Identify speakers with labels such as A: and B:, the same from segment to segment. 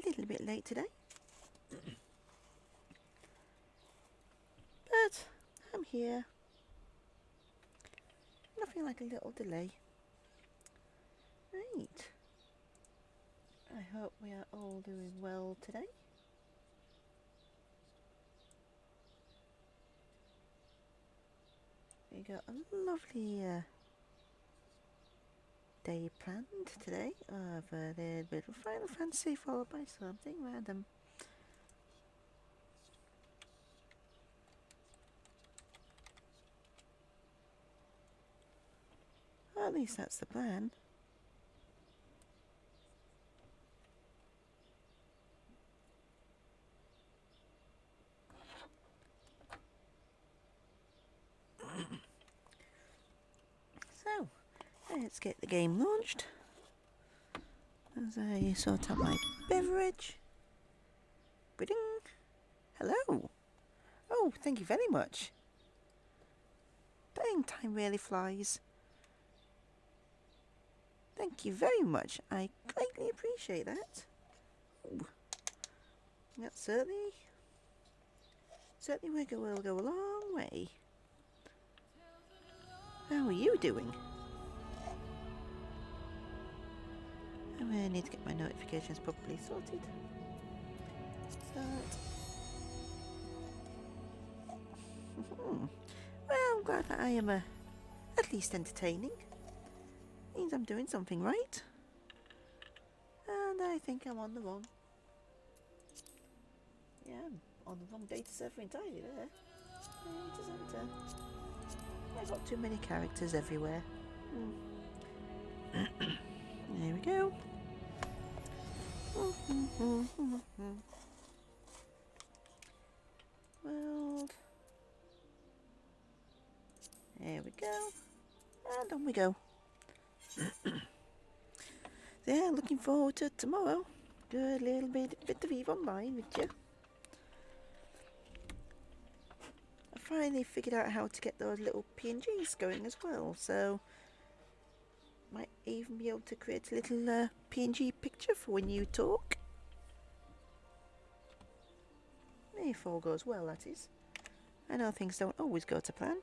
A: little bit late today. But I'm here. Nothing like a little delay. Right. I hope we are all doing well today. We got a lovely day planned today of a little bit of Final Fantasy followed by something random. Well, at least that's the plan. So, let's get the game launched. As I sort out my beverage. Ba-ding. Hello. Oh, thank you very much. Playing time really flies. Thank you very much. I greatly appreciate that. Ooh. That certainly will go a long way. How are you doing? I really need to get my notifications properly sorted. Well, I'm glad that I am at least entertaining. Means I'm doing something right. And I think I'm on the wrong. Yeah, I'm on the wrong data server entirely there. Data center. I've got too many characters everywhere. There we go. World. There we go. And on we go. So yeah, looking forward to tomorrow. Do a little bit of EVE Online with you. I finally figured out how to get those little PNGs going as well, so might even be able to create a little PNG picture for when you talk. If all goes well, that is. I know things don't always go to plan.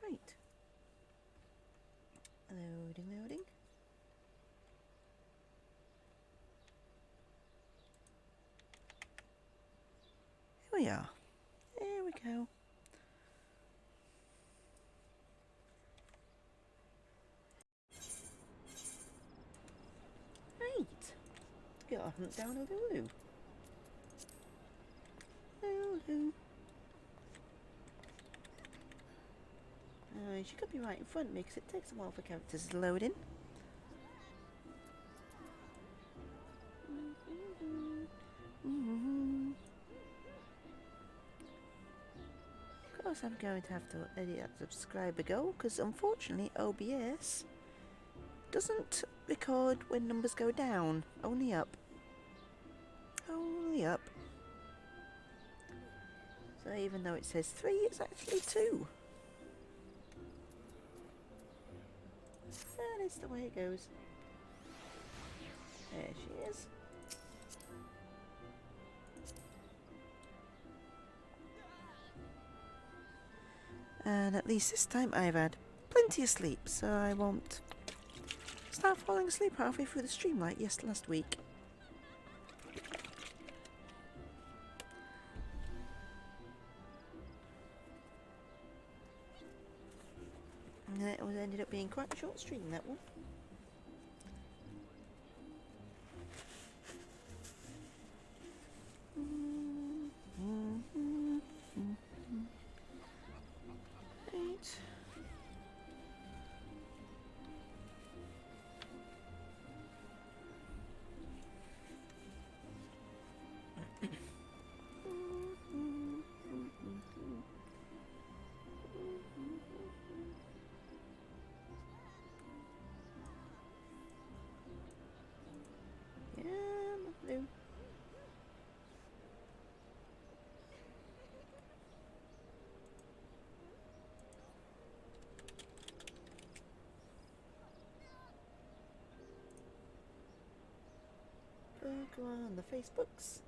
A: Right. Loading. Here we are. There we go. Right. Got a hunt down a Lulu. She could be right in front of me because it takes a while for characters to load in. Of course I'm going to have to edit that subscriber goal because unfortunately OBS doesn't record when numbers go down, only up. Only up. So even though it says 3, it's actually 2. That is the way it goes. There she is. And at least this time I've had plenty of sleep, so I won't start falling asleep halfway through the stream like last week. And it ended up being quite a short stream, that one. Right. Go on the Facebooks.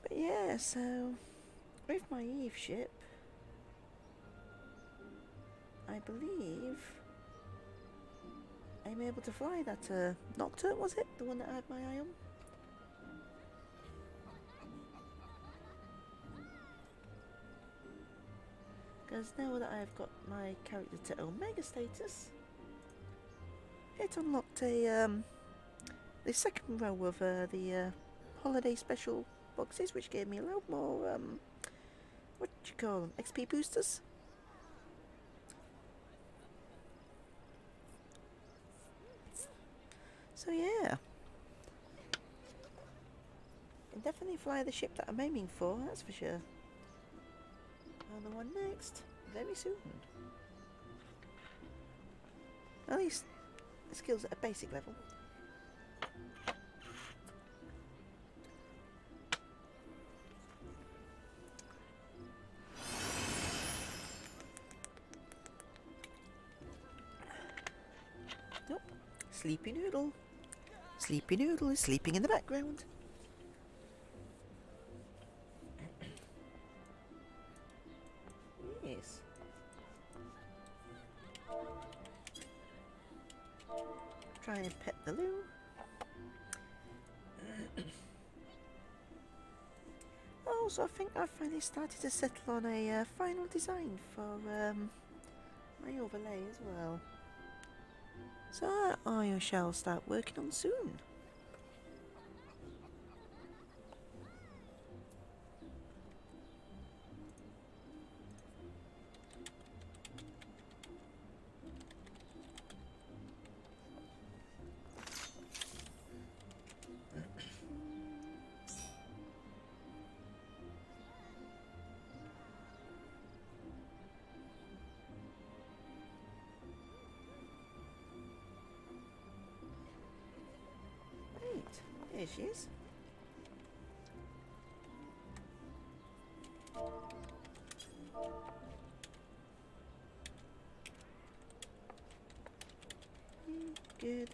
A: But yeah, so with my Eve ship, I believe I'm able to fly that Nocturne, was it? The one that I had my eye on? Because now that I've got my character to Omega status, it unlocked the second row of the holiday special boxes, which gave me a lot more what do you call them? XP boosters. So yeah, I can definitely fly the ship that I'm aiming for. That's for sure. On the one next, very soon. At least the skills at a basic level. Nope. Sleepy Noodle. Sleepy Noodle is sleeping in the background. Yes. Try and pet the loo. Also, I think I finally started to settle on a final design for my overlay as well. So I shall start working on soon. Right, there she is. Good.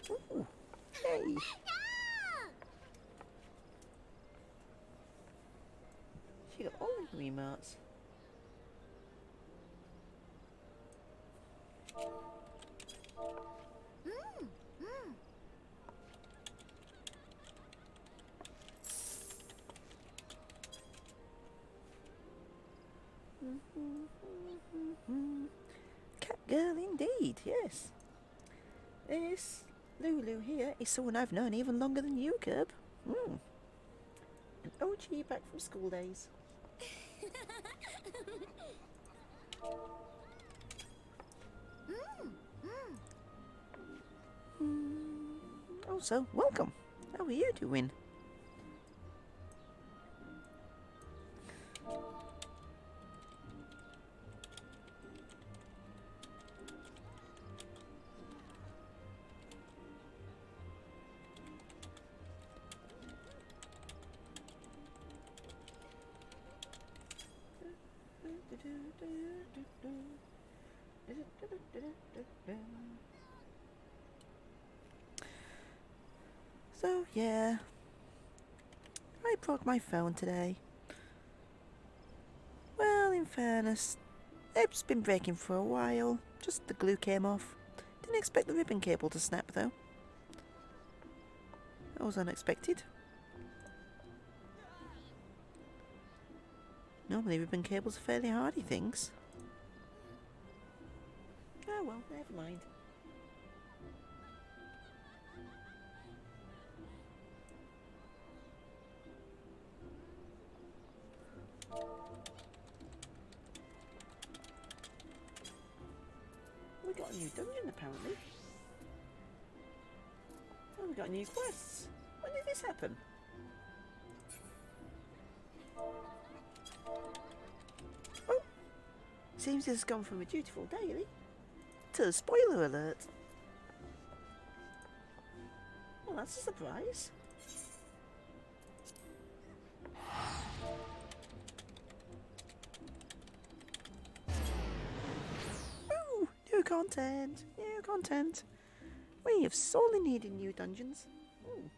A: Ooh, hey. She got all the remarks. Cat girl indeed, yes. This Lulu here is someone I've known even longer than you, Kerb. An OG back from school days. Also, welcome. How are you doing? So yeah, I broke my phone today. Well, in fairness, it's been breaking for a while. Just the glue came off. Didn't expect the ribbon cable to snap though. That was unexpected. Normally ribbon cables are fairly hardy things. Oh well, never mind. got a new dungeon apparently. Oh, we got new quests. When did this happen? Oh, seems it's gone from a dutiful daily to a spoiler alert. Well, that's a surprise. Ooh, new content, new content. We have sorely needed new dungeons. Ooh.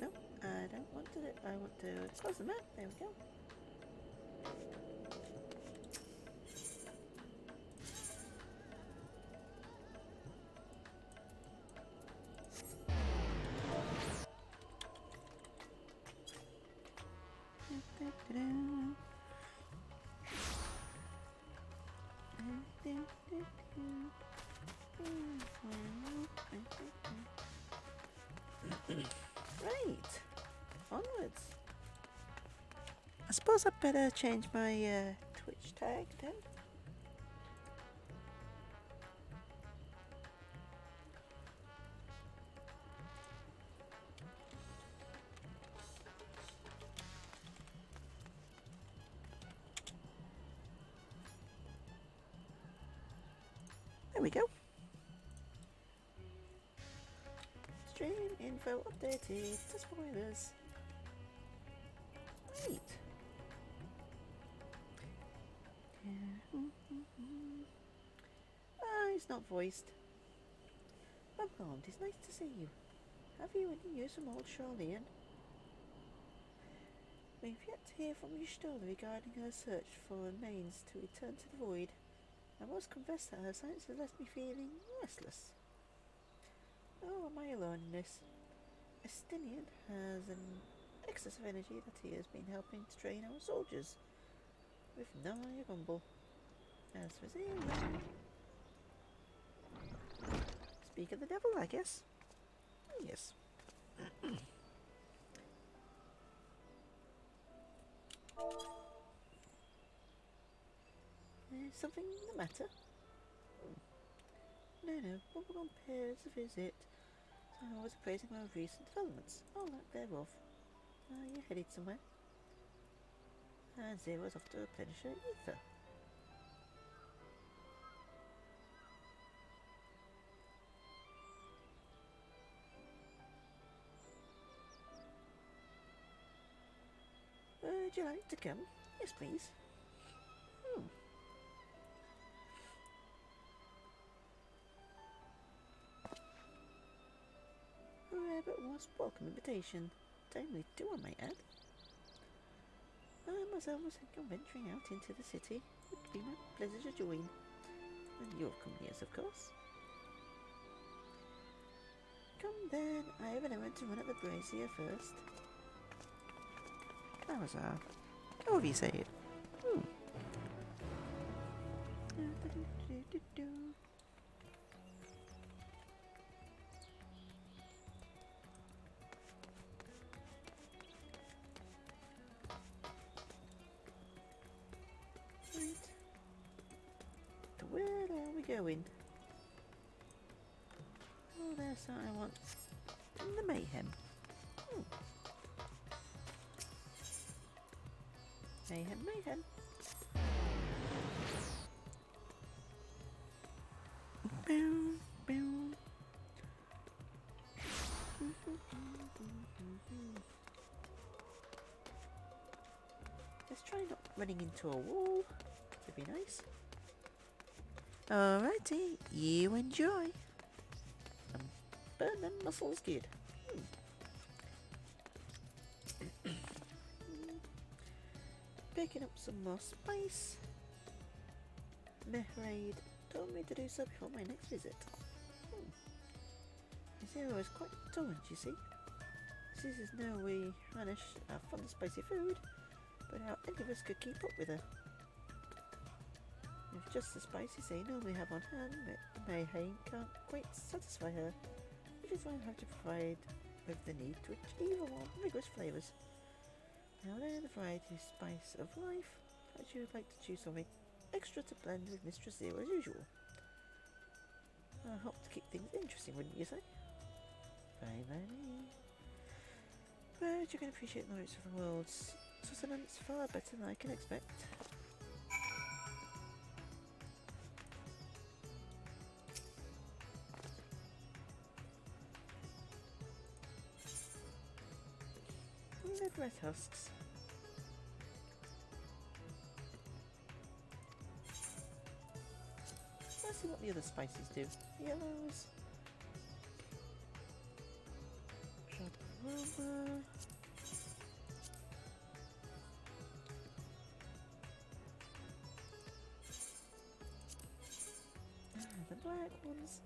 A: No, I don't want to. I want to close the map. There we go. Right, onwards. I suppose I'd better change my Twitch tag then. There we go. Stream info updated to spoilers. Right. Ah, he's not voiced. Bumblebond, it's nice to see you. Have you any news from old Charlene? We've yet to hear from Y'shtola regarding her search for remains to return to the void. I must confess that her silence has left me feeling restless. Oh, am I alone in this? Estinian has an excess of energy that he has been helping to train our soldiers, with nigh rumble. As for Zero, speak of the devil, I guess. Yes. Is something the matter? No, Bubblegum pays a visit. So I was appraising my recent developments. Oh, lack thereof. You're headed somewhere. And Zero's off to replenish her ether. Would you like to come? Yes, please. A rare but most welcome invitation. Timely too, I might add. I myself was thinking of venturing out into the city. It would be my pleasure to join. And your company, of course. Come then, I have an errand to run at the brazier first. That was however you say it. Right. So where are we going? Oh, there's something I want. The mayhem. Mayhem. Let's try not running into a wall. That'd be nice. Alrighty, you enjoy. Burn them muscles good. Picking up some more spice. Mehraid told me to do so before my next visit. Zero is quite tolerant, you see. This is no we relish our fun spicy food, but how any of us could keep up with her. If just the spices they normally have on hand, Mayhay can't quite satisfy her, which is why I have to provide with the need to achieve a more rigorous flavours. Now then, the variety spice of life, perhaps you would like to choose something extra to blend with Mistress Zero as usual. I hope to keep things interesting, wouldn't you say? Very, very. But you can appreciate the merits of the world's sustenance far better than I can expect. Red red husks. Let's see what the other spices do. Yellows. Chaparamba. The black ones.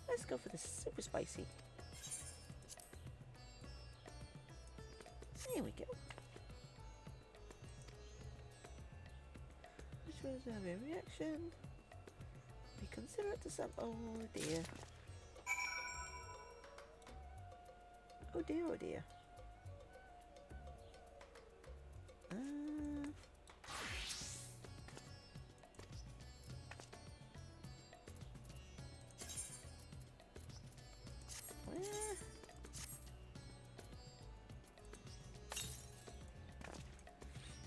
A: Let's go for the super spicy. Here we go. Which was a reaction. Be considerate to some. Oh dear. Oh dear, oh dear.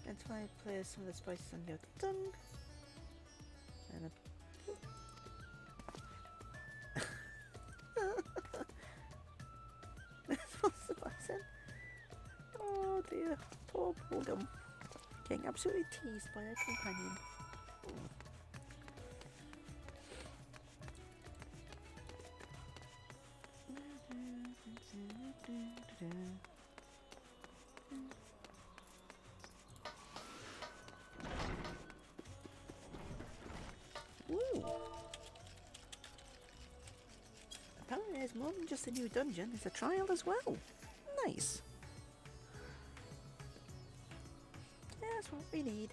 A: And try and place some of the spices on your tongue. And what's the button? Oh dear, poor Bullgum. Getting absolutely teased by her companion. Ooh. Apparently there's more than just a new dungeon, there's a trial as well. Nice. Yeah, that's what we need.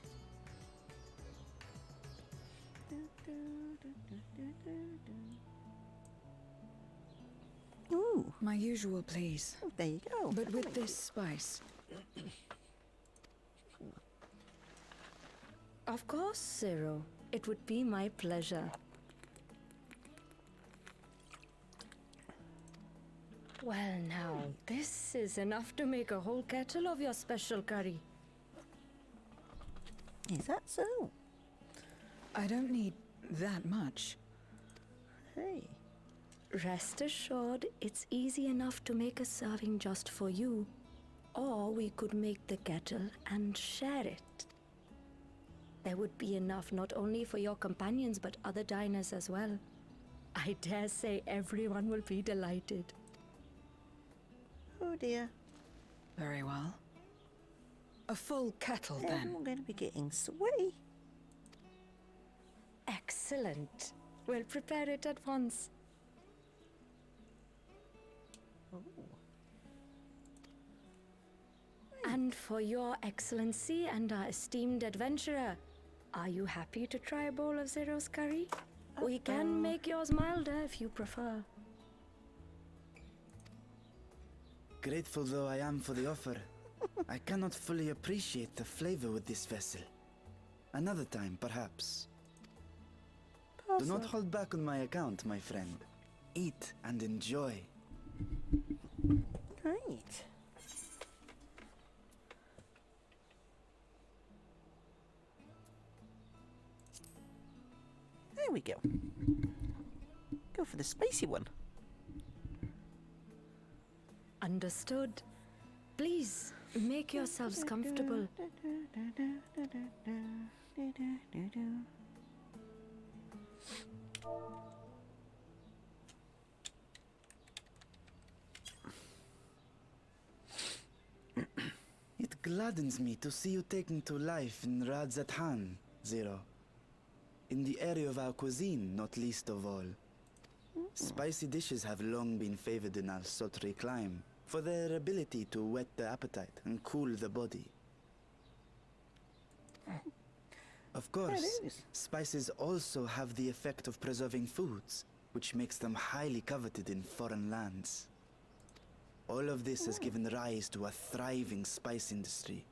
A: Ooh.
B: My usual, please.
A: Oh, there you go.
B: But with this spice.
C: Of course, Zero. It would be my pleasure. Well now, this is enough to make a whole kettle of your special curry.
A: Is that so?
B: I don't need that much.
A: Hey.
C: Rest assured, it's easy enough to make a serving just for you. Or we could make the kettle and share it. There would be enough not only for your companions but other diners as well. I dare say everyone will be delighted.
A: Oh dear.
B: Very well. A full kettle, then.
A: Everyone going to be getting sweaty.
C: Excellent. We'll prepare it at once.
A: Oh.
C: And for your excellency and our esteemed adventurer, are you happy to try a bowl of Zero's curry? We can make yours milder if you prefer.
D: Grateful though I am for the offer, I cannot fully appreciate the flavor with this vessel. Another time, perhaps. Do not hold back on my account, my friend. Eat and enjoy.
A: Great. There we go. Go for the spicy one.
C: Understood. Please, make yourselves comfortable.
D: gladdens me to see you taking to life in Radzathan, Zero. In the area of our cuisine, not least of all. Spicy dishes have long been favored in our sultry clime for their ability to whet the appetite and cool the body. Of course,
A: is.
D: spices also have the effect of preserving foods, which makes them highly coveted in foreign lands. All of this has given rise to a thriving spice industry,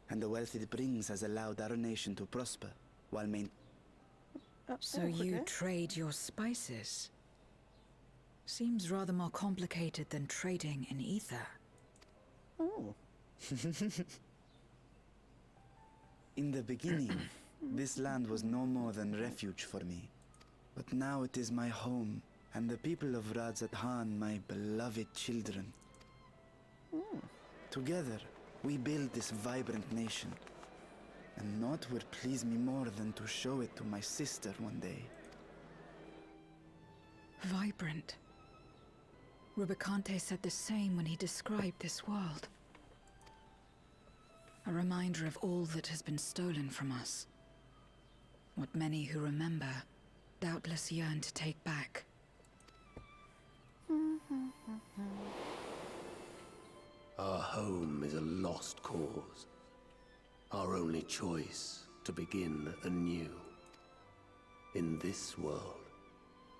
D: and the wealth it brings has allowed our nation to prosper while maintaining.
B: So you trade your spices? Seems rather more complicated than trading in ether.
A: Oh.
D: In the beginning, this land was no more than refuge for me. But now it is my home, and the people of Radzathan my beloved children. Together, we build this vibrant nation. And naught would please me more than to show it to my sister one day.
B: Vibrant. Rubicante said the same when he described this world. A reminder of all that has been stolen from us. What many who remember doubtless yearn to take back.
E: Our home is a lost cause. Our only choice to begin anew. In this world,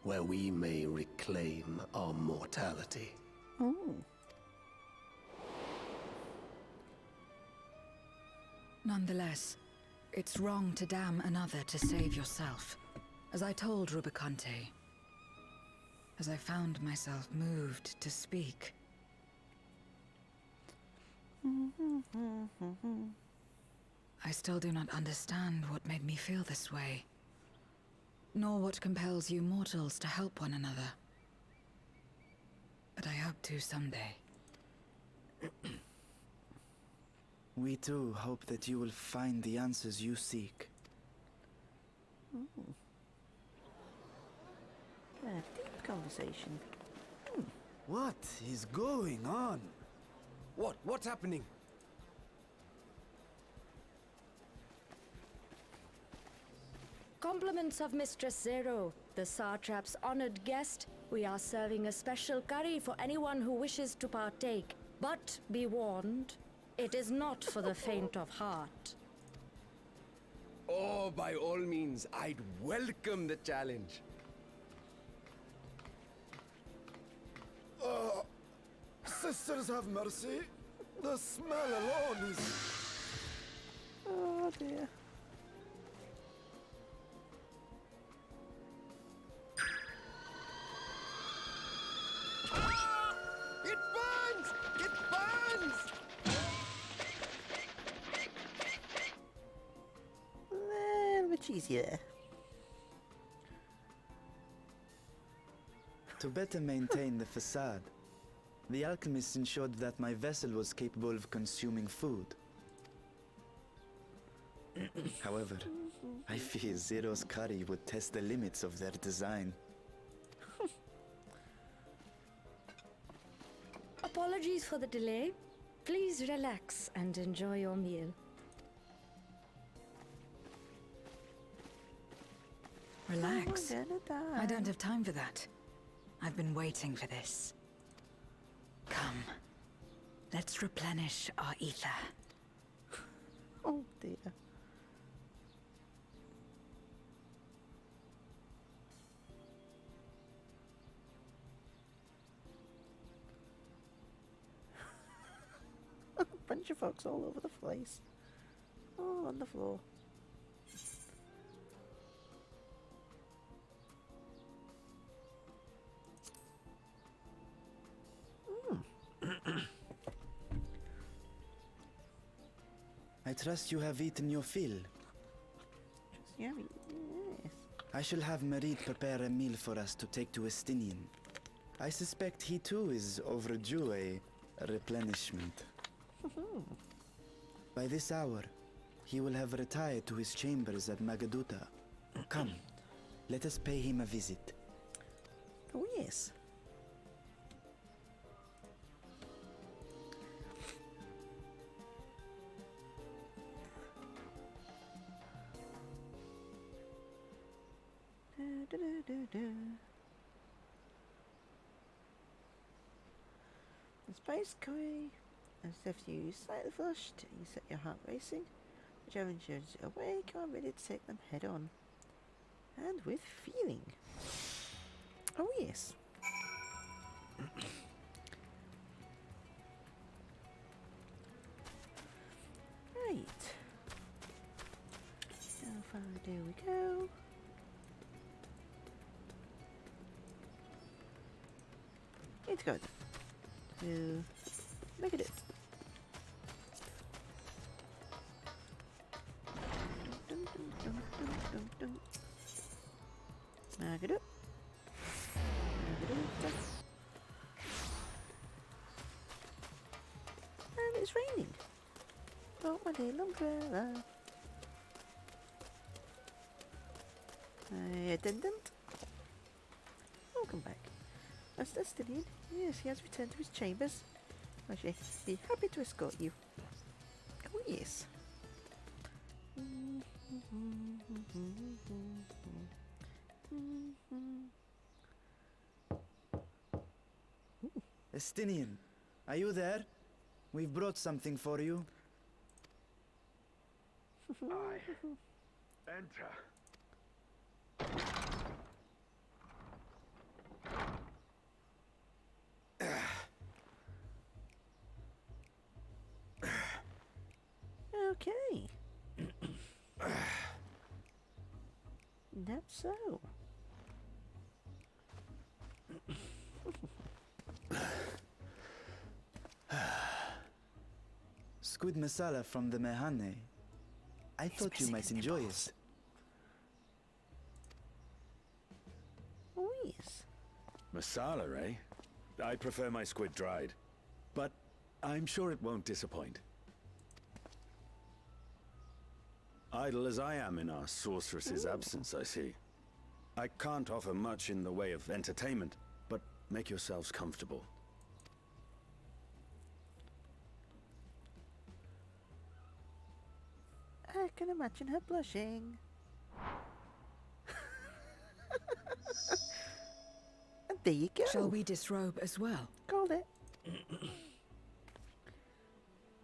E: where we may reclaim our mortality.
A: Oh.
B: Nonetheless, it's wrong to damn another to save yourself. As I told Rubicante. As I found myself moved to speak. I still do not understand what made me feel this way. Nor what compels you mortals to help one another. But I hope to someday.
D: We too hope that you will find the answers you seek.
A: A deep conversation.
F: What is going on? What's happening?
C: Compliments of Mistress Zero, the Satrap's honored guest. We are serving a special curry for anyone who wishes to partake. But be warned, it is not for the faint of heart.
F: Oh, by all means, I'd welcome the challenge.
G: Sisters have mercy. The smell alone is...
A: Oh dear.
F: It burns! It burns!
A: Little bit easier.
D: To better maintain the facade, the alchemists ensured that my vessel was capable of consuming food. However, I fear Zero's curry would test the limits of their design.
C: Apologies for the delay. Please relax and enjoy your meal.
B: Relax.
A: I'm gonna die.
B: I don't have time for that. I've been waiting for this. Come. Let's replenish our ether.
A: Oh dear. A bunch of folks all over the place. All on the floor.
D: I trust you have eaten your fill.
A: Yeah, yes.
D: I shall have Merid prepare a meal for us to take to Estinian. I suspect he too is overdue a replenishment. By this hour, he will have retired to his chambers at Magaduta. Come, let us pay him a visit.
A: Oh yes. The space key has left you slightly flushed. You set your heart racing. Whichever ensures you're awake, I'm ready to take them head on. And with feeling. Oh yes. Right. How far do we go? It's good. To make it. Dun, dun, dun, dun, dun, dun. Mag it up. Mag it up. And it's raining. Oh, my little umbrella. Attendant. Welcome back. Master Stinian, yes, he has returned to his chambers. I shall be happy to escort you. Oh, yes.
D: Estinian, are you there? We've brought something for you.
G: Enter.
A: Okay. That's so.
D: Squid masala from the Mehane. I thought you might enjoy it.
A: Oh, yes.
H: Masala, eh? I prefer my squid dried. But I'm sure it won't disappoint. Idle as I am in our sorceress's absence, I see. I can't offer much in the way of entertainment, but make yourselves comfortable.
A: I can imagine her blushing. And there you go.
B: Shall we disrobe as well?
A: Called it.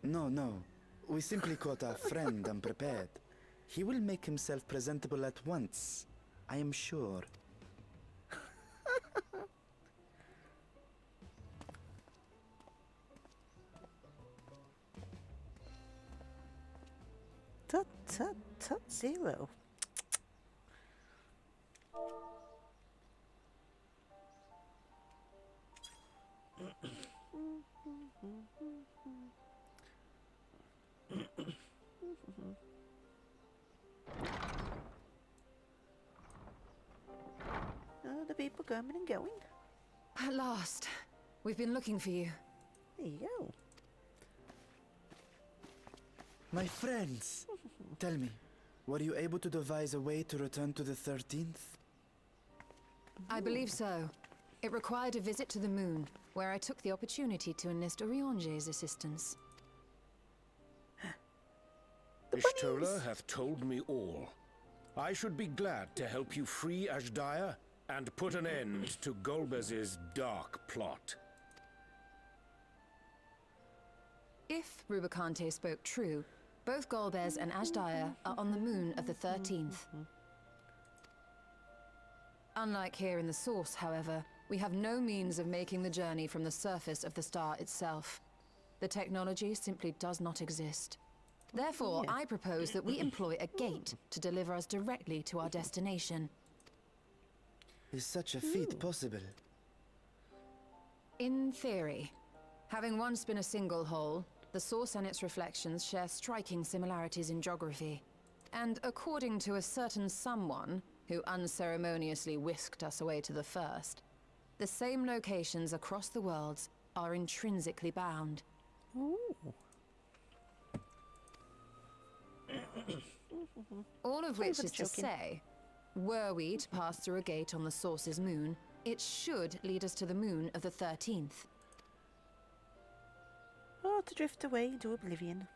D: No, no. We simply caught our friend unprepared. He will make himself presentable at once, I am sure.
A: Tut, tut, tut, zero. Oh, the people coming and going.
B: At last. We've been looking for you.
A: There you go.
D: My friends, tell me, were you able to devise a way to return to the 13th?
B: I believe so. It required a visit to the moon, where I took the opportunity to enlist Orionge's assistance.
I: Ishtola hath told me all. I should be glad to help you free Ashdaya and put an end to Golbez's dark plot.
B: If Rubicante spoke true, both Golbez and Ashdaya are on the moon of the 13th. Unlike here in the Source, however, we have no means of making the journey from the surface of the star itself. The technology simply does not exist. Therefore, I propose that we employ a gate to deliver us directly to our destination.
D: Is such a feat possible?
B: In theory. Having once been a single hole, the Source and its reflections share striking similarities in geography. And according to a certain someone, who unceremoniously whisked us away to the first, the same locations across the worlds are intrinsically bound.
A: Ooh.
B: All of
A: Sorry
B: which
A: for the
B: is to
A: choking.
B: say, were we to pass through a gate on the Source's moon, it should lead us to the moon of the 13th.
A: Or to drift away into oblivion.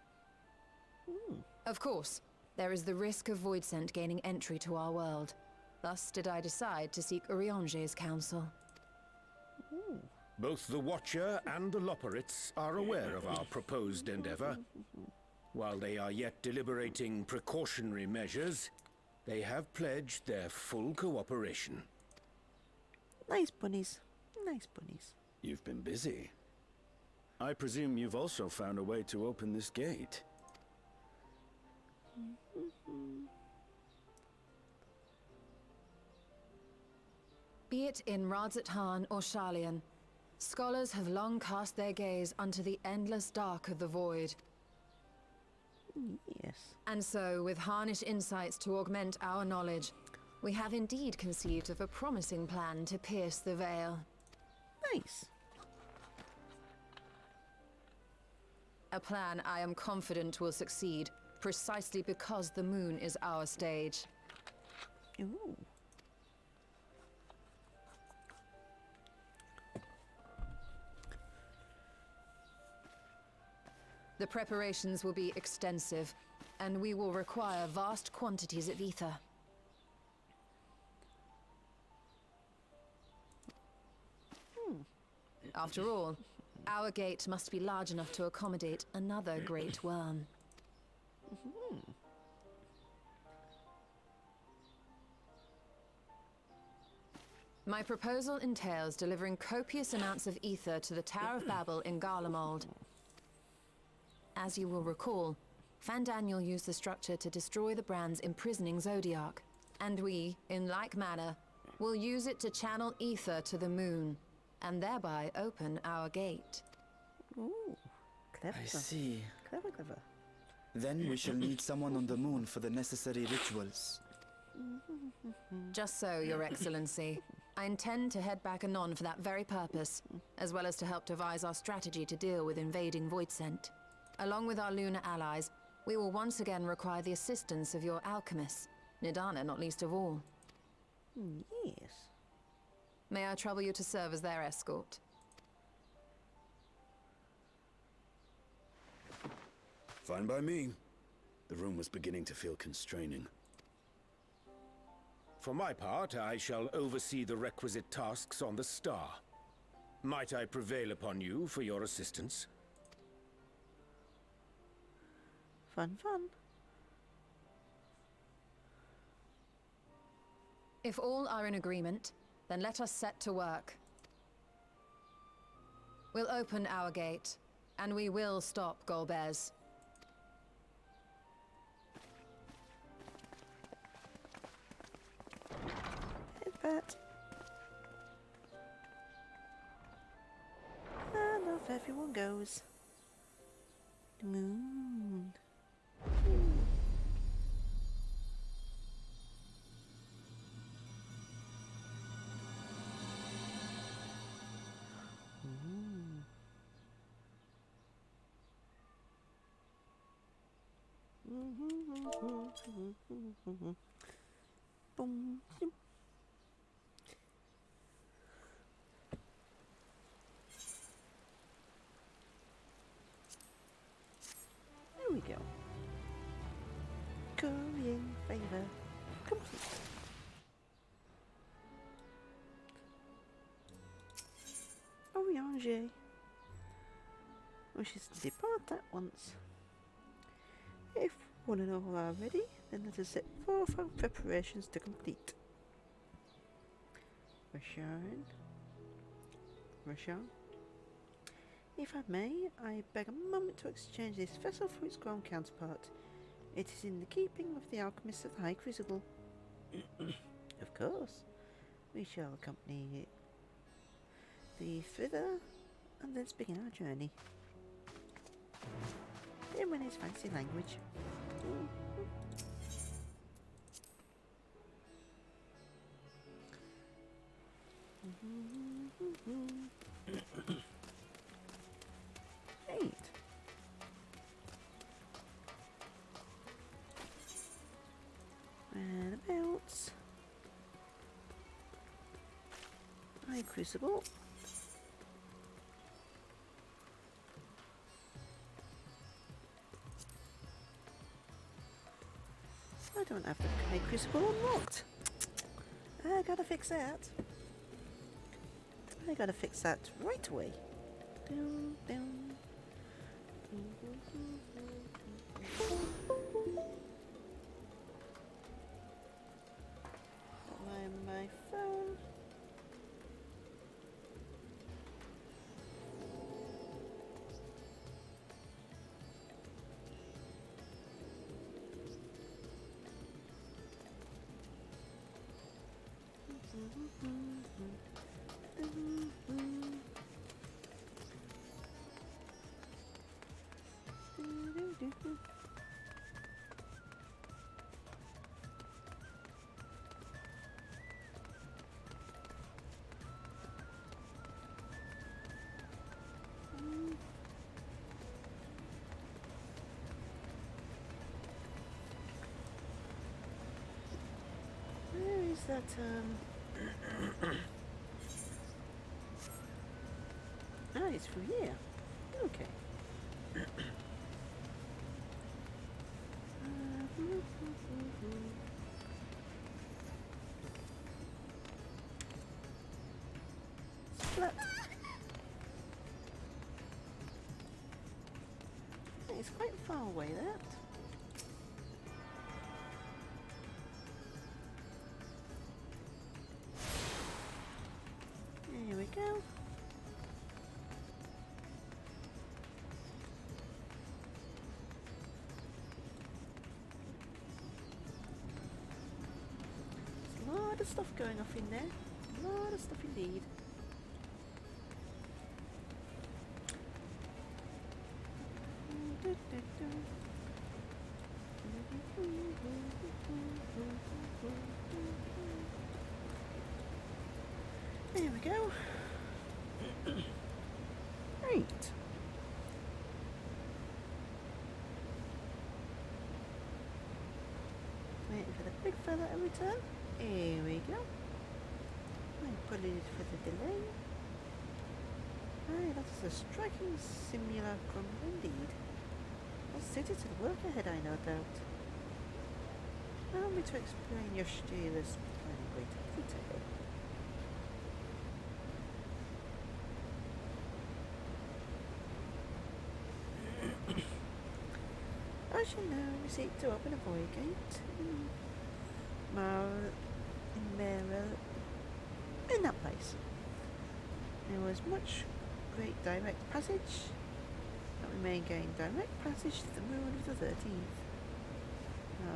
B: Of course, there is the risk of Voidsent gaining entry to our world. Thus did I decide to seek Urianger's counsel.
I: Both the Watcher and the Loporrits are aware of our proposed endeavor. While they are yet deliberating precautionary measures, they have pledged their full cooperation.
A: Nice bunnies. Nice bunnies.
H: You've been busy. I presume you've also found a way to open this gate.
B: Be it in Radzat-Han or Sharlayan, scholars have long cast their gaze unto the endless dark of the void.
A: Yes.
B: And so, with Harnish insights to augment our knowledge, we have indeed conceived of a promising plan to pierce the veil.
A: Nice.
B: A plan I am confident will succeed, precisely because the moon is our stage.
A: Ooh.
B: The preparations will be extensive, and we will require vast quantities of ether. After all, our gate must be large enough to accommodate another great worm. My proposal entails delivering copious amounts of ether to the Tower of Babel in Garlemald. As you will recall, Fandaniel used the structure to destroy the Brand's imprisoning Zodiac, and we, in like manner, will use it to channel ether to the moon, and thereby open our gate.
A: Ooh. Clever.
D: I see.
A: Clever, clever.
D: Then we shall need someone on the moon for the necessary rituals.
B: Just so, Your Excellency. I intend to head back anon for that very purpose, as well as to help devise our strategy to deal with invading Voidsent. Along with our lunar allies, we will once again require the assistance of your alchemists, Nidana not least of all.
A: Yes.
B: May I trouble you to serve as their escort?
H: Fine by me. The room was beginning to feel constraining.
I: For my part, I shall oversee the requisite tasks on the Star. Might I prevail upon you for your assistance?
A: Fun, fun.
B: If all are in agreement, then let us set to work. We'll open our gate, and we will stop Golbez.
A: Headbutt. And off everyone goes. The moon. Boom. There we go. Currying favor complete. Urianger wishes to depart at once. If one and all are ready, then let us set forth our preparations to complete. Rashan, if I may, I beg a moment to exchange this vessel for its ground counterpart. It is in the keeping of the alchemists of the High Crucible. Of course, we shall accompany thee thither, and thence begin our journey. Him and his fancy language. Eight. Whereabouts? High Crucible. I don't have the High Crucible unlocked. I gotta fix that. I gotta fix that right away. Down, down. My phone. Where is that, Ah, it's through here. Okay. Splat. It's quite far away, that. There we go. There's a lot of stuff going off in there. A lot of stuff indeed. There we go. Right. Waiting for the big fella to return. Here we go. I apologize for the delay. Aye, that is a striking simulacrum indeed. Well suited to the work ahead, I no doubt. Allow me to explain your stealers plan in greater detail. As you know, we seek to open a void gate in that place. There was much great direct passage, that we may gain direct passage to the moon of the 13th.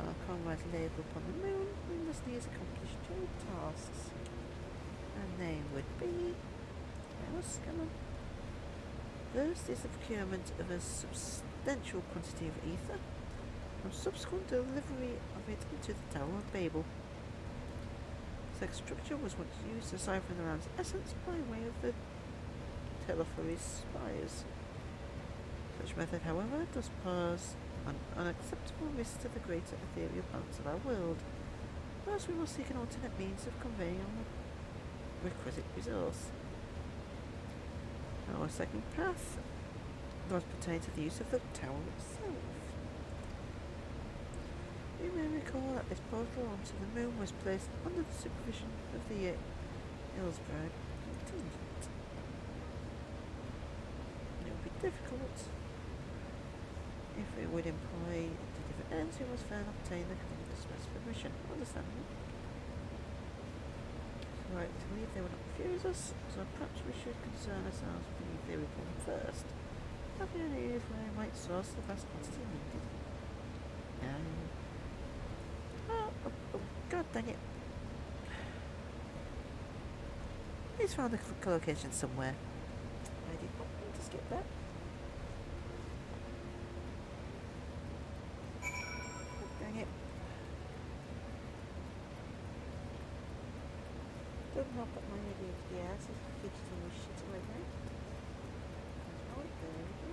A: Our comrades labour upon the moon, we must needs accomplish 2 tasks, and they would be, first is the procurement of a substantial quantity of ether, and subsequent delivery of it into the Tower of Babel. Such structure was once used to siphon the land's essence by way of the Telephory's spires. Such method, however, does pose an unacceptable risk to the greater ethereal balance of our world. Thus we will seek an alternate means of conveying the requisite resource. Our second path does pertain to the use of the tower itself. You may recall that this portal onto the moon was placed under the supervision of the Hillsbrad contingent. It would be difficult if it would employ the different ends who was found to obtain the express permission. Understandable. Right, to believe they would not refuse us, so perhaps we should concern ourselves with the ethereal form first. Having an idea where I might source the vast quantity needed. God dang it. He's found a location somewhere. I did not mean to skip that. Dang it. Don't knock up my idea to the ass if the digital was shit right now. Oh, there we go.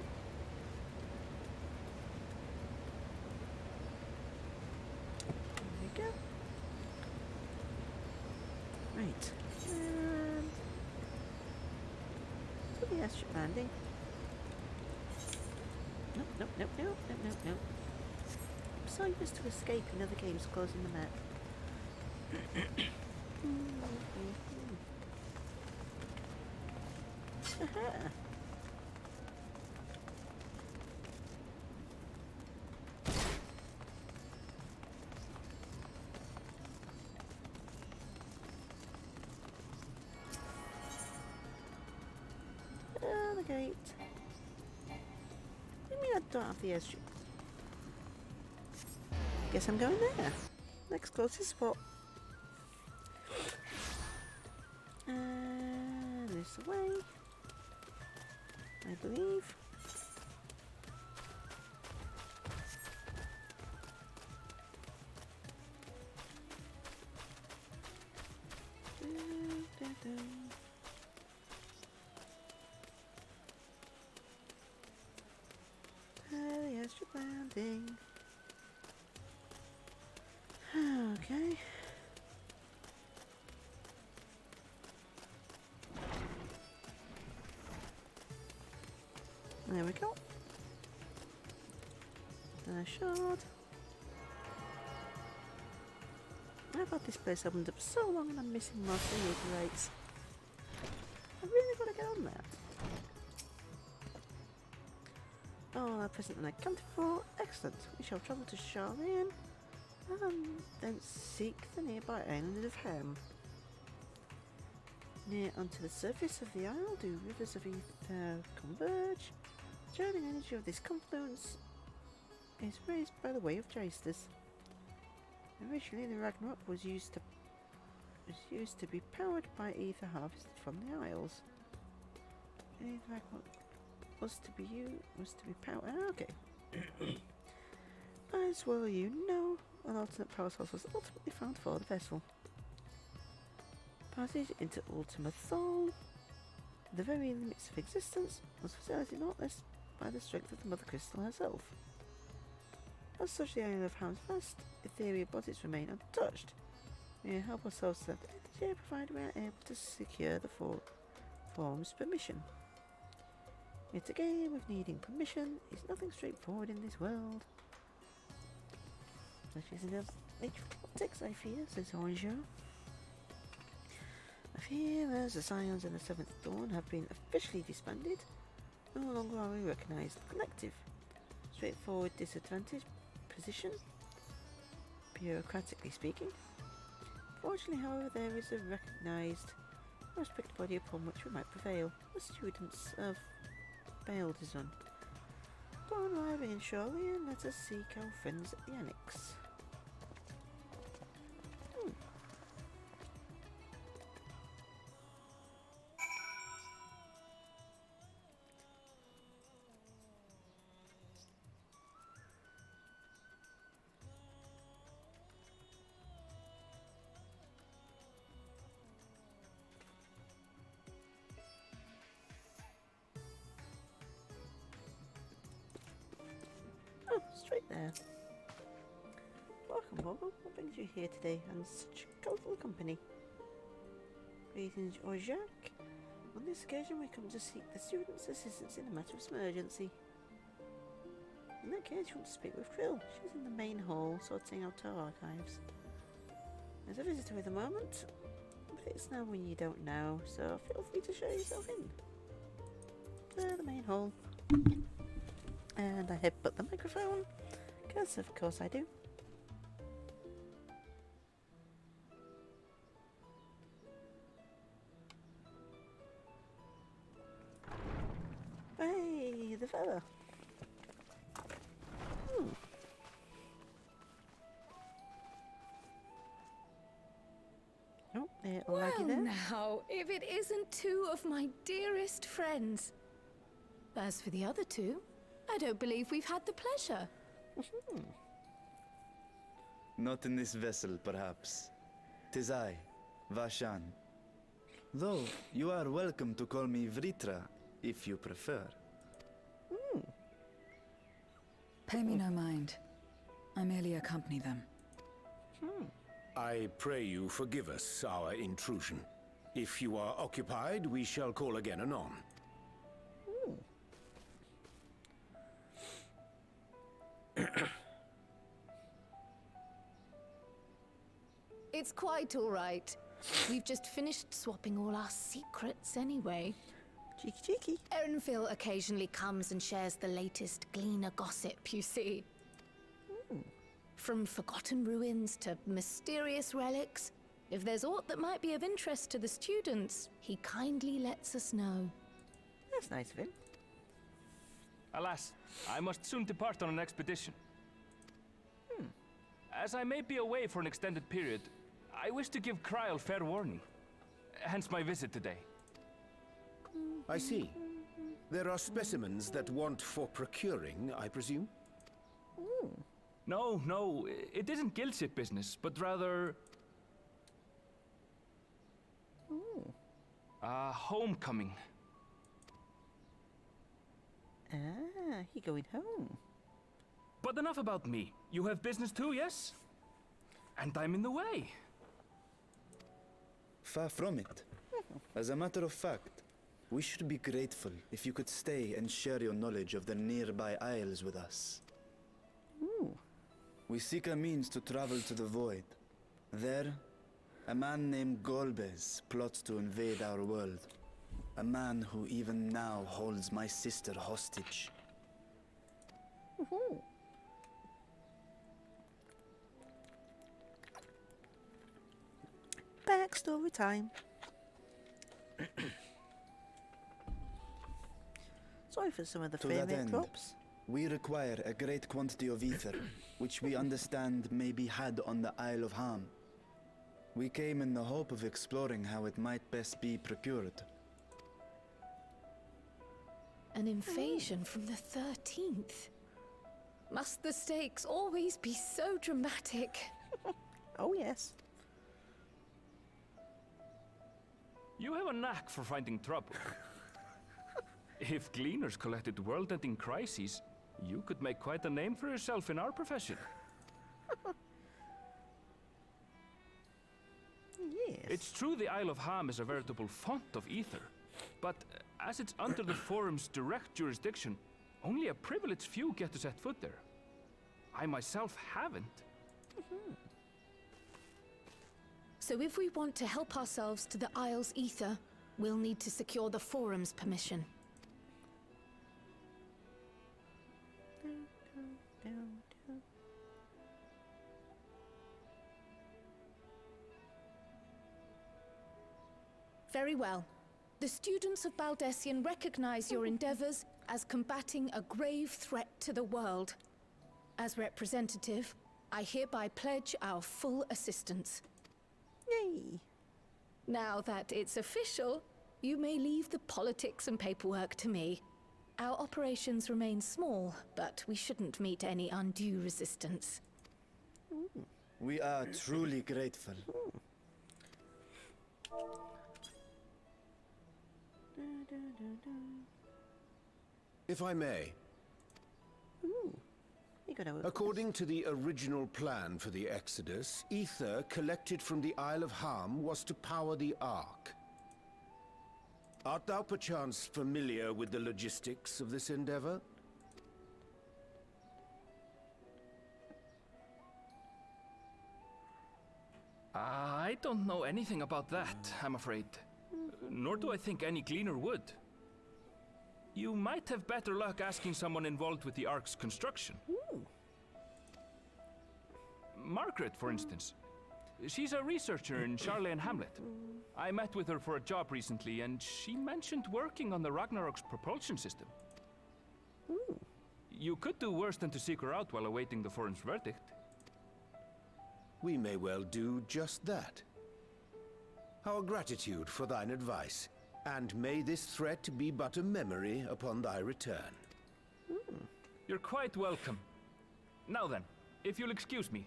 A: There we go. Right. And to the airstrip landing. Nope, nope, nope, nope, nope, nope, nope. I'm so used to escaping other games closing the map. Aha. The gate. What do you mean I don't have the airstrip? Guess I'm going there. Next closest spot. This way, I believe. The extra landing. Okay. There we go. The shard. I've had this place opened up so long and I'm missing most of the upgrades. I've really got to get on that. Oh, that present unaccounted for. Excellent. We shall travel to Charlene and then seek the nearby island of Ham. Near onto the surface of the isle do rivers of ether converge. The churning energy of this confluence is raised by the way of Jasters. Originally, the Ragnarok was used to be powered by ether harvested from the isles. The Ragnarok was to be powered. Okay. As well, you know, an alternate power source was ultimately found for the vessel. Passage into Ultima Thule, the very limits of existence, was facilitated not less by the strength of the Mother Crystal herself. As such, the island of Ham's vast ethereal bodies remain untouched. We help ourselves to that energy, provided we are able to secure the forum's permission. Yet again, with needing permission is nothing straightforward in this world. Such is enough nature of politics, I fear, says Orangeau. I fear as the Scions and the Seventh Dawn have been officially disbanded, no longer are we a recognised collective. Straightforward disadvantage position, bureaucratically speaking. Fortunately, however, there is a recognised, respected body upon which we might prevail, the students of Baildizon. Upon arriving in Charlene, let us seek our friends at the Annex. Oh, straight there. Welcome, Bobo. What brings you here today and such colourful company? Greetings, Jacques. On this occasion, we come to seek the students' assistance in a matter of emergency. In that case, you want to speak with Trill. She's in the main hall, sorting out her archives. There's a visitor at the moment, but it's now when you don't know, so feel free to show yourself in. To the main hall. And I headbutt the microphone, because of course I do. Hey, the fella. Oh,
C: Well
A: laggy there.
C: now, if it isn't two of my dearest friends. As for the other two, I don't believe we've had the pleasure.
D: Not in this vessel, perhaps. 'Tis I, Vashan. Though, you are welcome to call me Vritra, if you prefer.
B: Pay me no mind. I merely accompany them.
I: I pray you forgive us our intrusion. If you are occupied, we shall call again anon.
C: It's quite all right.
J: We've just finished swapping all our secrets anyway.
A: Cheeky, cheeky.
J: Erenville occasionally comes and shares the latest Gleaner gossip, you see. From forgotten ruins to mysterious relics, if there's aught that might be of interest to the students, he kindly lets us know.
A: That's nice of him.
K: Alas, I must soon depart on an expedition. As I may be away for an extended period, I wish to give Kryl fair warning. Hence my visit today.
I: I see. There are specimens that want for procuring, I presume?
K: No, it isn't guildship business, but rather... homecoming.
A: Ah, he going home.
K: But enough about me. You have business too, yes? And I'm in the way.
D: Far from it. As a matter of fact, we should be grateful if you could stay and share your knowledge of the nearby isles with us. We seek a means to travel to the Void. There, a man named Golbez plots to invade our world. A man who even now holds my sister hostage.
A: Backstory time. Sorry for some of the
D: To that
A: frame
D: end,
A: drops.
D: we require a great quantity of ether, which we understand may be had on the Isle of Ham. We came in the hope of exploring how it might best be procured.
J: An invasion from the 13th. Must the stakes always be so dramatic?
A: Oh yes.
K: You have a knack for finding trouble. If Gleaners collected world-ending crises, you could make quite a name for yourself in our profession.
A: Yes.
K: It's true the Isle of Ham is a veritable font of ether, but as it's under the Forum's direct jurisdiction, only a privileged few get to set foot there. I myself haven't.
J: So if we want to help ourselves to the Isle's ether, we'll need to secure the Forum's permission. Very well. The students of Baldessian recognize your endeavors as combating a grave threat to the world. As representative, I hereby pledge our full assistance.
A: Yay.
J: Now that it's official, you may leave the politics and paperwork to me. Our operations remain small, but we shouldn't meet any undue resistance.
D: We are truly grateful.
I: If I may,
A: You gotta open
I: according to the original plan for the Exodus, ether collected from the Isle of Ham was to power the Ark. Art thou perchance familiar with the logistics of this endeavor?
K: I don't know anything about that, I'm afraid. Nor do I think any Gleaner would. You might have better luck asking someone involved with the Ark's construction. Margaret, for instance. She's a researcher in Charlene Hamlet. I met with her for a job recently, and she mentioned working on the Ragnarok's propulsion system. You could do worse than to seek her out while awaiting the Forum's verdict.
I: We may well do just that. Our gratitude for thine advice, and may this threat be but a memory upon thy return.
K: You're quite welcome. Now then, if you'll excuse me.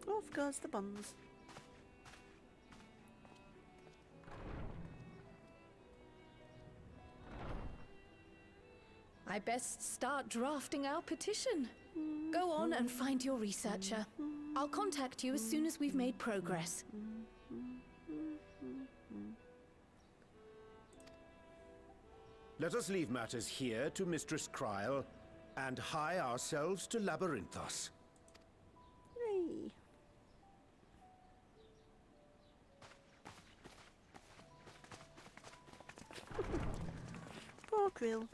A: Off goes the buns.
J: I best start drafting our petition. Go on and find your researcher. I'll contact you as soon as we've made progress.
I: Let us leave matters here to Mistress Kryl, and hie ourselves to Labyrinthos.
A: Hey. krill.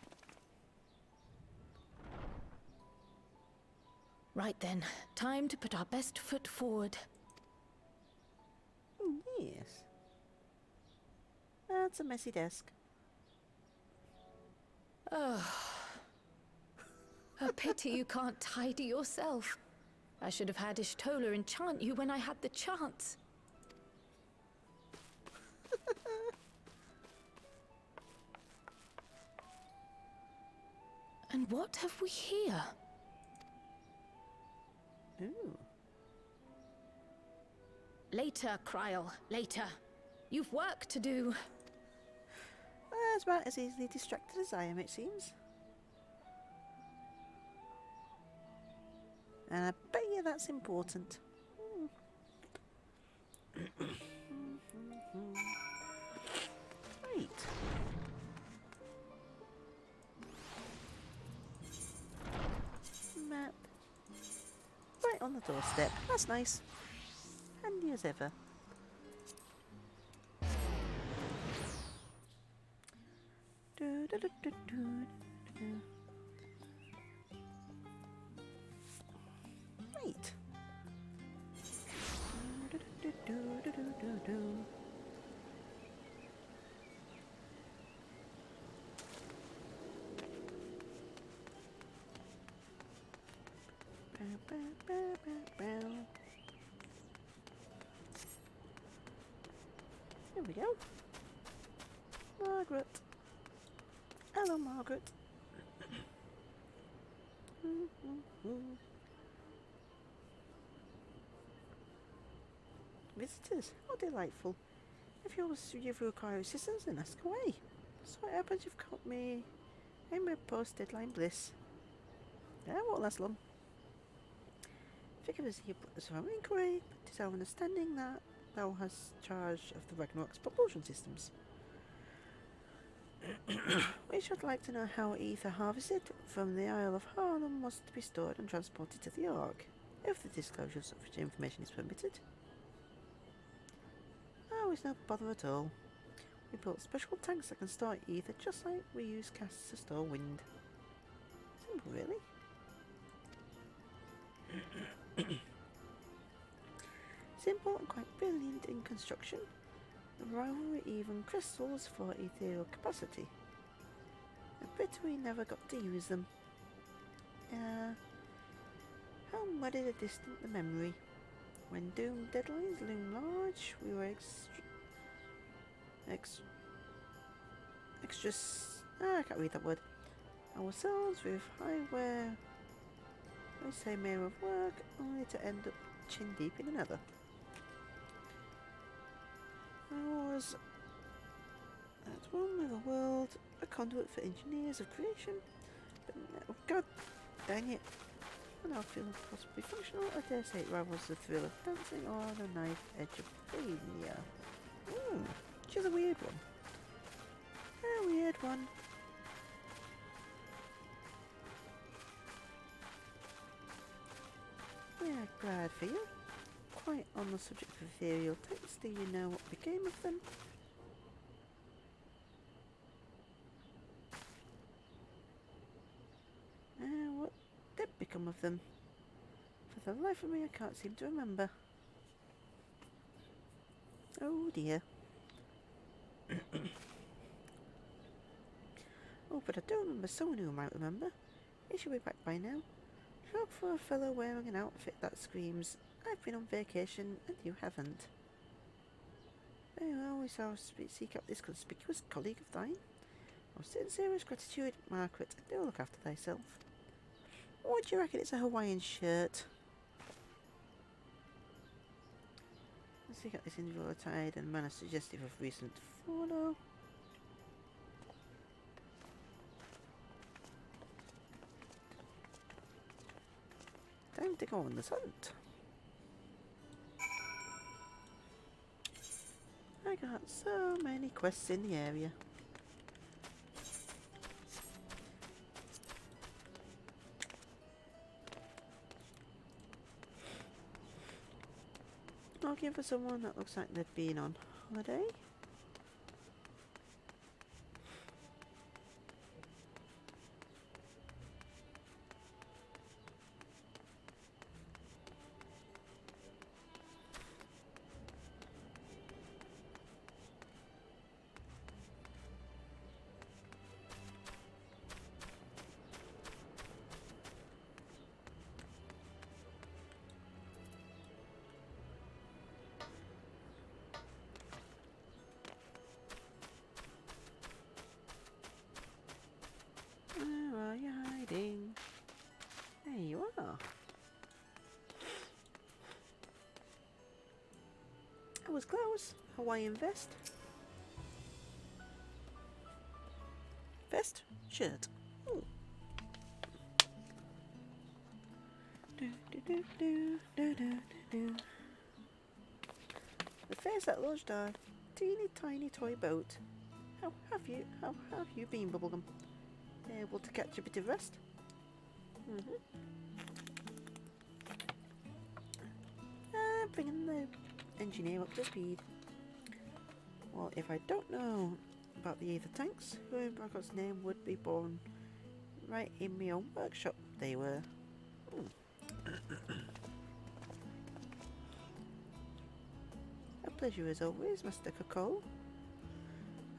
J: Right then, time to put our best foot forward.
A: Yes. That's a messy desk.
J: Oh. A pity you can't tidy yourself. I should have had Ishtola enchant you when I had the chance. And what have we here?
A: Ooh.
J: Later, Kryl, later. You've work to do.
A: As about as easily distracted as I am, it seems. And I bet you that's important. Right. Map. Right on the doorstep. That's nice. Handy as ever. Right. There we go. Margaret. Hello, Margaret. Visitors, how delightful. If you require assistance, then ask away. So it happens you've caught me in my post-deadline bliss. That won't last long. Think of it as you put this our inquiry, but it is our understanding that thou hast charge of the Ragnarok's propulsion systems. We should like to know how ether harvested from the Isle of Harlem was to be stored and transported to the Ark, if the disclosure of such information is permitted. Oh, it's no bother at all. We built special tanks that can store ether just like we use casks to store wind. Simple, really. Simple and quite brilliant in construction. The rivalry even crystals for ethereal capacity. I bet we never got to use them. How muddy the distant the memory. When doomed deadlines loom large, we were I can't read that word. Ourselves with highware, I say mere of work, only to end up chin deep in another. I was at one with the world, a conduit for engineers of creation, but no, god dang it. And I feel possibly functional, I dare say it rivals the thrill of dancing or the knife edge of failure. She's a weird one. A weird one. Yeah, glad for you. Quite on the subject of ethereal types, do you know what became of them? What did become of them? For the life of me, I can't seem to remember. Oh dear. Oh, but I don't remember someone who might remember. He should be back by now. Look for a fellow wearing an outfit that screams, I've been on vacation and you haven't. Very well, we shall seek out this conspicuous colleague of thine. Our sincerest gratitude, Margaret, do look after thyself. What do you reckon it's a Hawaiian shirt? Let's seek out this individual attired in a manner suggestive of recent photo. Time to go on the hunt. I got so many quests in the area. Looking for someone that looks like they've been on holiday. was clothes. Hawaiian vest. Vest, shirt. Ooh. The fares at lodged are teeny tiny toy boat. How have you been, Bubblegum? Able to catch a bit of rest? Bringing the engineer up to speed. Well, if I don't know about the ether tanks, who in Braccott's name would be born right in my own workshop? They were. A pleasure as always, Master Cacao.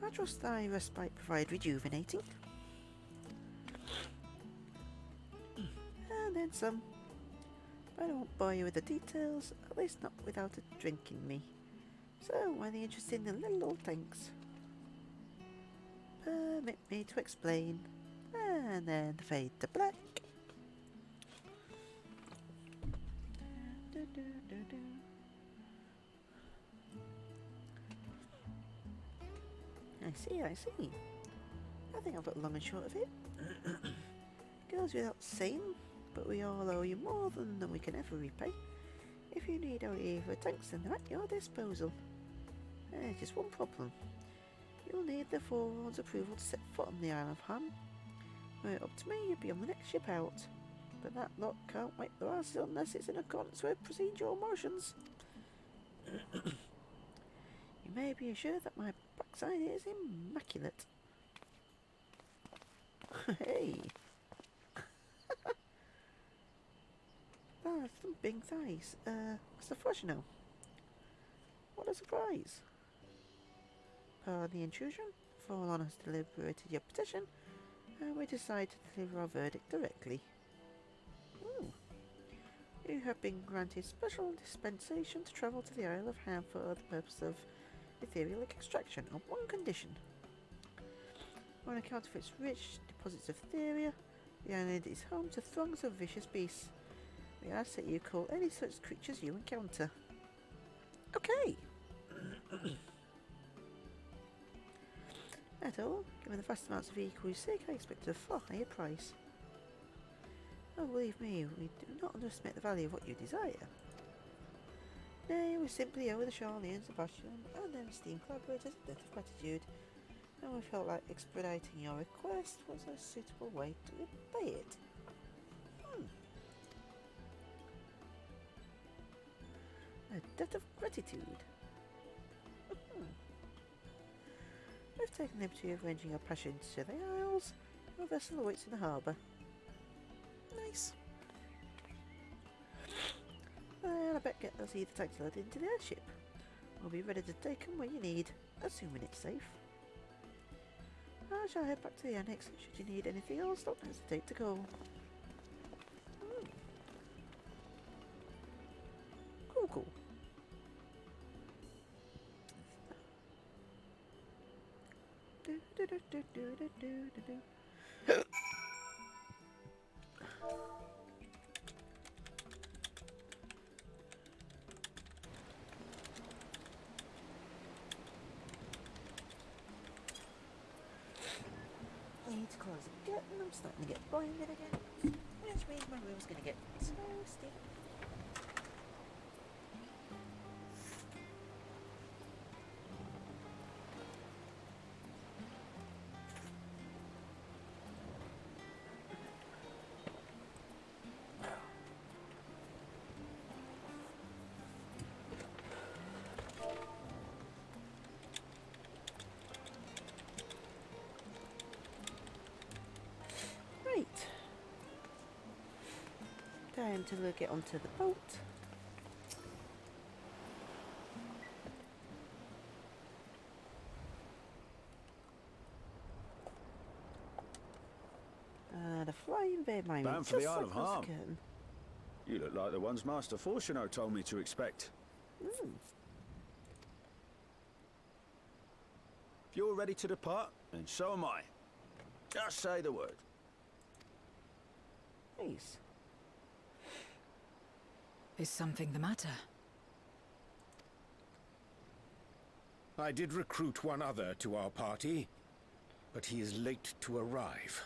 A: I trust thy respite provide rejuvenating. And then some. But I won't bore you with the details, at least not without a drink in me. So, why the interest in the little old tanks? Permit me to explain, and then fade to black. I see. I think I've got long and short of it. Goes without saying, but we all owe you more than we can ever repay. If you need our either tanks, then they're at your disposal. There's just one problem. You'll need the Forlorn's approval to set foot on the Isle of Ham. Were it up to me, you'd be on the next ship out. But that lot can't wipe their asses unless it's in accordance with procedural motions. You may be assured that my backside is immaculate. Hey! Ah, thumping thighs. What's the fuss now? What a surprise! Pardon the intrusion. Forlorn has deliberated your petition, and we decide to deliver our verdict directly. Ooh. You have been granted special dispensation to travel to the Isle of Ham for the purpose of ethereal extraction on one condition. On account of its rich deposits of etheria, the island is home to throngs of vicious beasts. We ask that you call any such creatures you encounter. Okay. At all, given the vast amounts of eco you seek, I expect a far higher price. Oh, believe me, we do not underestimate the value of what you desire. Nay, we simply owe the Charlians, Sebastian, and their esteemed collaborators a debt of gratitude, and we felt like expediting your request was a suitable way to repay it. A debt of gratitude. We've taken the liberty of arranging our passage to the Isles. Your vessel awaits in the harbour. Nice. Well, I bet get us either tanks loaded into the airship. We'll be ready to take them when you need, assuming it's safe. I shall head back to the annex. Should you need anything else, don't hesitate to call. Cool. I need to close the curtain. I'm starting to get blinded again, which means my room's going to get toasty. Time to get onto the boat. The flying bear mine.
H: Bound for the Isle of Ham. You look like the ones Master Fortuno told me to expect. If you're ready to depart, then so am I. Just say the word.
A: Nice.
B: Is something the matter?
I: I did recruit one other to our party, but he is late to arrive.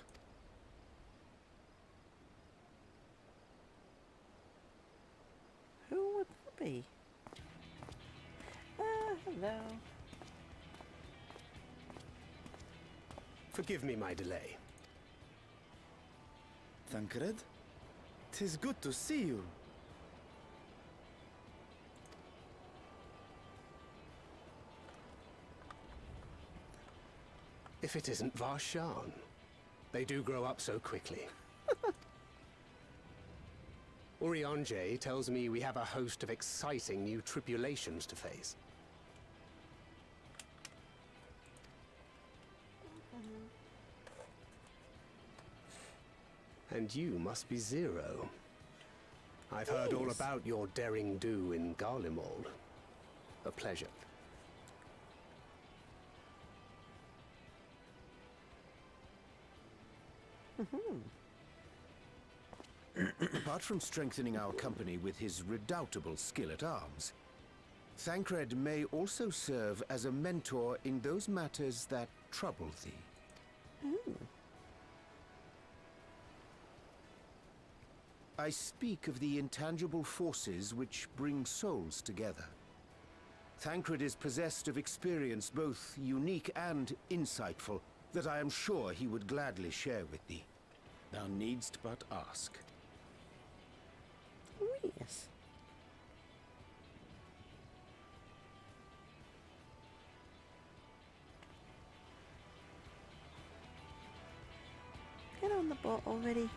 A: Who would that be? Hello.
E: Forgive me my delay.
D: Thancred? 'Tis good to see you.
E: If it isn't Varshan. They do grow up so quickly. Urianger tells me we have a host of exciting new tribulations to face. And you must be Zero. I've heard all about your daring do in Garlemald. A pleasure.
I: Apart from strengthening our company with his redoubtable skill at arms, Thancred may also serve as a mentor in those matters that trouble thee. I speak of the intangible forces which bring souls together. Thancred is possessed of experience both unique and insightful that I am sure he would gladly share with thee. Thou needst but ask.
A: Oh, yes. Get on the boat already.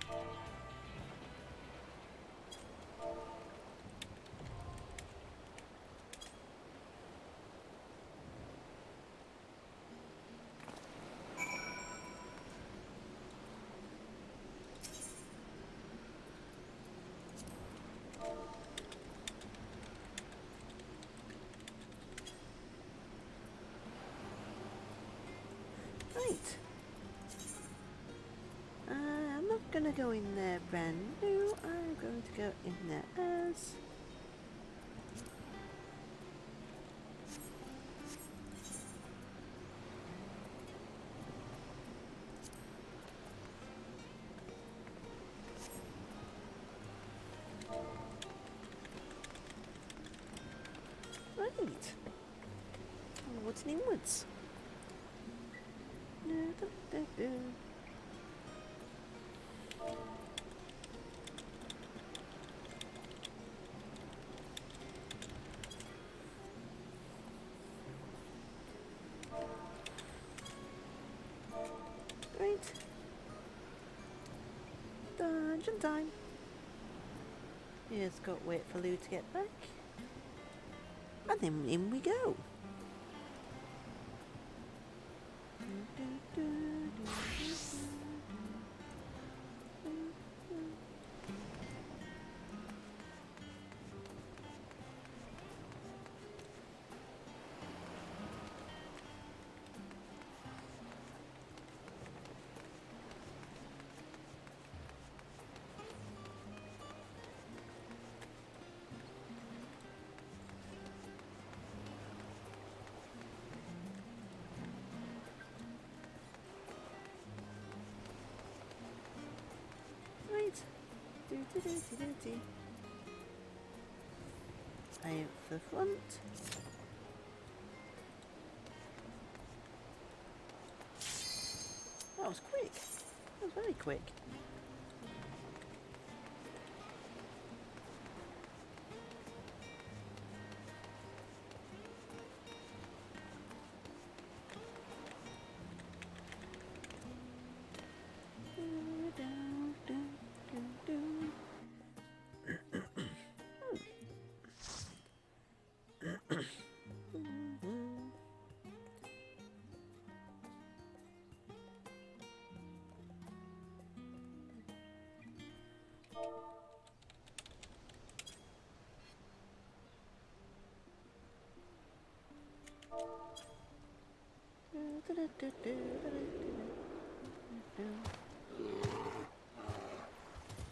A: I'm not gonna go in there brand new. I'm going to go in there as right. What's inwards? Right. Dungeon time. Just got to wait for Lou to get back. And then in we go. Out the front. That was quick. That was very quick.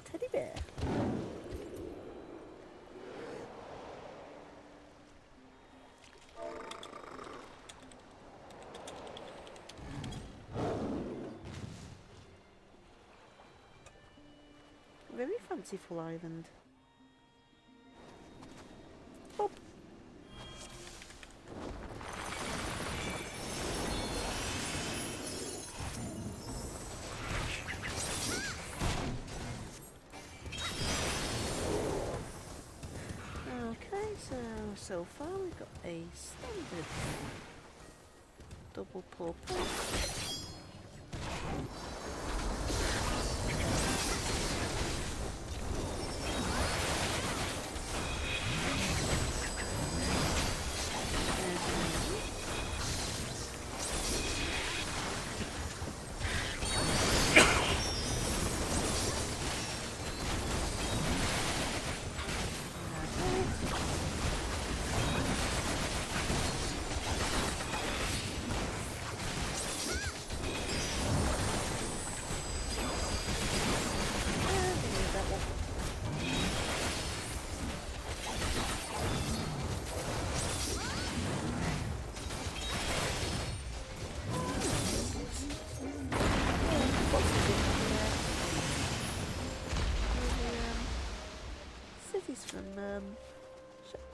A: Teddy bear. fanciful island. Boop. Okay, so far we've got a standard double purple.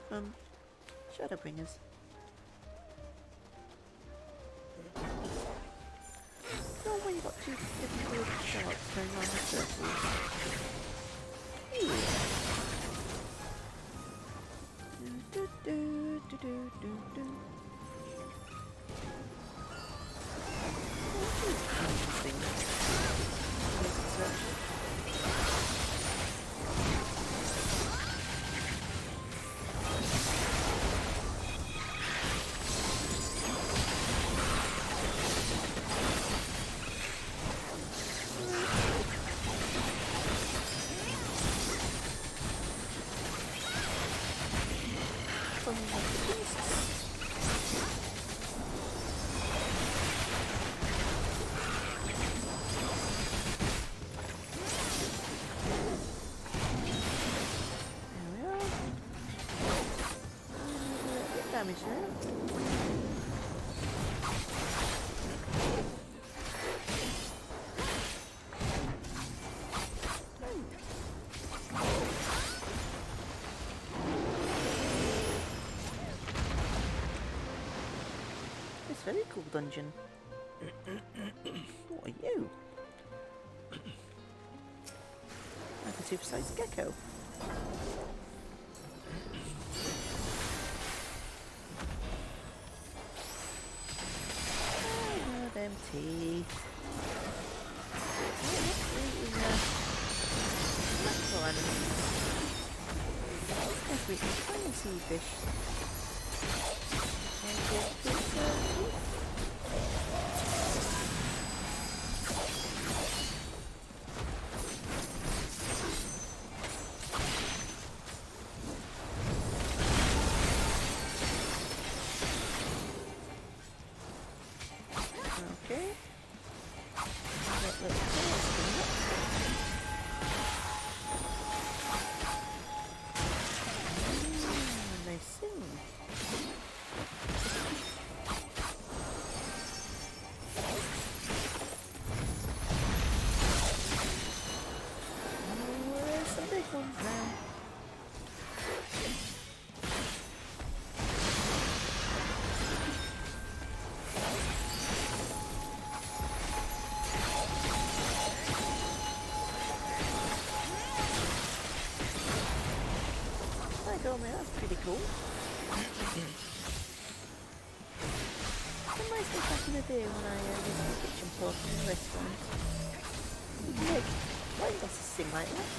A: From Shadowbringers. No way, you got two different sharks going around in circles. Do do do do do do. Damage there. It's a very cool dungeon. What are you? Like a super-sized gecko. Them teeth. Natural animals. Yes, we can find sea fish. Go, man, that's pretty cool. Some nice stuff back in the day when I used the kitchen pork in the restaurant. Like, why does it sing like that?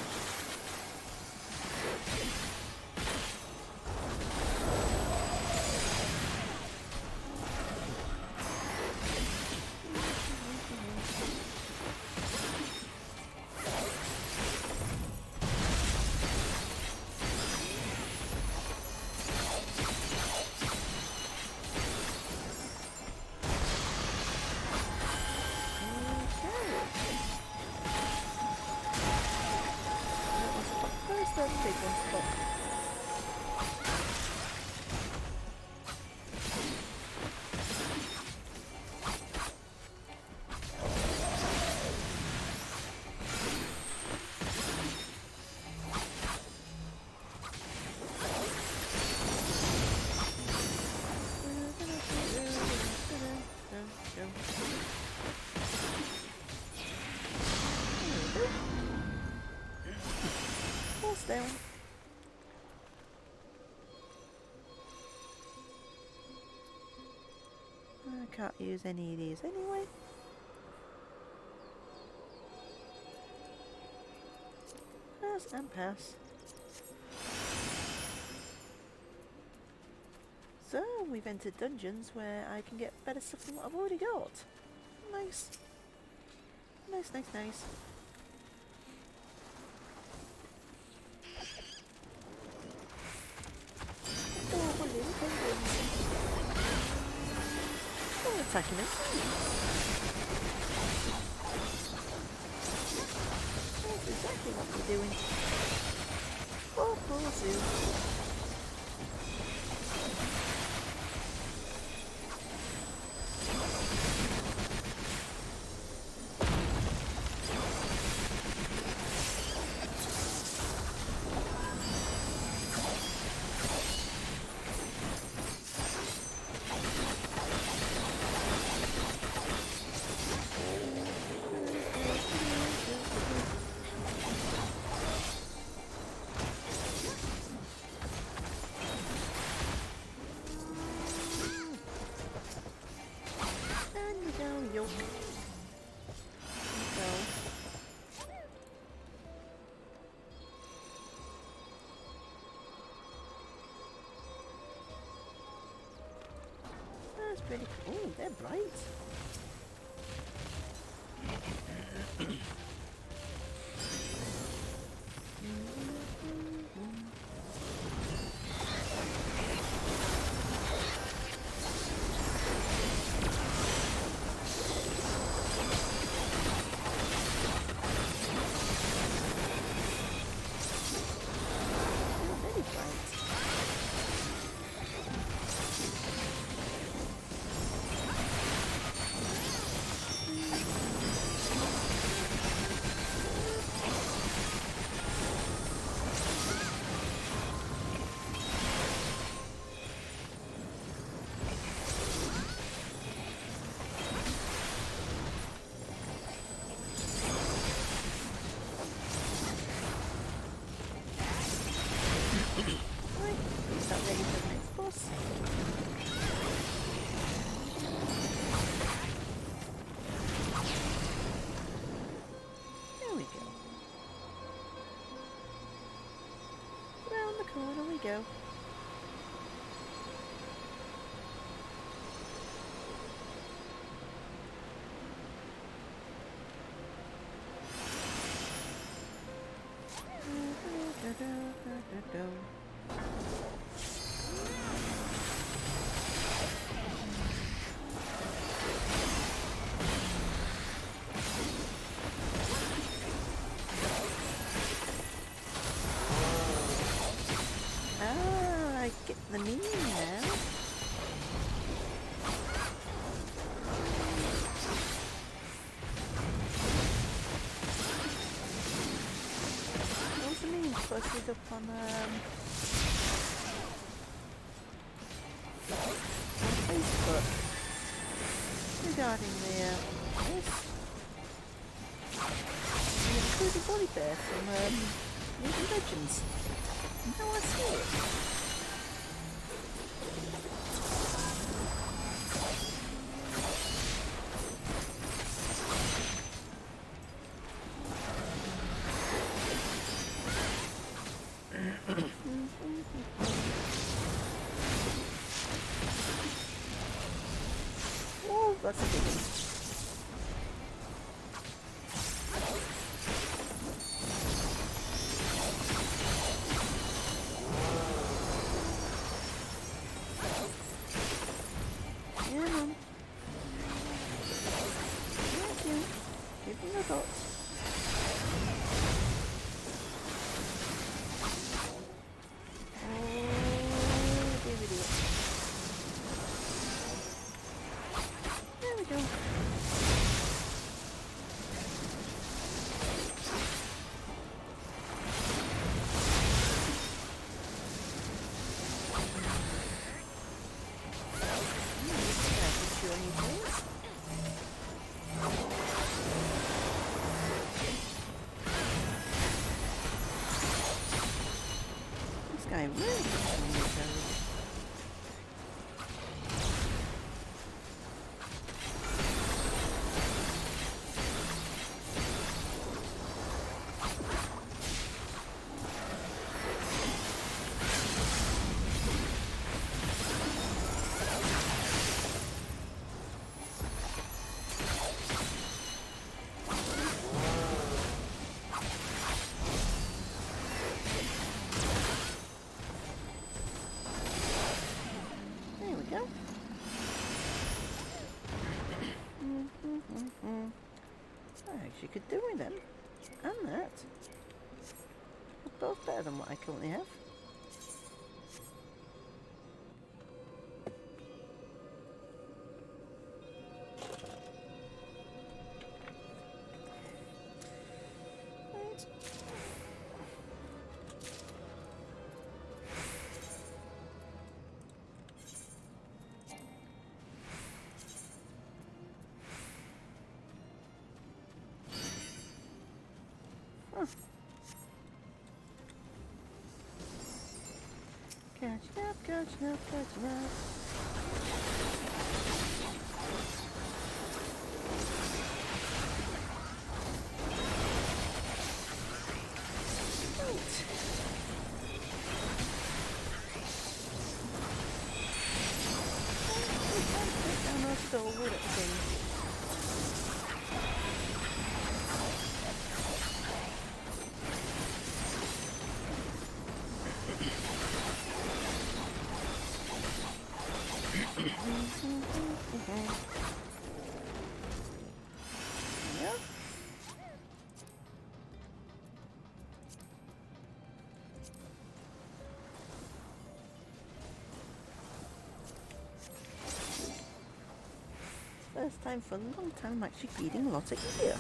A: can't use any of these anyway. Pass and pass. So, we've entered dungeons where I can get better stuff than what I've already got. Nice. Nice, nice, nice. Adorable little penguins. Oh, attacking us. That's exactly what we're doing. Oh, poor Zoo. Yolk. So. That's pretty cool. Ooh, they're bright. Corner we go. I get the meaning now. What's the meaning? Focus up on Facebook regarding the this. The included body bear from League of Legends. Now I see it. Oh, that's a big one. There we go. could do with them. And that. They're both better than what I currently have. Right. Catching up, catching up, catching up. Right. Put down our stalwart at the thing. Yep. First time for a long time I'm actually feeding a lot of gear.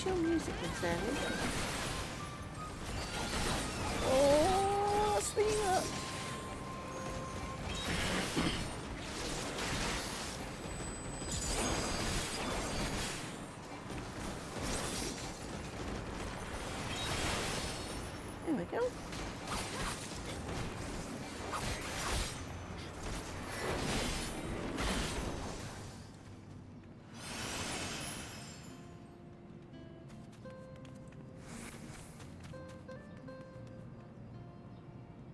A: Chill music concern, isn't it? Oh, speed up! There we go.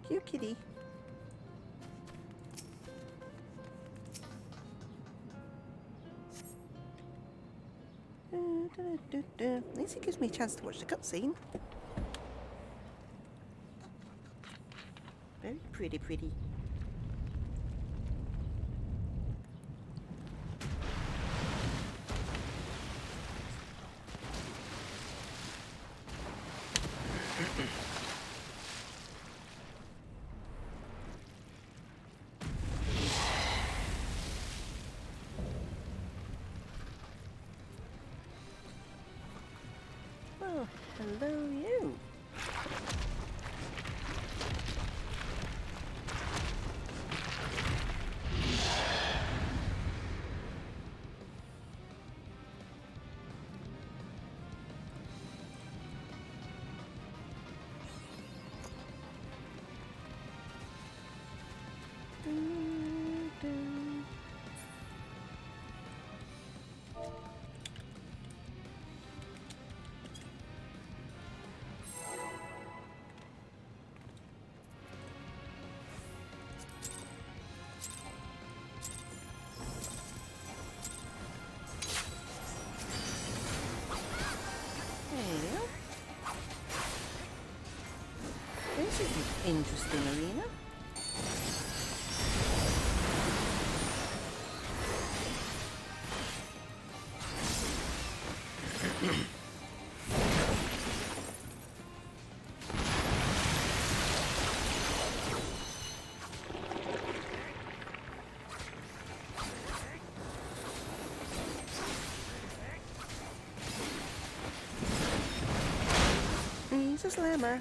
A: Cute kitty. At least it gives me a chance to watch the cutscene. Very pretty, pretty. Oh, hello you. This is an interesting arena. He's a slammer.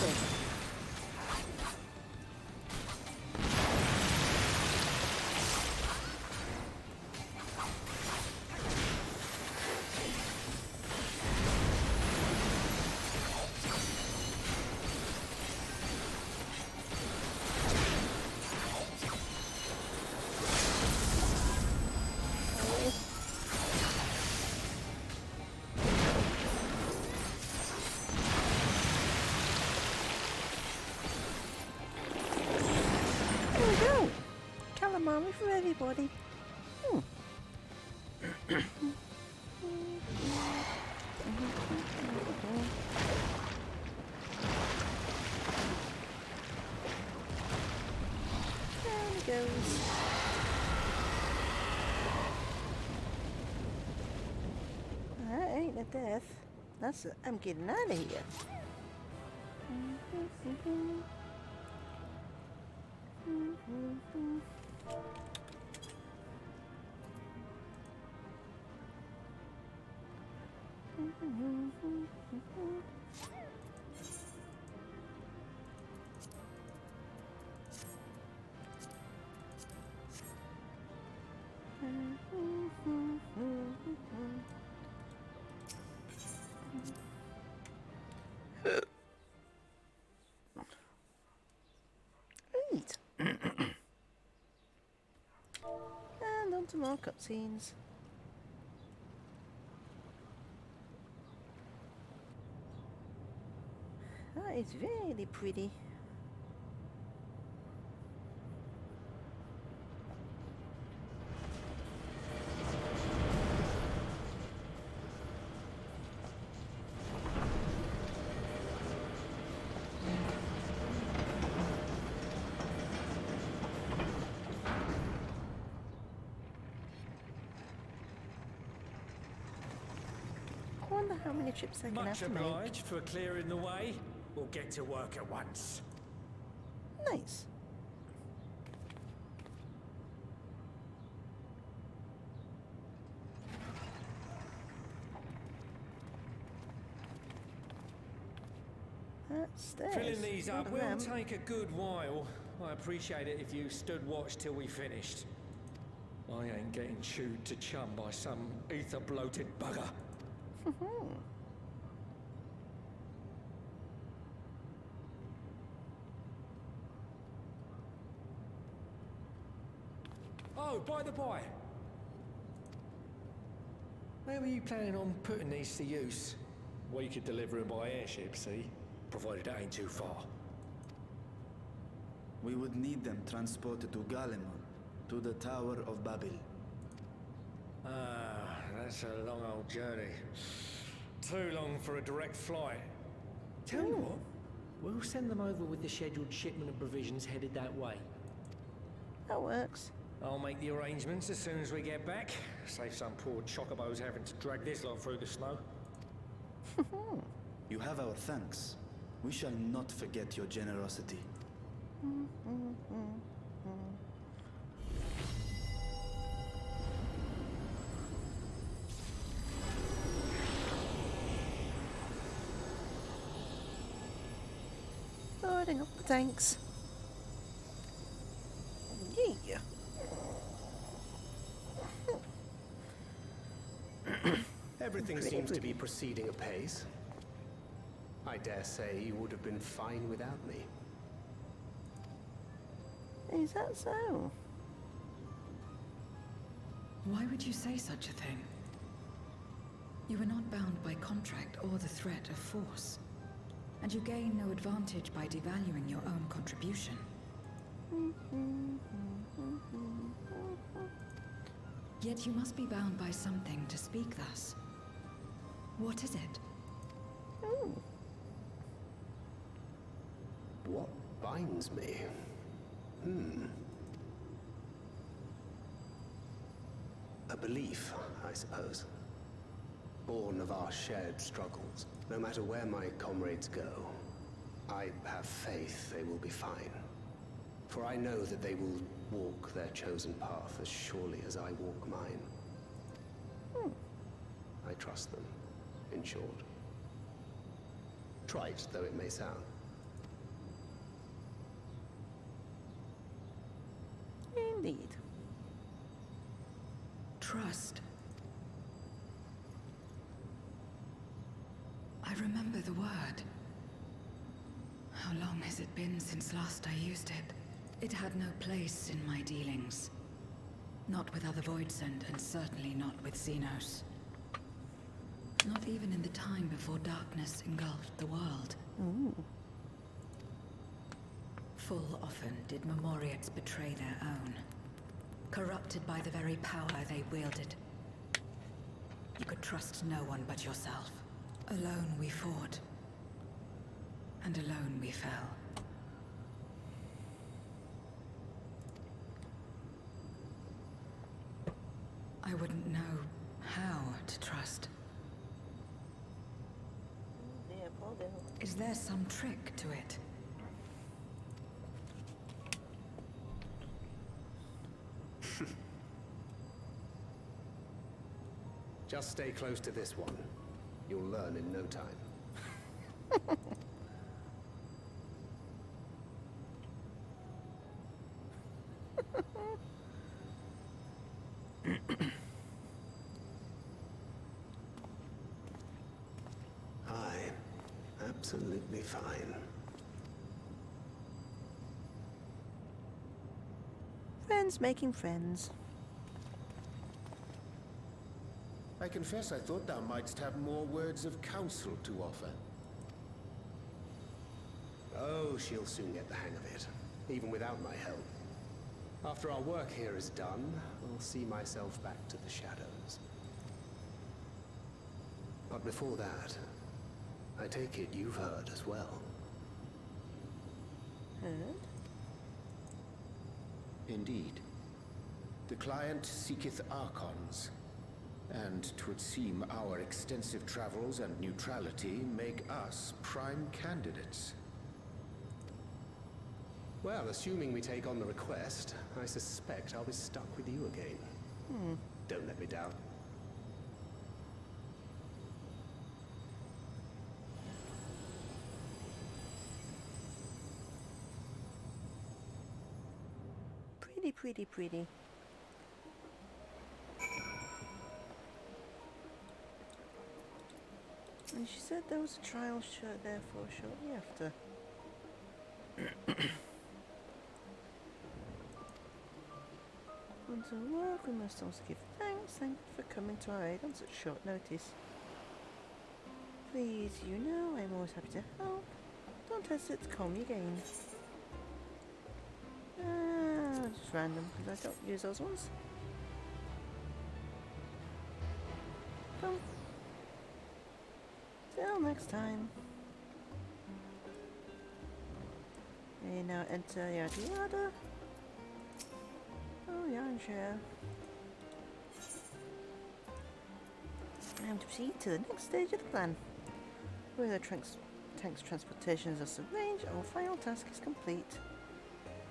A: There we go. Calamari for everybody. There he goes. That ain't a death. That's a, I'm getting out of here. Right. And on to more cutscenes. That is really pretty. I wonder how many trips I can have
L: Much
A: to make.
L: obliged for clearing the way. We'll get to work at once.
A: Nice. Stairs.
L: Filling these up
A: Not a
L: will
A: ramp.
L: take a good while. I appreciate it if you stood watch till we finished. I ain't getting chewed to chum by some ether-bloated bugger. Oh, by the by. Where were you planning on putting these to use? We could deliver them by airship, see? Provided it ain't too far.
D: We would need them transported to Galemon, to the Tower of Babel.
L: Ah, that's a long old journey. Too long for a direct flight. Tell you what, we'll send them over with the scheduled shipment of provisions headed that way.
A: That works.
L: I'll make the arrangements as soon as we get back. Save some poor chocobos having to drag this lot through the snow.
D: You have our thanks. We shall not forget your generosity.
A: Loading up the tanks. Yeah.
E: Everything seems to be proceeding apace. I dare say you would have been fine without me.
A: Is that so?
B: Why would you say such a thing? You are not bound by contract or the threat of force. And you gain no advantage by devaluing your own contribution. Yet you must be bound by something to speak thus. What is it?
E: What binds me? A belief, I suppose. Born of our shared struggles. No matter where my comrades go, I have faith they will be fine. For I know that they will walk their chosen path as surely as I walk mine. I trust them, in short. Trite though it may sound.
A: Indeed.
B: Trust. I remember the word. How long has it been since last I used it? It had no place in my dealings. Not with other Voidsent, and certainly not with Xenos. Not even in the time before darkness engulfed the world.
A: Ooh.
B: Full often did Memoriates betray their own, corrupted by the very power they wielded. You could trust no one but yourself. Alone we fought, and alone we fell. I wouldn't know how to trust. Is there some trick to it?
E: Just stay close to this one. You'll learn in no time. Absolutely fine.
A: Friends making friends.
I: I confess I thought thou mightst have more words of counsel to offer.
E: Oh, she'll soon get the hang of it, even without my help. After our work here is done, I'll see myself back to the shadows. But before that, I take it you've heard as well.
A: Heard?
I: Indeed. The client seeketh Archons, and 'twould seem our extensive travels and neutrality make us prime candidates.
E: Well, assuming we take on the request, I suspect I'll be stuck with you again. Don't let me down.
A: Pretty. And she said there was a trial shirt there for shortly after. Once our work, we must also give thanks. Thank you for coming to our aid on such short notice. Please, you know, I'm always happy to help. Don't hesitate to call me again. Just random, because I don't use those ones. Well, till next time. We now enter yada yada. Oh, yarn share. And to proceed to the next stage of the plan. Where the tank's transportation is arranged, our final task is complete.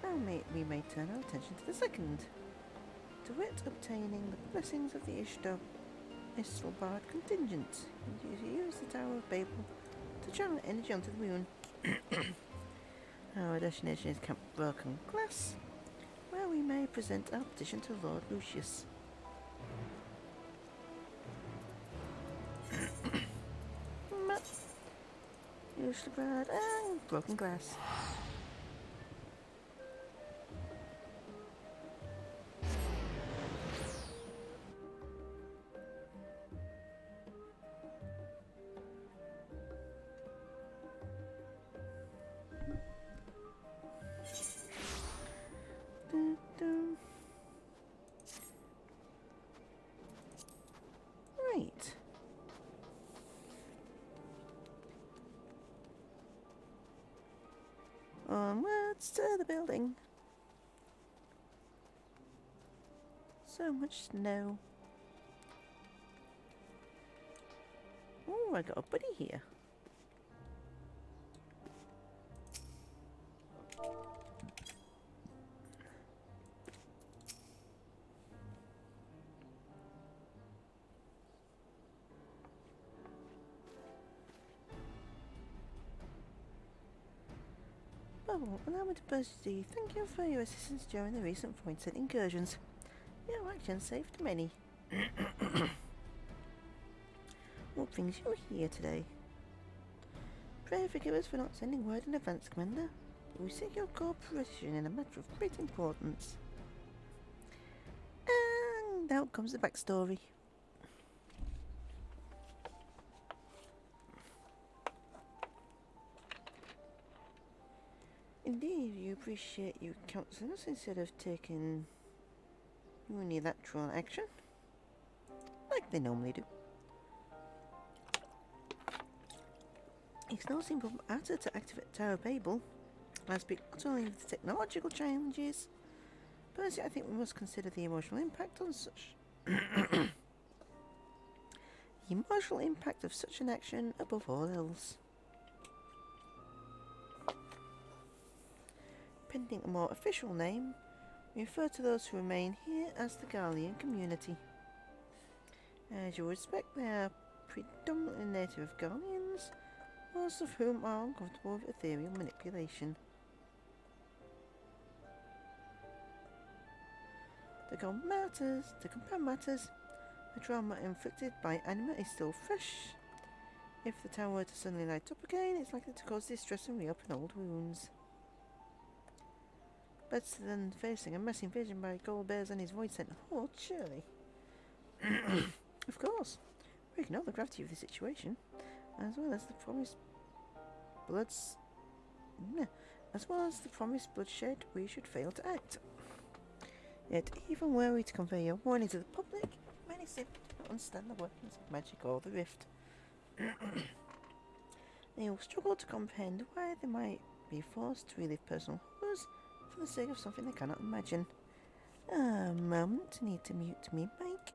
A: Now we may turn our attention to the second. To wit, obtaining the blessings of the Istelbard contingent. And use the Tower of Babel to channel energy onto the moon. Our destination is Camp Broken Glass, where we may present our petition to Lord Lucius. Istelbard and Broken Glass. Right. Onwards to the building. So much snow. Oh, I got a buddy here. So, allow me to personally thank you for your assistance during the recent void incursions. Your actions saved many. What brings you here today? Pray forgive us for not sending word in advance, Commander. We seek your cooperation in a matter of great importance. And out comes the backstory. Indeed, you appreciate your counseling us instead of taking unilateral action, like they normally do. It's no simple matter to activate Tower Babel. I speak not only of the technological challenges, but I think we must consider the emotional impact on such. The emotional impact of such an action above all else. Pending a more official name, we refer to those who remain here as the Garlean community. As you would expect, they are predominantly native of Garleans, most of whom are uncomfortable with ethereal manipulation. To compare matters, the trauma inflicted by Anima is still fresh. If the tower were to suddenly light up again, it's likely to cause distress and reopen old wounds. Better than facing a mass invasion by gold bears and his void-sent horde, surely. Of course, we ignore the gravity of the situation, as well as the promised bloodshed, we should fail to act. Yet, even were we to convey your warning to the public, many simply don't understand the workings of magic or the rift. They will struggle to comprehend why they might be forced to relive personal horrors for the sake of something they cannot imagine. A moment, need to mute me mic.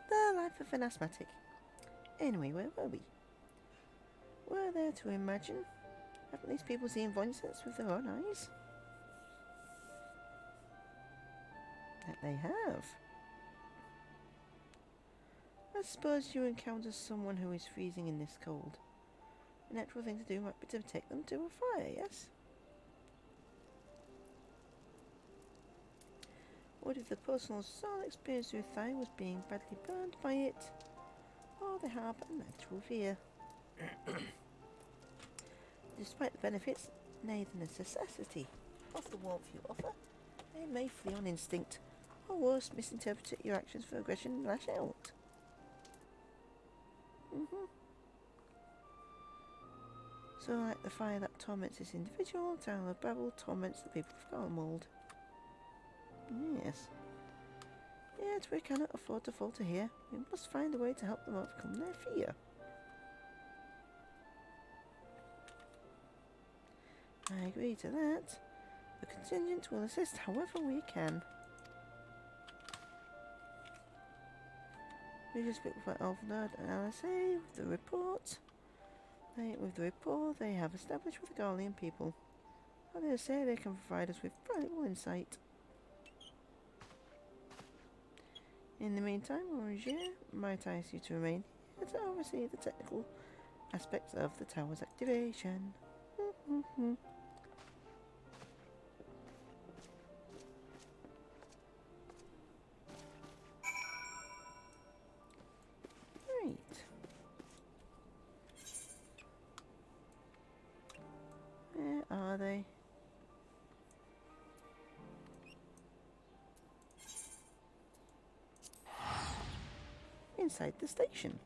A: The life of an asthmatic. Anyway, where were we? Were there to imagine? Haven't these people seen voices with their own eyes? That they have. I suppose you encounter someone who is freezing in this cold. The natural thing to do might be to take them to a fire, yes? What if the personal soul experience with fire was being badly burned by it? Or they harbour a natural fear. Despite the benefits, nay the necessity of the warmth you offer, they may flee on instinct, or worse, misinterpret your actions for aggression and lash out. So like the fire that torments this individual, Tower of Babel torments the people of Garlemald. Yes. Yet we cannot afford to falter here. We must find a way to help them overcome their fear. I agree to that. The contingent will assist however we can. We just speak with Alvnard and LSA with the report. With the rapport they have established with the Garlean people. Others say they can provide us with valuable insight. In the meantime, Roger might ask you to remain here to oversee the technical aspects of the tower's activation. Right. Where are they? Inside the station.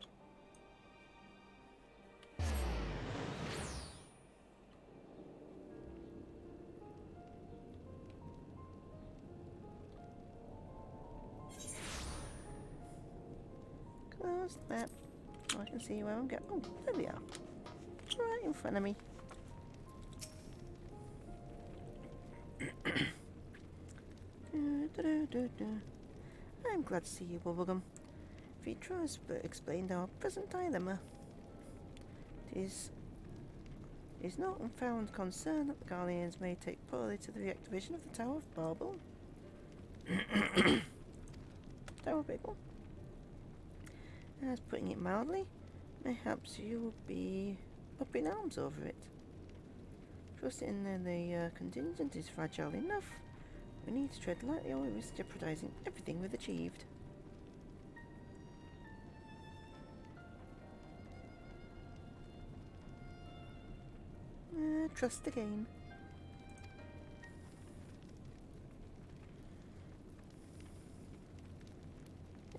A: Close the map so I can see where I'm going. Oh, there we are. Right in front of me. I'm glad to see you, Bubblegum. Vitros explained our present dilemma. It is no unfounded concern that the Garleans may take poorly to the reactivation of the Tower of Babel. Tower of Babel? As putting it mildly, perhaps you will be up in arms over it. Trusting that the contingent is fragile enough, we need to tread lightly or we risk jeopardizing everything we've achieved. Trust again.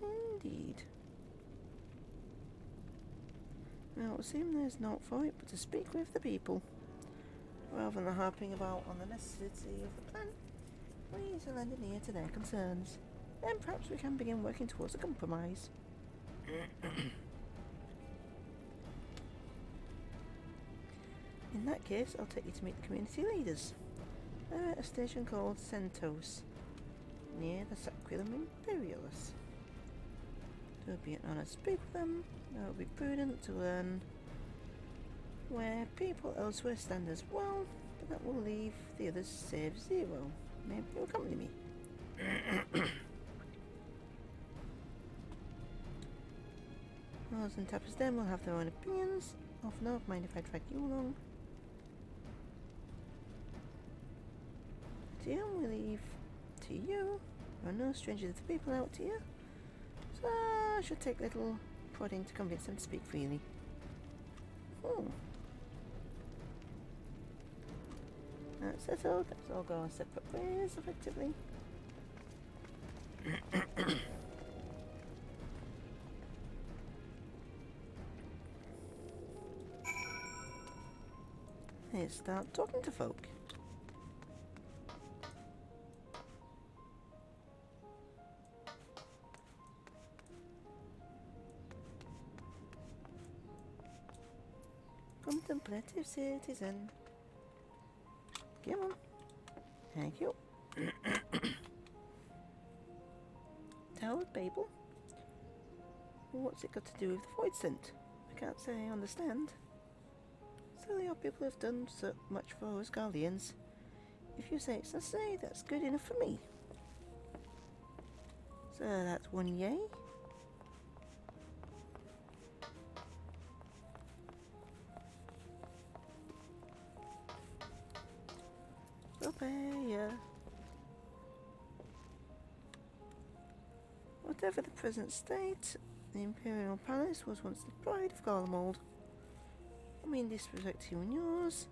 A: Indeed. Now, it seems there's naught for it but to speak with the people. Rather than harping about on the necessity of the plan, we shall lend an ear to their concerns. Then perhaps we can begin working towards a compromise. In that case, I'll take you to meet the community leaders. They're at a station called Centos, near the Sacrillum Imperialis. It would be an honour to speak with them. It would be prudent to learn where people elsewhere stand as well, but that will leave the others save zero. Maybe you'll accompany me. Ours and Tappers then will have their own opinions. Often not mind if I drag you along. Deal we leave to you. There are no strangers to the people out here, so I should take little prodding to convince them to speak freely. That's settled. Let's all go our separate ways, effectively. Let's start talking to folk. Contemplative citizen. Come on. Thank you. Tower of Babel? What's it got to do with the void scent? I can't say I understand. Silly your people have done so much for us Guardians. If you say it's necessary, that's good enough for me. So that's one yay. Prepare. Whatever the present state, the Imperial Palace was once the pride of Garlemald. I mean disrespect to you and yours,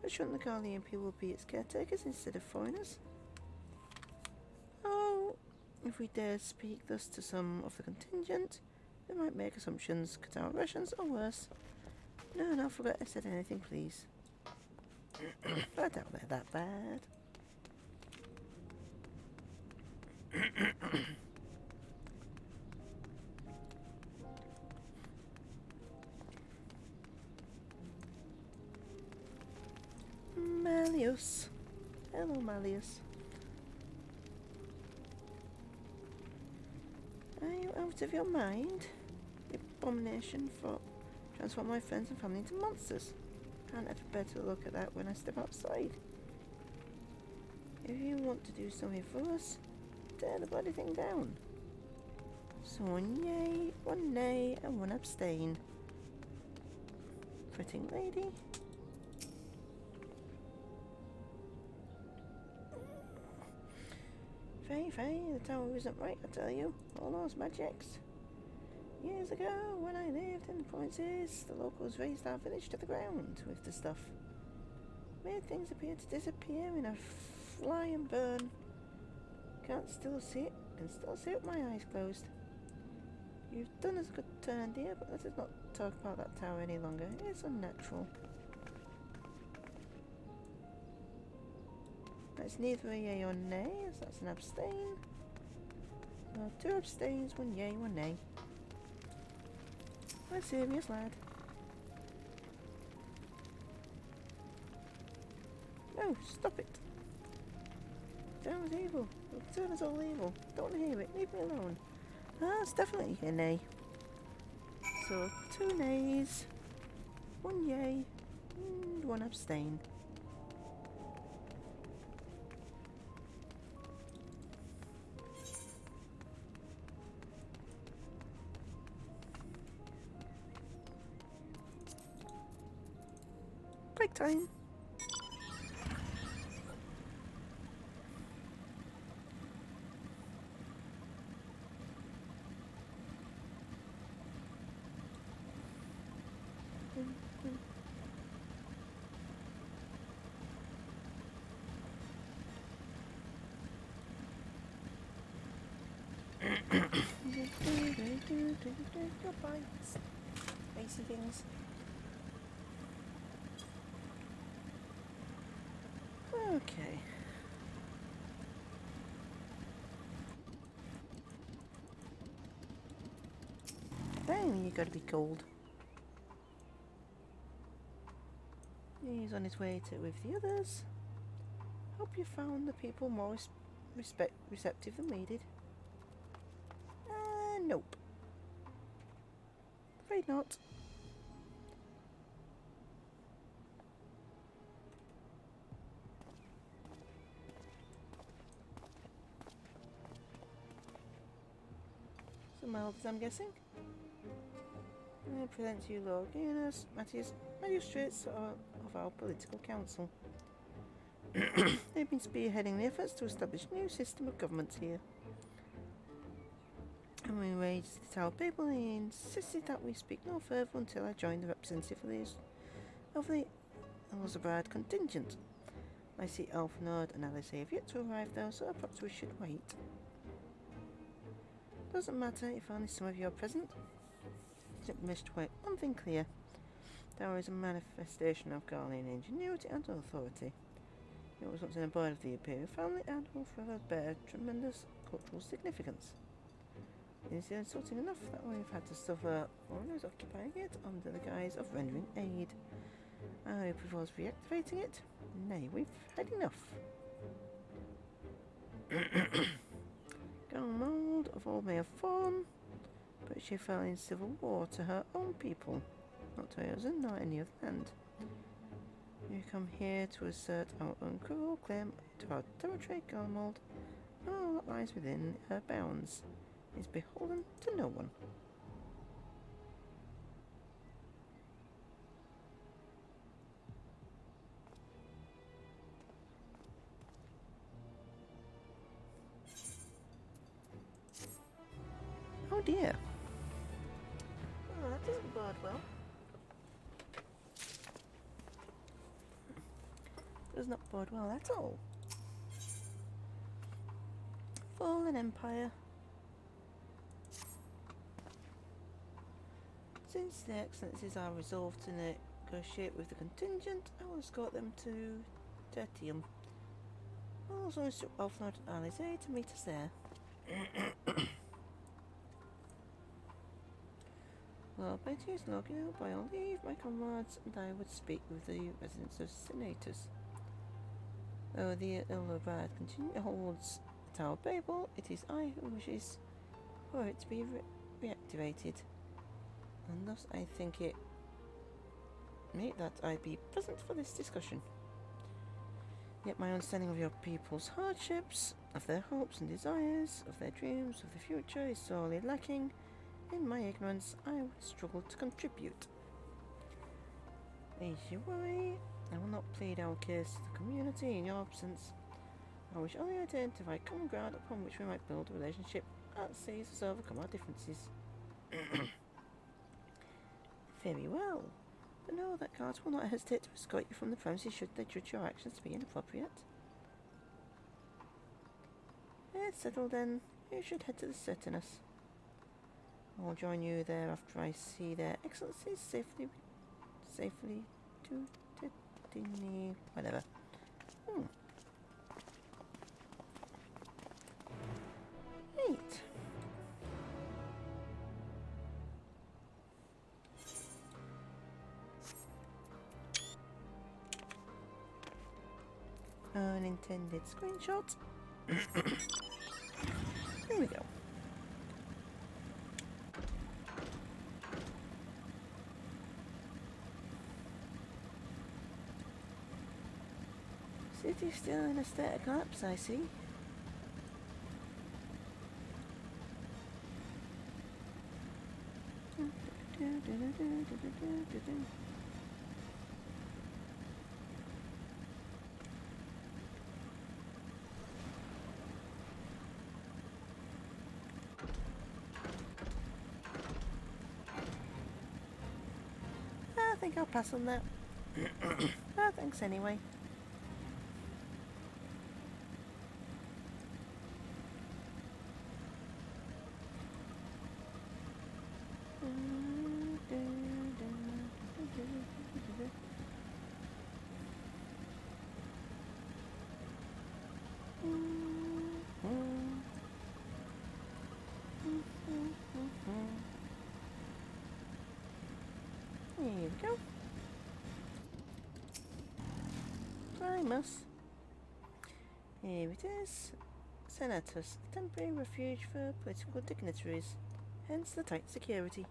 A: but shouldn't the Garlean people be its caretakers instead of foreigners? Oh, if we dare speak thus to some of the contingent, they might make assumptions, cut our rations, or worse. No, forget I said anything, please. I doubt they're that bad. Malleus. Hello, Malleus. Are you out of your mind? The abomination for transform my friends and family into monsters. Can't have a better look at that when I step outside. If you want to do something for us, tear the bloody thing down. So one yay, one nay, and one abstain. Fretting lady. Faye, the tower isn't right, I tell you. All those magics. Years ago, when I lived in the provinces, the locals raised our village to the ground with the stuff. Made things appear to disappear in a fly and burn. Can still see it with my eyes closed. You've done us a good turn, dear, but let us not talk about that tower any longer. It's unnatural. That's neither a yay or nay, as that's an abstain. So 2 abstains, 1 yay, 1 nay. I'm serious, lad. No, stop it. Turn was evil. Turn is all evil. Don't hear it. Leave me alone. Ah, it's definitely a nay. So 2 nays, 1 yay, and 1 abstain. Break time. Goodbye, spacey things. Okay. Dang, you gotta be cold. He's on his way to with the others. Hope you found the people more receptive than we did. Nope. Afraid not. Some elders, I'm guessing. I present to you Lord Guinness, magistrates of our political council. They've been spearheading the efforts to establish a new system of government here. And we raised the Tower people and he insisted that we speak no further until I joined the representative of the Elzabrad contingent. I see Elfnord and Alice have yet to arrive though, so perhaps we should wait. Doesn't matter if only some of you are present. Simply wish to make one thing clear. Tower is a manifestation of Garlean ingenuity and authority. It was once an abode of the Imperial family and will forever bear tremendous cultural significance. It is insulting enough that we've had to suffer foreigners occupying it under the guise of rendering aid. I propose reactivating it. Nay, we've had enough. Garmold of all may have fallen, but she fell in civil war to her own people, not to hers nor any other land. We come here to assert our own cruel claim to our territory, Garmold, and all that lies within her bounds is beholden to no one. Oh dear. Oh, that doesn't bode well. Does not bode well at all. Fallen Empire. Since the Excellencies are resolved to negotiate with the contingent, I will escort them to Tertium. I'll also instruct Elfnord and Alice to meet us there. Lord Beatty's Logio, by all leave, my comrades, and I would speak with the residents of Senators. Though the Elzabrad holds the Tower Babel, it is I who wishes for it to be reactivated. And thus I think it meet that I be present for this discussion. Yet my understanding of your people's hardships, of their hopes and desires, of their dreams of the future is sorely lacking. In my ignorance, I would struggle to contribute. As you worry, I will not plead our case to the community in your absence. I wish only to identify common ground upon which we might build a relationship that sees us overcome our differences. Very well. But know that guards will not hesitate to escort you from the premises should they judge your actions to be inappropriate. It's settled then. You should head to the Cernus. I'll join you there after I see their Excellencies safely to Titini, whatever. Neat. Unintended screenshot. Here we go. City's still in a state of collapse, I see. think I'll pass on that. Ah, thanks anyway. Here we go. Primus. Here it is. Senatus, a temporary refuge for political dignitaries, hence the tight security.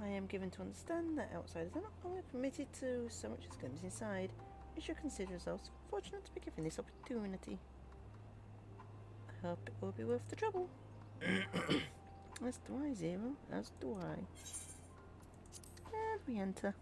A: I am given to understand that outsiders are not only permitted to so much as glimpse inside. You should consider yourselves fortunate to be given this opportunity. I hope it will be worth the trouble. As do I, Zero, as do I. And we enter.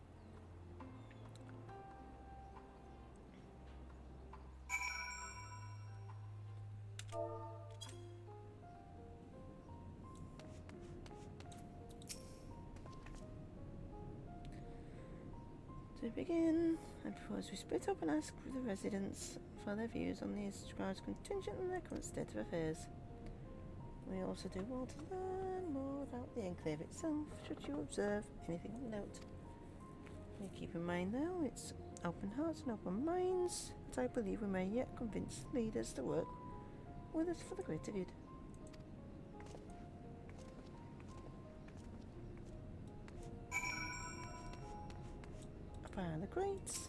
A: To begin, I propose we split up and ask the residents for their views on the inscribed contingent and their current state of affairs. We also do well to learn more about the enclave itself, should you observe anything of note. We keep in mind though, it's open hearts and open minds, but I believe we may yet convince the leaders to work with us for the greater good. Up are the crates.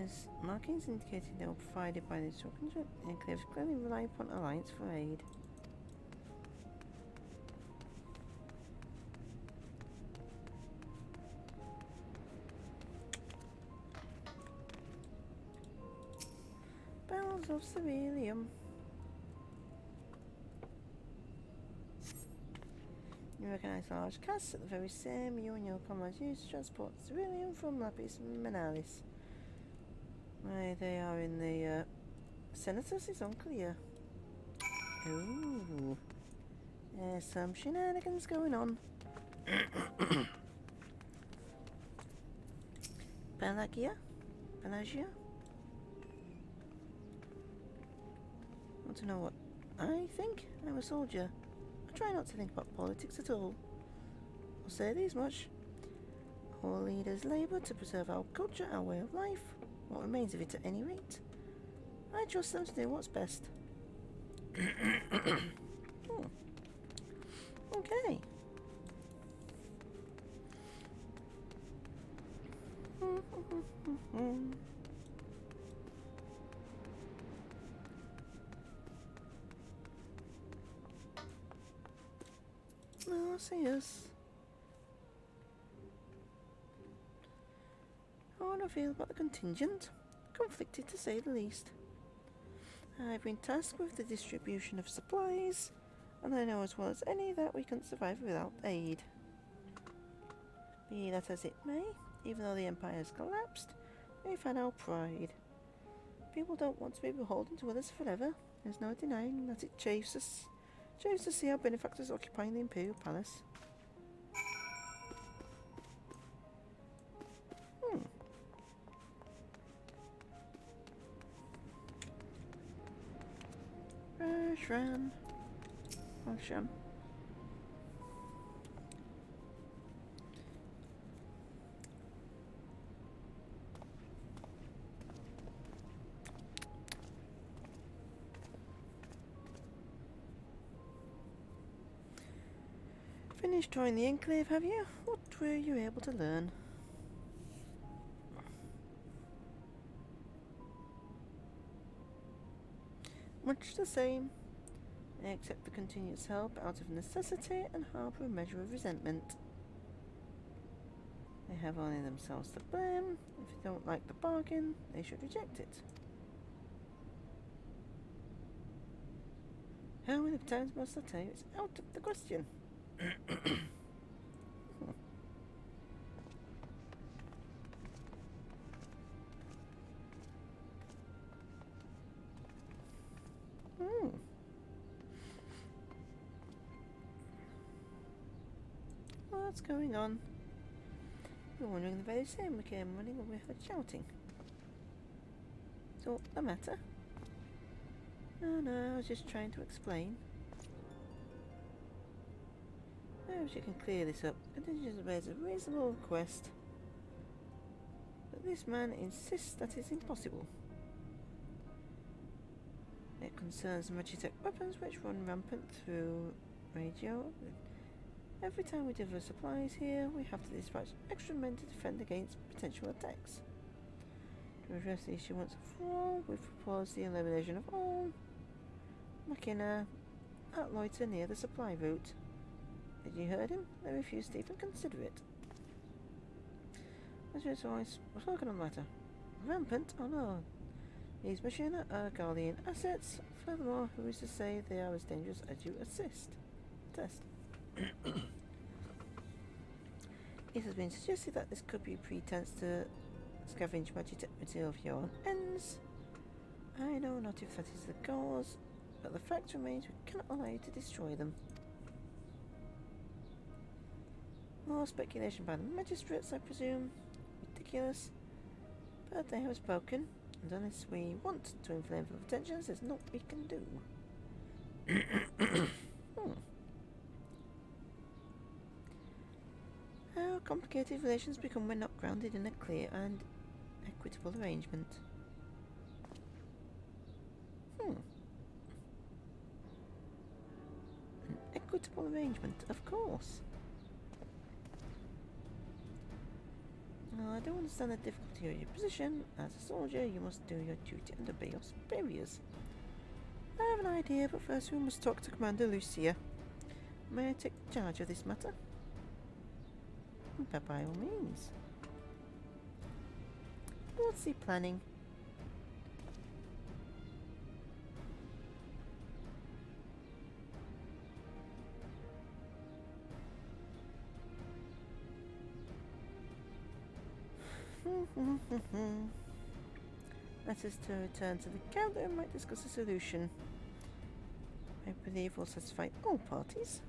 A: As markings indicating they were provided by the contingent, the enclaves clearly rely upon Alliance for aid. Barrels of ceruleum. You recognise large casks at the very same you and your comrades used to transport ceruleum from Lapis Manalis. Why they are in the Senatus is unclear. Ooh. There's some shenanigans going on. Pelagia? Want to know what I think? I'm a soldier. I try not to think about politics at all. I'll say this much. All leaders labour to preserve our culture, our way of life, what remains of it at any rate. I trust them to do what's best. Okay. Oh, see us. How do I feel about the contingent? Conflicted to say the least. I've been tasked with the distribution of supplies, and I know as well as any that we couldn't survive without aid. Be that as it may, even though the Empire has collapsed, we've had our pride. People don't want to be beholden to others forever. There's no denying that it chafes us. Chafes to see our benefactors occupying the Imperial Palace. Shram. Oh, Shram. Finished touring the Enclave, have you? What were you able to learn? Much the same. They accept the continuous help out of necessity and harbour a measure of resentment. They have only themselves to blame. If they don't like the bargain, they should reject it. How many times must I tell you it's out of the question? What's going on? We're wondering the very same. We came running and we heard shouting. So, the matter? Oh no, I was just trying to explain. Perhaps you can clear this up. Contingent raise a reasonable request. But this man insists that it's impossible. It concerns Magitech weapons which run rampant through radio. Every time we deliver supplies here, we have to dispatch extra men to defend against potential attacks. To address the issue once and for all, we've proposed the elimination of all machina at loiter near the supply route. Did you heard him? They refused to even consider it. As it's always spoken on the matter. Rampant? Oh no. These machina are Guardian assets. Furthermore, who is to say they are as dangerous as you test? It has been suggested that this could be a pretense to scavenge Magitech material for your own ends. I know not if that is the cause, but the fact remains we cannot allow you to destroy them. More speculation by the magistrates, I presume. Ridiculous. But they have spoken, and unless we want to inflame for tensions, there's naught we can do. How complicated relations become when not grounded in a clear and equitable arrangement. An equitable arrangement, of course. I don't understand the difficulty of your position. As a soldier, you must do your duty and obey your superiors. I have an idea, but first we must talk to Commander Lucia. May I take charge of this matter? But by all means. What's he planning? Let us to return to the counter and might discuss a solution. I believe will satisfy all parties.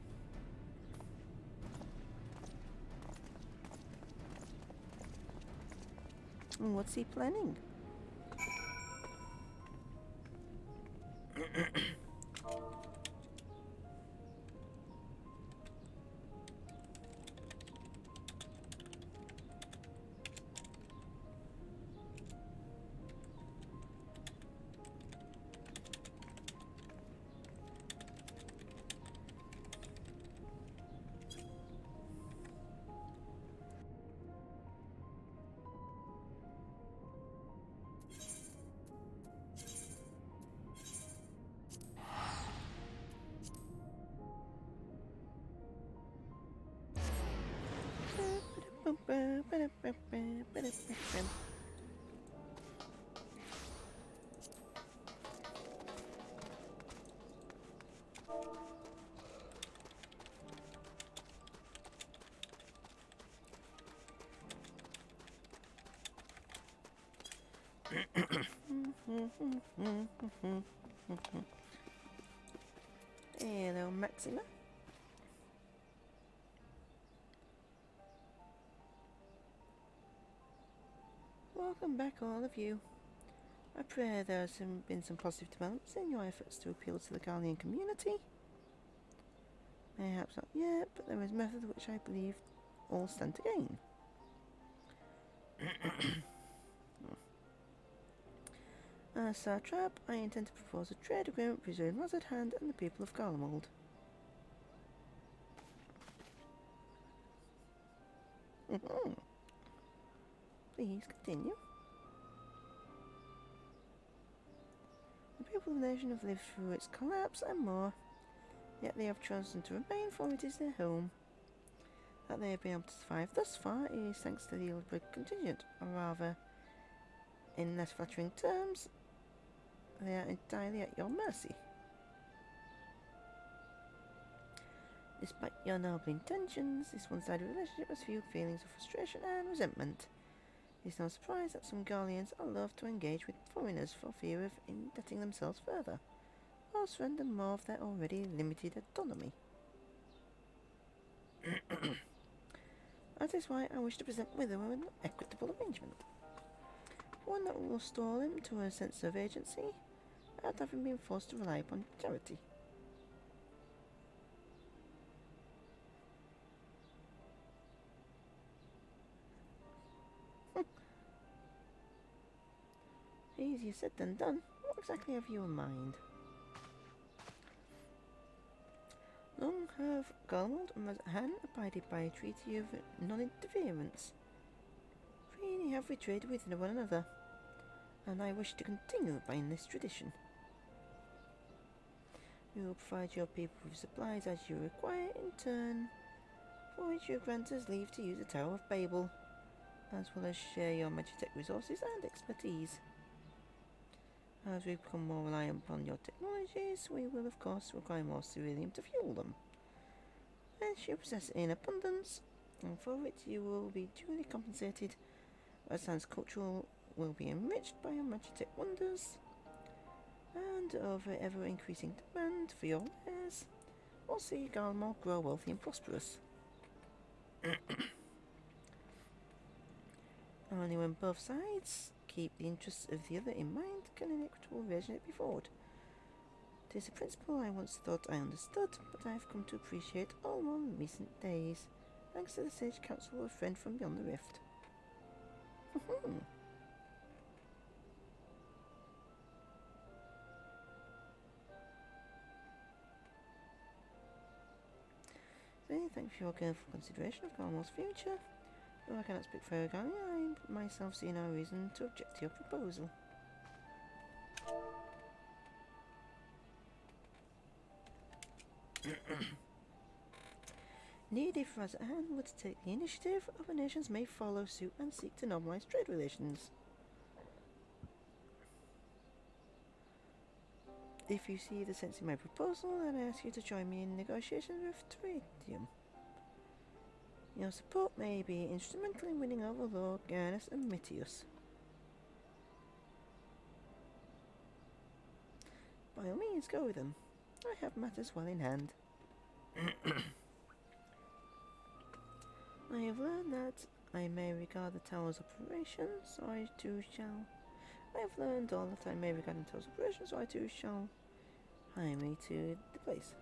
A: What's he planning? Hello, Maxima. Welcome back, all of you. I pray there has been some positive developments in your efforts to appeal to the Guardian community. Perhaps not yet, but there is method which I believe all stand to gain. As Satrap, I intend to propose a trade agreement between Razadhand and the people of Garlemald. Please continue. The people of the nation have lived through its collapse and more, yet they have chosen to remain, for it is their home. That they have been able to survive thus far is thanks to the Ilbrig contingent, or rather, in less flattering terms, they are entirely at your mercy. Despite your noble intentions, this one-sided relationship has fueled feelings of frustration and resentment. It is no surprise that some Garleans are loath to engage with foreigners for fear of indebting themselves further. course render more of their already limited autonomy. That is why I wish to present Wither with an equitable arrangement. One that will restore them to a sense of agency, without having been forced to rely upon charity. Easier said than done. What exactly have you in mind? Long have Garland and Razhan abided by a treaty of non-interference. Freely have we traded with one another, and I wish to continue by this tradition. We will provide your people with supplies as you require in turn, for which you grant us leave to use the Tower of Babel, as well as share your Magitech resources and expertise. As we become more reliant upon your technologies, we will of course require more ceruleum to fuel them, which you possess in abundance, and for which you will be duly compensated. Razhan's culture will be enriched by your Magitech wonders, and over ever-increasing demand for your wares will see Garlemald grow wealthy and prosperous. Only when both sides keep the interests of the other in mind can an equitable arrangement be forward. It is a principle I once thought I understood, but I have come to appreciate all more in recent days, thanks to the sage counsel of a friend from beyond the rift. Thanks for your careful consideration of Garlemald's future. Though I cannot speak for Garlemald, I myself see no reason to object to your proposal. Indeed, if Razhan were to take the initiative, other nations may follow suit and seek to normalize trade relations. If you see the sense in my proposal, then I ask you to join me in negotiations with Terradium. Your support may be instrumental in winning over Lord Garnus and Mitius. By all means, go with them. I have matters well in hand. I have learned that I may regard the tower's operations, so I too shall. I have learned all that I may regard the tower's operations, so I too shall hire me to the place.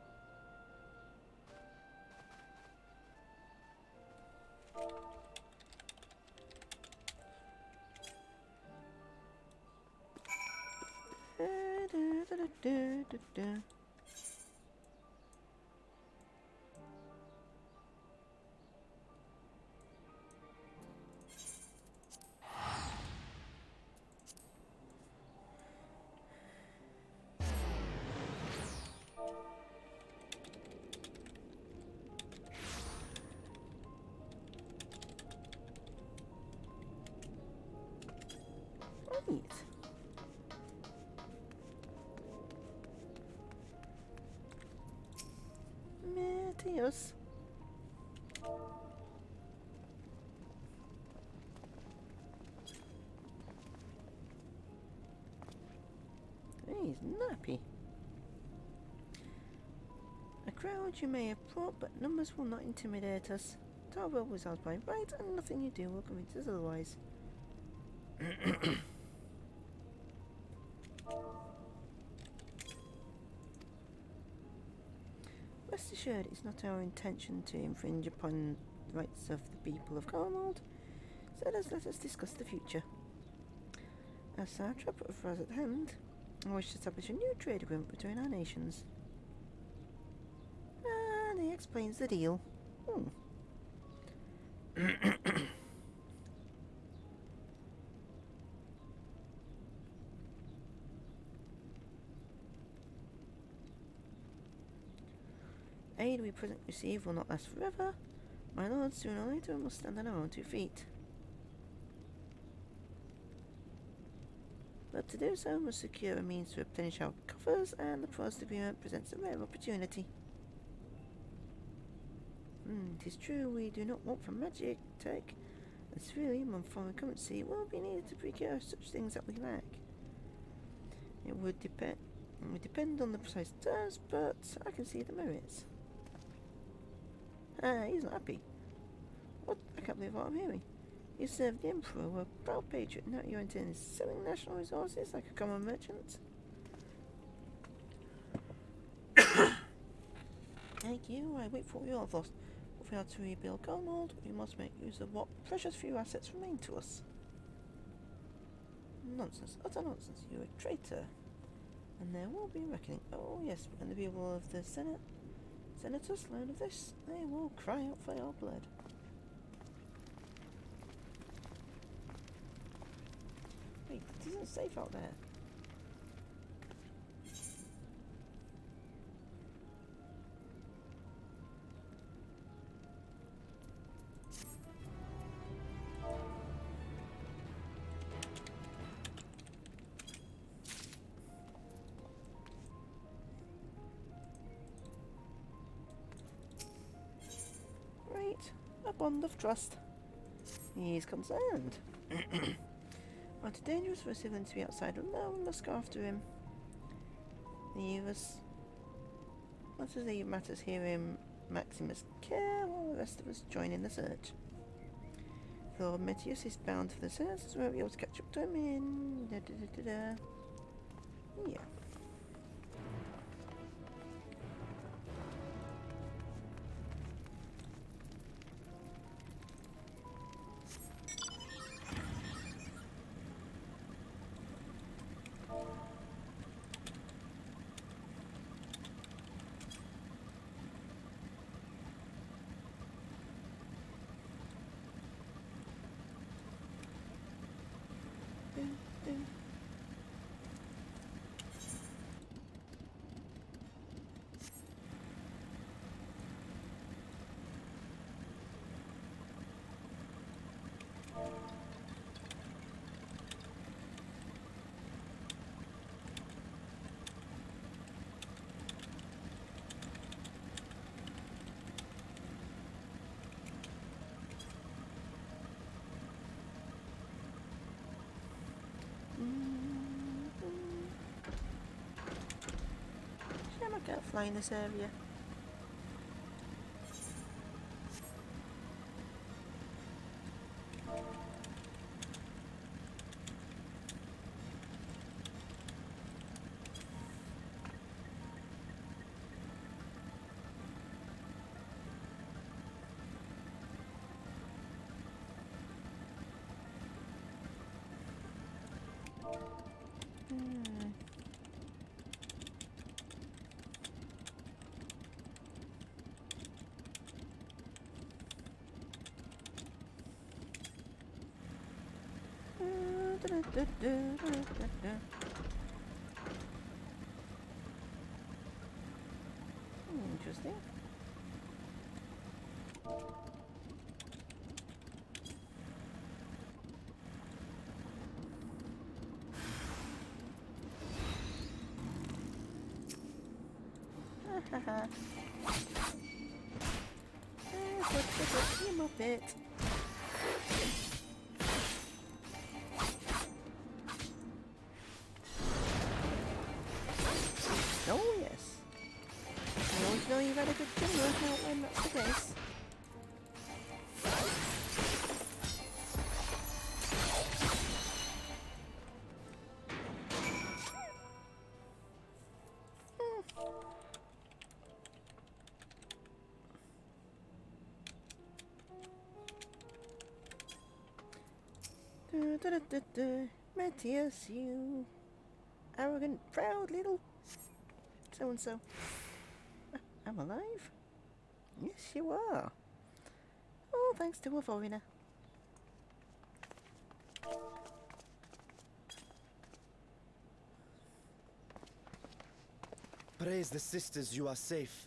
A: Right. Matius. He's nappy. A crowd you may have brought, but numbers will not intimidate us. Tower was ours by right, and nothing you do will convince us otherwise. Rest assured, it's not our intention to infringe upon the rights of the people of Garlemald, so let us discuss the future. As Satrap of Razhan, I wish to establish a new trade agreement between our nations. And he explains the deal. Aid we presently receive will not last forever. My lord, sooner or later must stand on our own 2 feet. But to do so, must secure a means to replenish our coffers, and the proposed agreement presents a rare opportunity. It is true we do not want from magic tech, and ceruleum and foreign currency will be needed to procure such things that we lack. It It depends on the precise terms, but I can see the merits. He's not happy. What? I can't believe what I'm hearing. You served the Emperor, were a proud patriot, now you're intending selling national resources like a common merchant? Thank you, I wait for what we all have lost. If we are to rebuild Garmold, we must make use of what precious few assets remain to us. Nonsense, utter nonsense, you're a traitor. And there will be a reckoning. Oh yes, when the people of the senators learn of this, they will cry out for your blood. Wait, it isn't safe out there. A bond of trust. He is concerned. But too dangerous for a civilian to be outside alone. We must go after him. The of us. What is the matters here in Maximus' care, while the rest of us join in the search. Though Metius is bound for the search, so we won't be able to catch up to him in. Yeah. Shall I get a fly in this area? Interesting. You muppet. Oh yes. You always know you've had a good general when that's the case. Metius, you arrogant, proud little so-and-so. I'm alive? Yes, you are. All thanks to a foreigner.
D: Praise the sisters, you are safe.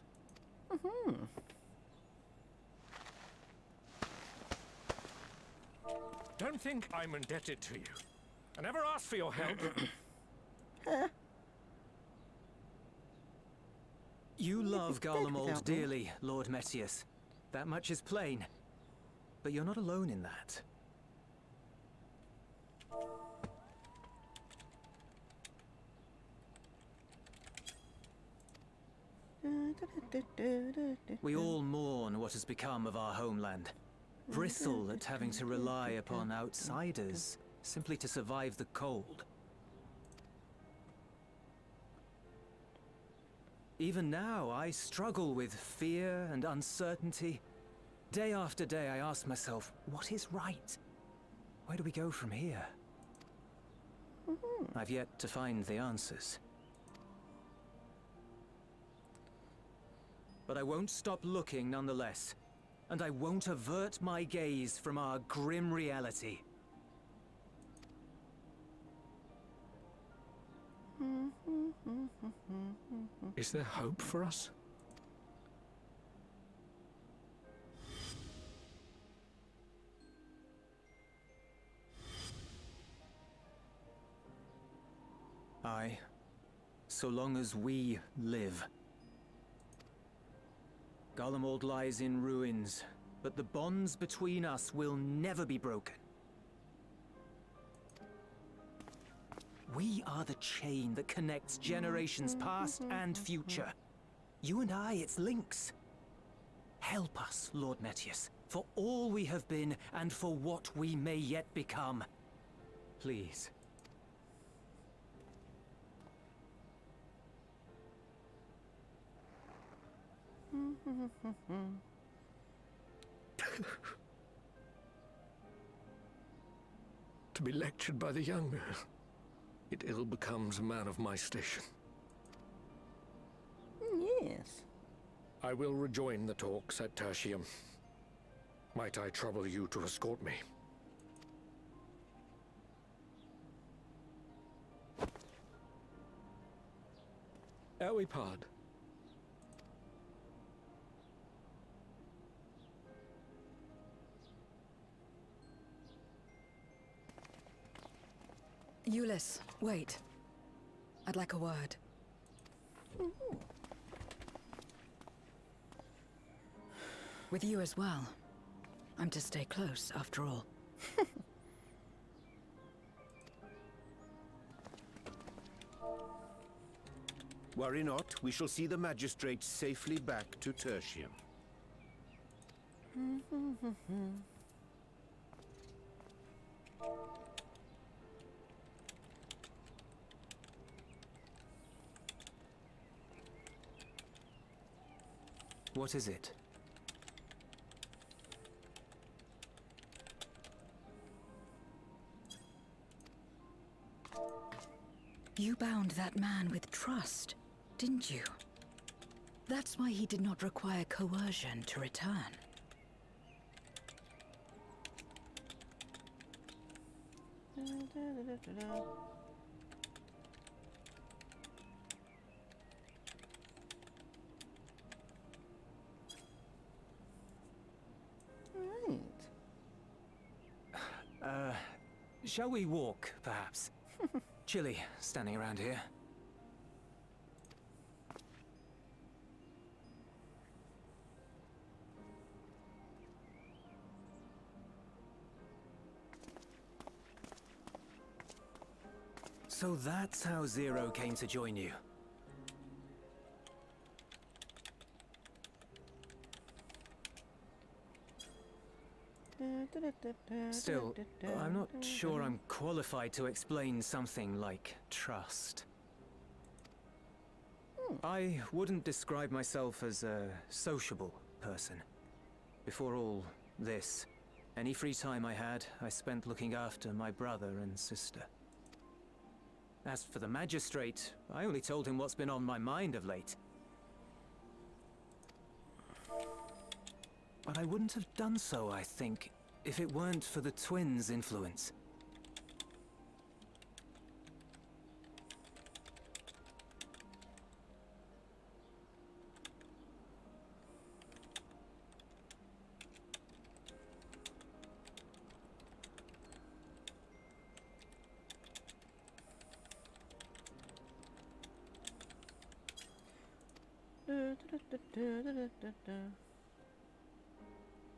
L: Don't think I'm indebted to you. I never asked for your help.
A: Huh?
M: You love
A: dead without
M: Garlemald
A: me.
M: dearly, Lord Metius. That much is plain. But you're not alone in that. We all mourn what has become of our homeland. Bristle at having to rely upon outsiders simply to survive the cold. Even now, I struggle with fear and uncertainty. Day after day, I ask myself, what is right? Where do we go from here? I've yet to find the answers. But I won't stop looking nonetheless, and I won't avert my gaze from our grim reality.
L: Is there hope for us?
M: Aye, so long as we live. Garlemald lies in ruins, but the bonds between us will never be broken. We are the chain that connects generations past and future. You and I, it's links. Help us, Lord Metius, for all we have been and for what we may yet become. Please.
L: To be lectured by the younger, it ill becomes a man of my station.
A: Yes.
L: I will rejoin the talks at Tertium. Might I trouble you to escort me? Ere we part.
B: Euless, wait. I'd like a word. With you as well. I'm to stay close, after all.
I: Worry not, we shall see the magistrate safely back to Tertium.
M: What is it?
B: You bound that man with trust, didn't you? That's why he did not require coercion to return.
M: Shall we walk, perhaps? Chilly, standing around here. So that's how Zero came to join you. Still, I'm not sure I'm qualified to explain something like trust. I wouldn't describe myself as a sociable person. Before all this, any free time I had, I spent looking after my brother and sister. As for the magistrate, I only told him what's been on my mind of late. But I wouldn't have done so, I think, if it weren't for the twins' influence.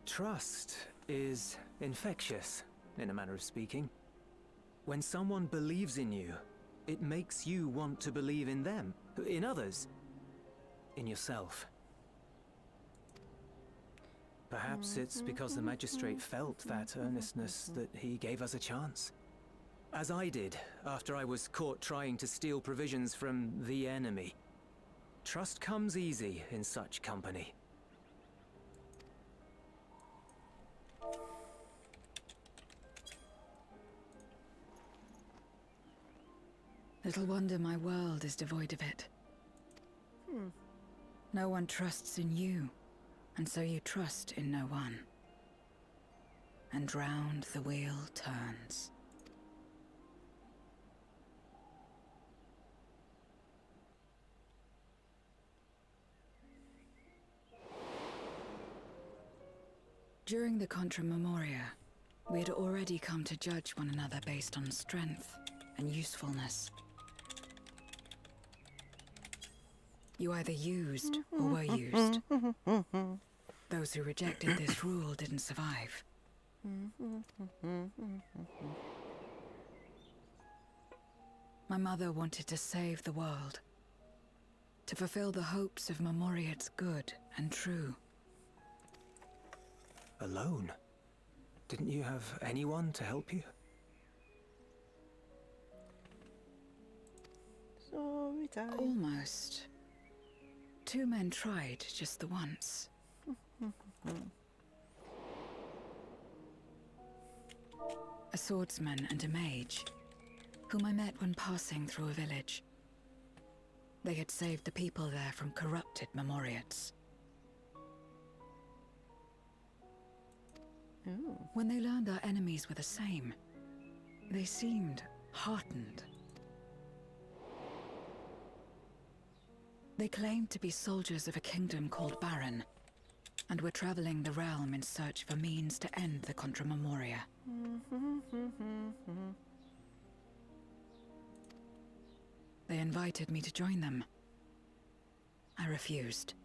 M: Trust is infectious, in a manner of speaking. When someone believes in you, it makes you want to believe in them, in others. in yourself. Perhaps it's because the magistrate felt that earnestness that he gave us a chance. As I did after I was caught trying to steal provisions from the enemy. Trust comes easy in such company.
B: Little wonder my world is devoid of it. No one trusts in you, and so you trust in no one. And round the wheel turns. During the Contra Memoria, we had already come to judge one another based on strength and usefulness. You either used or were used. Those who rejected this rule didn't survive. My mother wanted to save the world, to fulfill the hopes of Memoria's good and true.
M: Alone? Didn't you have anyone to help you?
A: Sorry, time.
B: Almost. 2 men tried just the once. A swordsman and a mage, whom I met when passing through a village. They had saved the people there from corrupted Memoriats. When they learned our enemies were the same, they seemed heartened. They claimed to be soldiers of a kingdom called Baron, and were traveling the realm in search for means to end the Contra Memoria. They invited me to join them. I refused.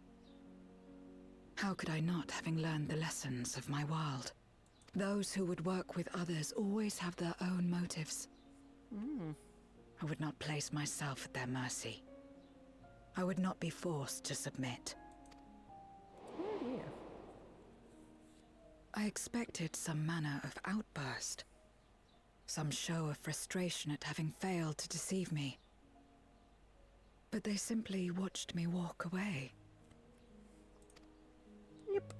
B: How could I not, having learned the lessons of my world? Those who would work with others always have their own motives. I would not place myself at their mercy. I would not be forced to submit.
A: Oh dear.
B: I expected some manner of outburst. Some show of frustration at having failed to deceive me. But they simply watched me walk away.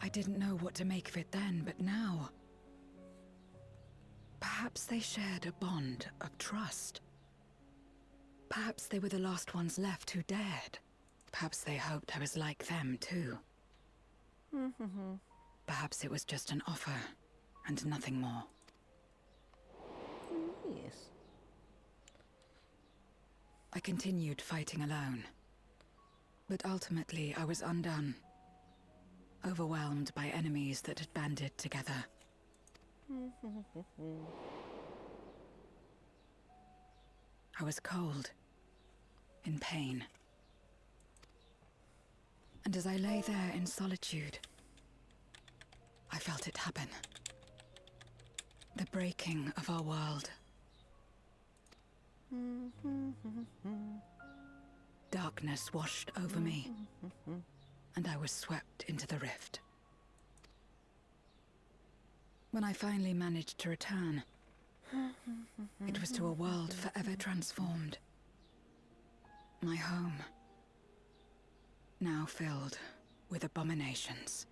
B: I didn't know what to make of it then, but now... Perhaps they shared a bond of trust. Perhaps they were the last ones left who dared. Perhaps they hoped I was like them, too. Perhaps it was just an offer, and nothing more.
A: Yes.
B: I continued fighting alone. But ultimately, I was undone. Overwhelmed by enemies that had banded together. I was cold, in pain. And as I lay there in solitude, I felt it happen. The breaking of our world. Darkness washed over me, and I was swept into the rift. When I finally managed to return, it was to a world forever transformed. My home, now filled with abominations.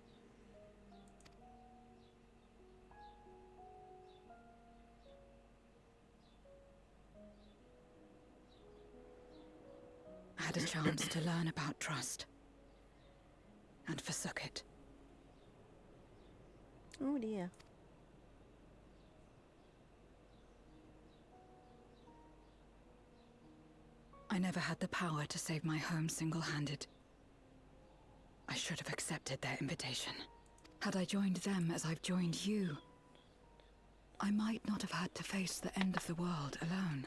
B: I had a chance to learn about trust, and forsook it.
A: Oh dear.
B: I never had the power to save my home single-handed. I should have accepted their invitation. Had I joined them as I've joined you, I might not have had to face the end of the world alone.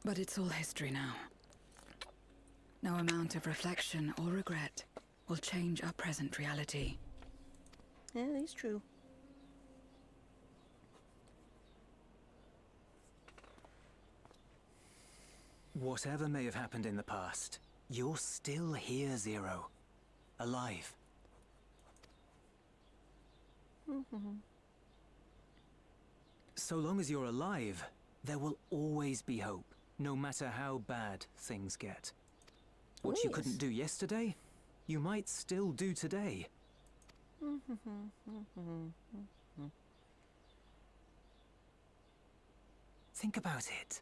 B: But it's all history now. No amount of reflection or regret will change our present reality.
A: Yeah, it's true.
M: Whatever may have happened in the past, you're still here, Zero. Alive. So long as you're alive, there will always be hope, no matter how bad things get. What you couldn't do yesterday, you might still do today. Think about it.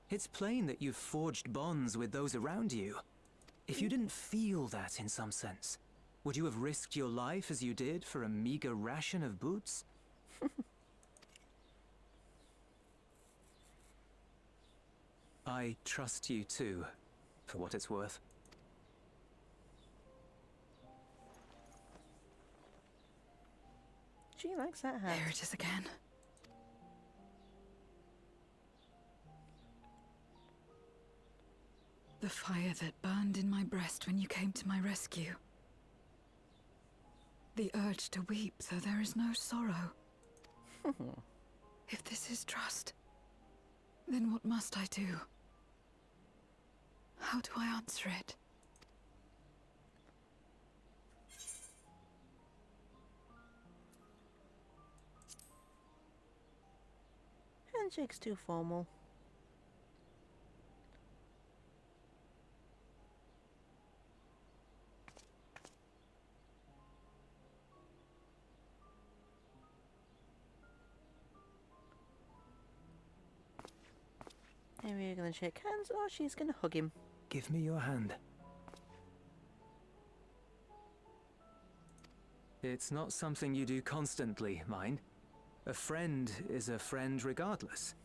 M: It's plain that you've forged bonds with those around you. If you didn't feel that in some sense, would you have risked your life as you did for a meager ration of boots? I trust you too, for what it's worth.
A: She likes that hat.
B: There it is again. The fire that burned in my breast when you came to my rescue. The urge to weep, though there is no sorrow. If this is trust, then what must I do? How do I answer it?
A: Handshake's too formal. Maybe we're gonna shake hands or she's gonna hug him.
M: Give me your hand. It's not something you do constantly, mind. A friend is a friend regardless.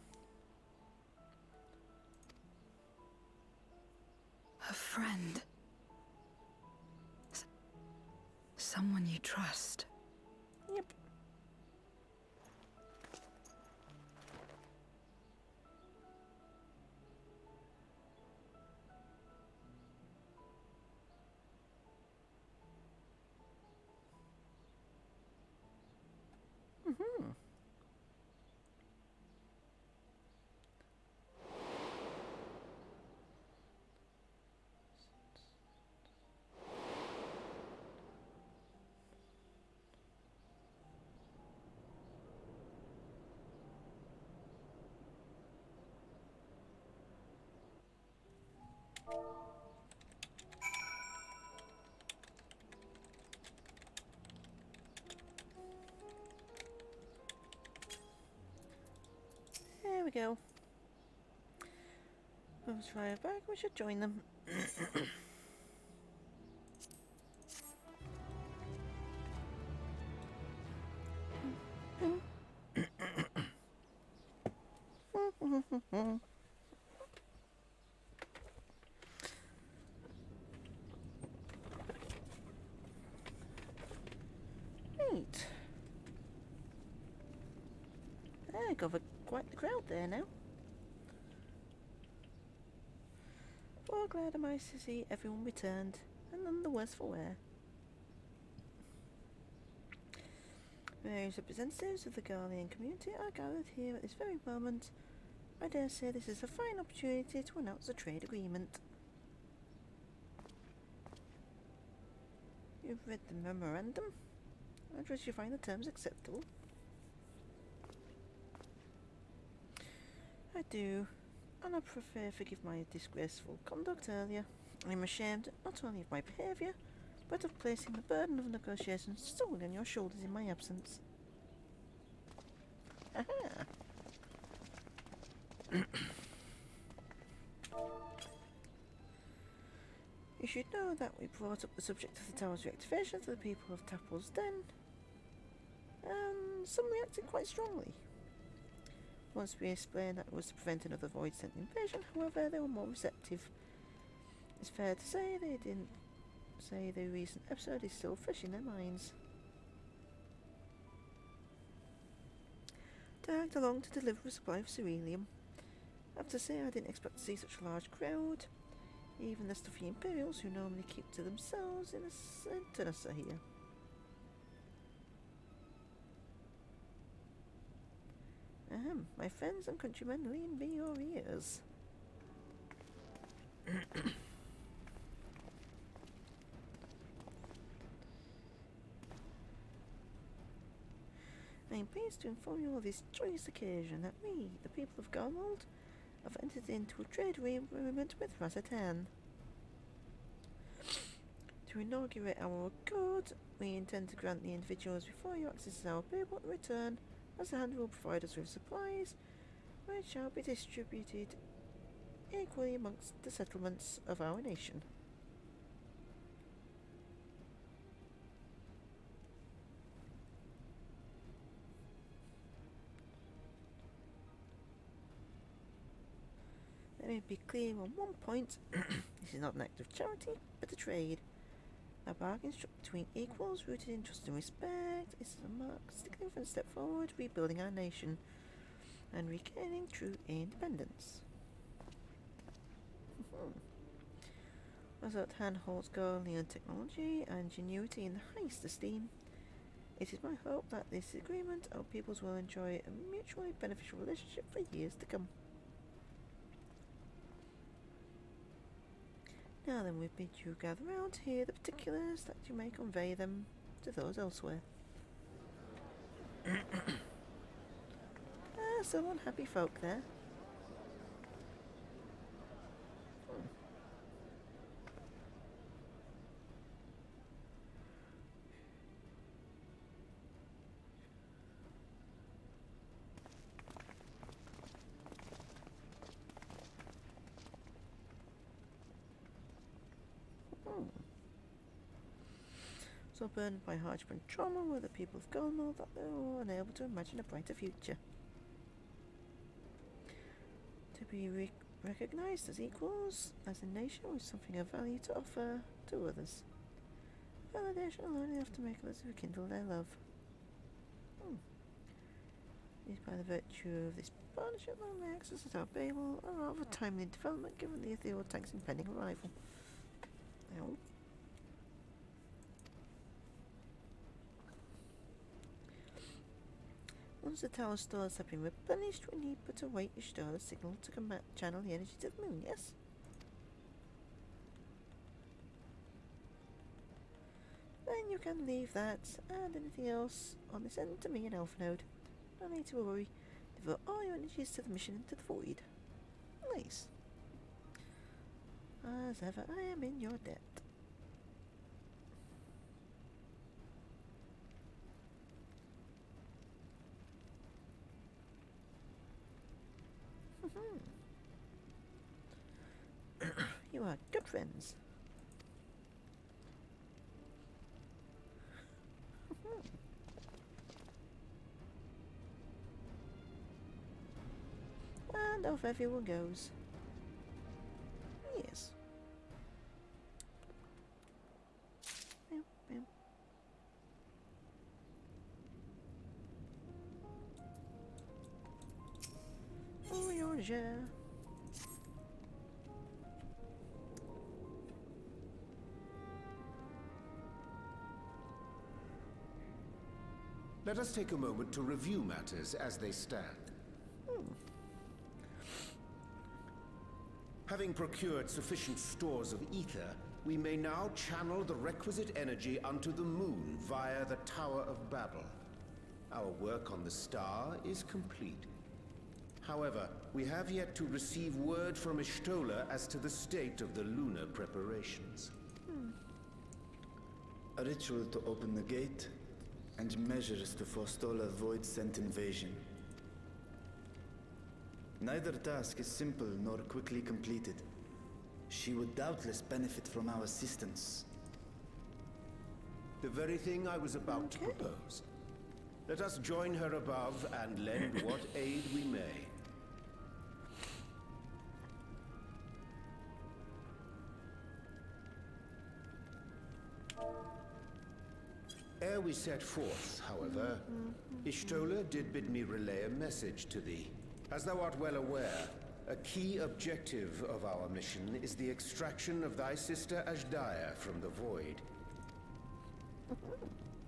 B: A friend. Someone you trust.
A: Yep. There we go. Let's try it back. We should join them. Right. I covered quite the crowd there now. Well, glad am I to see everyone returned, and none the worse for wear. Various representatives of the Guardian community are gathered here at this very moment. I dare say this is a fine opportunity to announce a trade agreement. You've read the memorandum? I trust you find the terms acceptable. I do, and I prefer forgive my disgraceful conduct earlier. I'm ashamed not only of my behaviour, but of placing the burden of negotiations solely on your shoulders in my absence. Aha! You should know that we brought up the subject of the tower's reactivation to the people of Tapple's Den, and some reacted quite strongly. Once we explained that it was to prevent another void-sent invasion, however, they were more receptive. It's fair to say they didn't say the recent episode is still fresh in their minds. Tagged along to deliver a supply of cerealium. I have to say I didn't expect to see such a large crowd. Even the stuffy Imperials, who normally keep to themselves, in a sentence are here. My friends and countrymen, lean me your ears. I am pleased to inform you of this joyous occasion that we, the people of Garmold, have entered into a trade agreement with Razatan. To inaugurate our accord, we intend to grant the individuals before you access our people in return. Razatan will provide us with supplies, which shall be distributed equally amongst the settlements of our nation. Let me be clear on one point. This is not an act of charity, but a trade. A bargain struck between equals rooted in trust and respect is a significant step forward, rebuilding our nation and regaining true independence. Razatan holds Garlean technology and ingenuity in the highest esteem. It is my hope that this agreement our peoples will enjoy a mutually beneficial relationship for years to come. Now then, we bid you gather round to hear the particulars that you may convey them to those elsewhere. Some unhappy folk there. So burdened by hardship and trauma were the people of Golmore that they were unable to imagine a brighter future. To be recognised as equals, as a nation with something of value to offer to others. Validation alone enough to make others rekindle their love. It is by the virtue of this partnership that my access at our Babel, a rather timely development given the ethereal tank's impending arrival. Ow. Once the tower stores have been replenished, we need but to await Ishtar's signal to channel the energy to the moon, yes? Then you can leave that and anything else on this end to me and Elfnode. No need to worry. Devote all your energies to the mission into the void. Nice. As ever, I am in your debt. You are good friends. And off everyone goes. Yes. Georgia.
I: Let us take a moment to review matters as they stand. Having procured sufficient stores of ether, we may now channel the requisite energy unto the moon via the Tower of Babel. Our work on the star is complete. However, we have yet to receive word from Ishtola as to the state of the lunar preparations.
D: A ritual to open the gate, and measures to forestall a void-sent invasion. Neither task is simple nor quickly completed. She would doubtless benefit from our assistance.
I: The very thing I was about to propose. Let us join her above and lend what aid we may. Ere we set forth, however, Ishtola did bid me relay a message to thee. As thou art well aware, a key objective of our mission is the extraction of thy sister Ashdaya from the Void.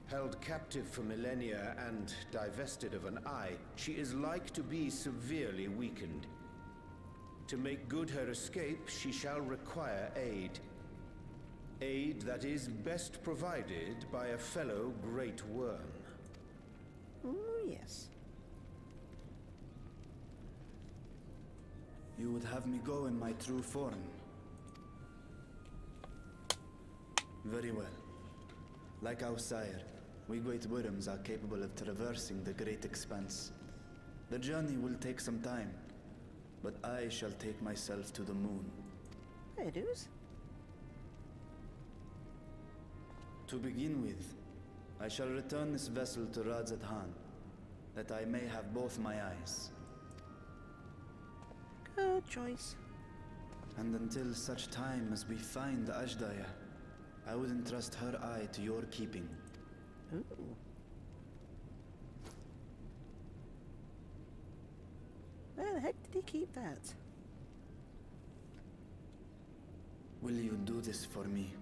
I: Held captive for millennia and divested of an eye, she is like to be severely weakened. To make good her escape, she shall require aid. Aid that is best provided by a fellow great worm.
A: Oh, yes.
D: You would have me go in my true form. Very well. Like our sire, we great worms are capable of traversing the great expanse. The journey will take some time, but I shall take myself to the moon.
A: There it is.
D: To begin with, I shall return this vessel to Radzat Han, that I may have both my eyes.
A: Good choice.
D: And until such time as we find Ashdaya, I would entrust her eye to your keeping.
A: Ooh. Where the heck did he keep that?
D: Will you do this for me?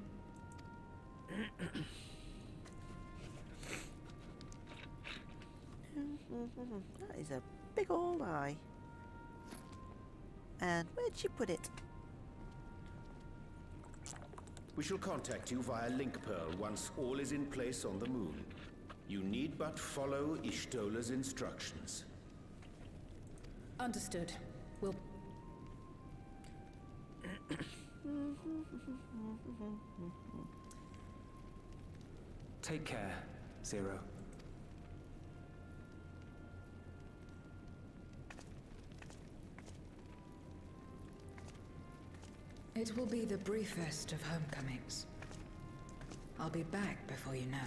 A: That is a big old eye. And where'd she put it?
I: We shall contact you via link pearl once all is in place on the moon. You need but follow Ishtola's instructions.
J: Understood. We'll...
M: Take care, Zero.
B: It will be the briefest of homecomings. I'll be back before you know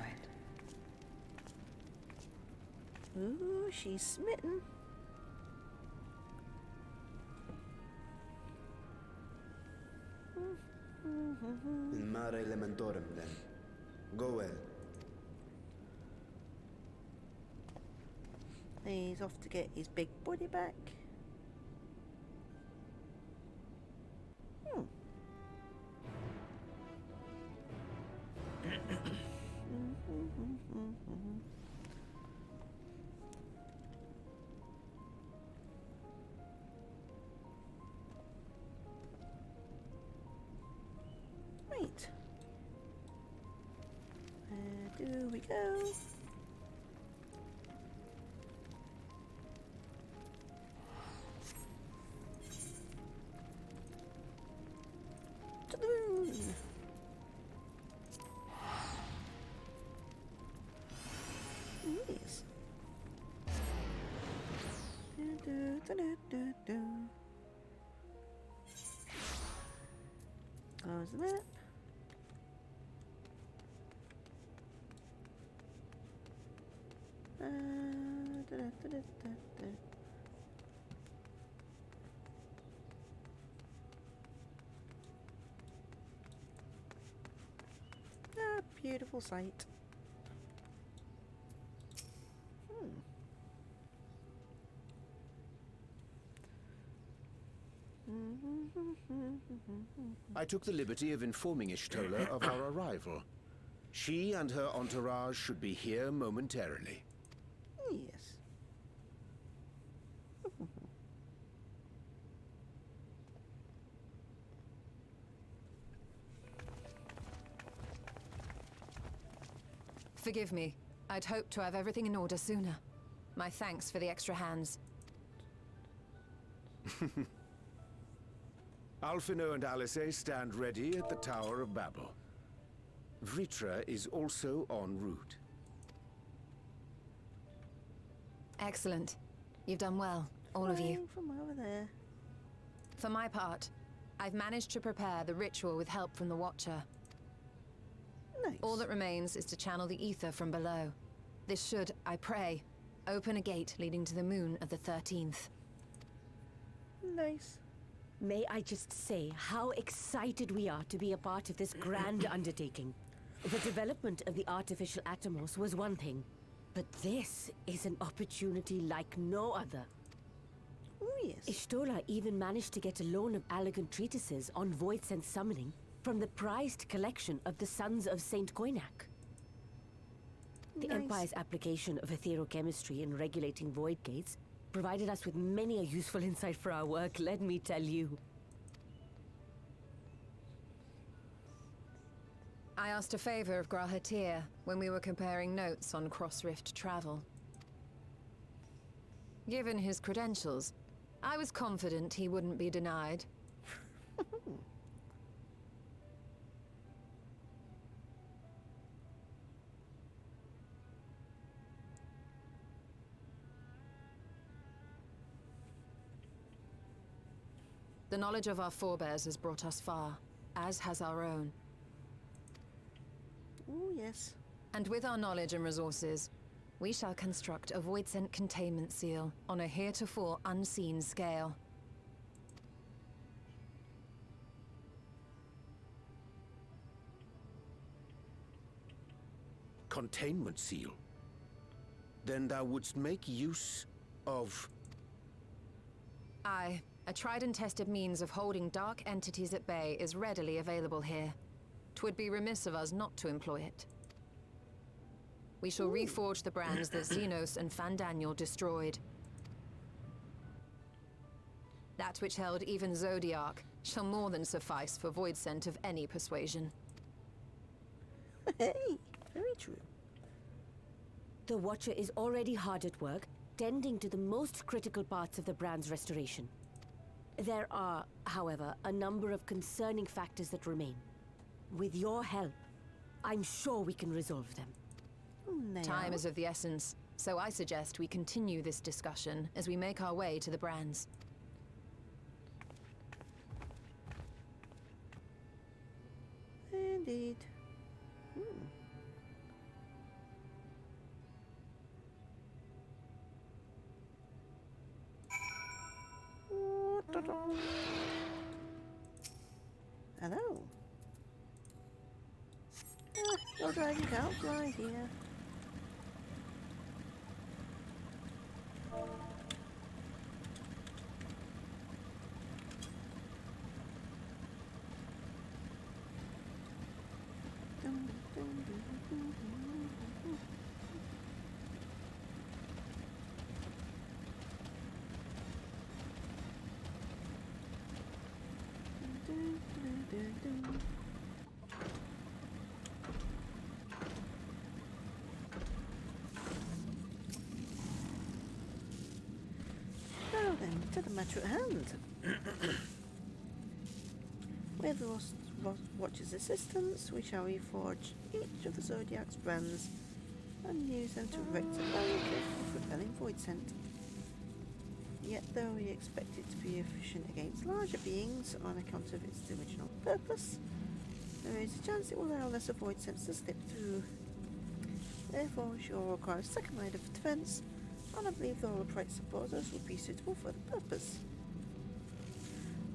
B: it.
A: Ooh, she's smitten.
D: In mare elementorum, then. Go well.
A: He's off to get his big body back. Right. Where do we go? To the moon. Yes. Close the map. Ah, beautiful sight.
I: I took the liberty of informing Ishtola of our arrival. She and her entourage should be here momentarily.
A: Yes.
N: Forgive me. I'd hoped to have everything in order sooner. My thanks for the extra hands.
I: Alphino and Alice stand ready at the Tower of Babel. Vritra is also en route.
N: Excellent. You've done well, all of you.
A: From over there.
N: For my part, I've managed to prepare the ritual with help from the Watcher.
A: Nice.
N: All that remains is to channel the ether from below. This should, I pray, open a gate leading to the moon of the 13th.
A: Nice.
O: May I just say how excited we are to be a part of this grand undertaking. The development of the artificial Atomos was one thing, but this is an opportunity like no other.
A: Oh, yes.
O: Ishtola even managed to get a loan of elegant treatises on void sense summoning from the prized collection of the Sons of Saint Koinak. The
A: Nice.
O: Empire's application of etherochemistry in regulating void gates provided us with many a useful insight for our work, let me tell you.
N: I asked a favor of Grahatir when we were comparing notes on cross-rift travel. Given his credentials, I was confident he wouldn't be denied. The knowledge of our forebears has brought us far, as has our own.
A: Oh, yes.
N: And with our knowledge and resources, we shall construct a void-sent containment seal on a heretofore unseen scale.
I: Containment seal? Then thou wouldst make use of...
N: Aye, a tried and tested means of holding dark entities at bay is readily available here. 'Twould be remiss of us not to employ it. We shall reforge the brands that Xenos and Fandaniel destroyed. That which held even Zodiac shall more than suffice for void scent of any persuasion.
A: Hey, very true.
O: The Watcher is already hard at work, tending to the most critical parts of the brand's restoration. There are, however, a number of concerning factors that remain. With your help, I'm sure we can resolve them.
N: Time is of the essence, so I suggest we continue this discussion as we make our way to the brands.
A: Indeed. Hello. Ah, you're driving out right here. Now then, to the matter at hand. With Watcher's assistance, we shall reforge each of the Zodiac's brands and use them to erect a barrier capable of repelling void scent. Yet though we expect it to be efficient against larger beings on account of its original purpose, there is a chance it will allow lesser void scents to slip through. Therefore, we shall require a second line of defense, and I believe the Holoprite supporters would be suitable for the purpose.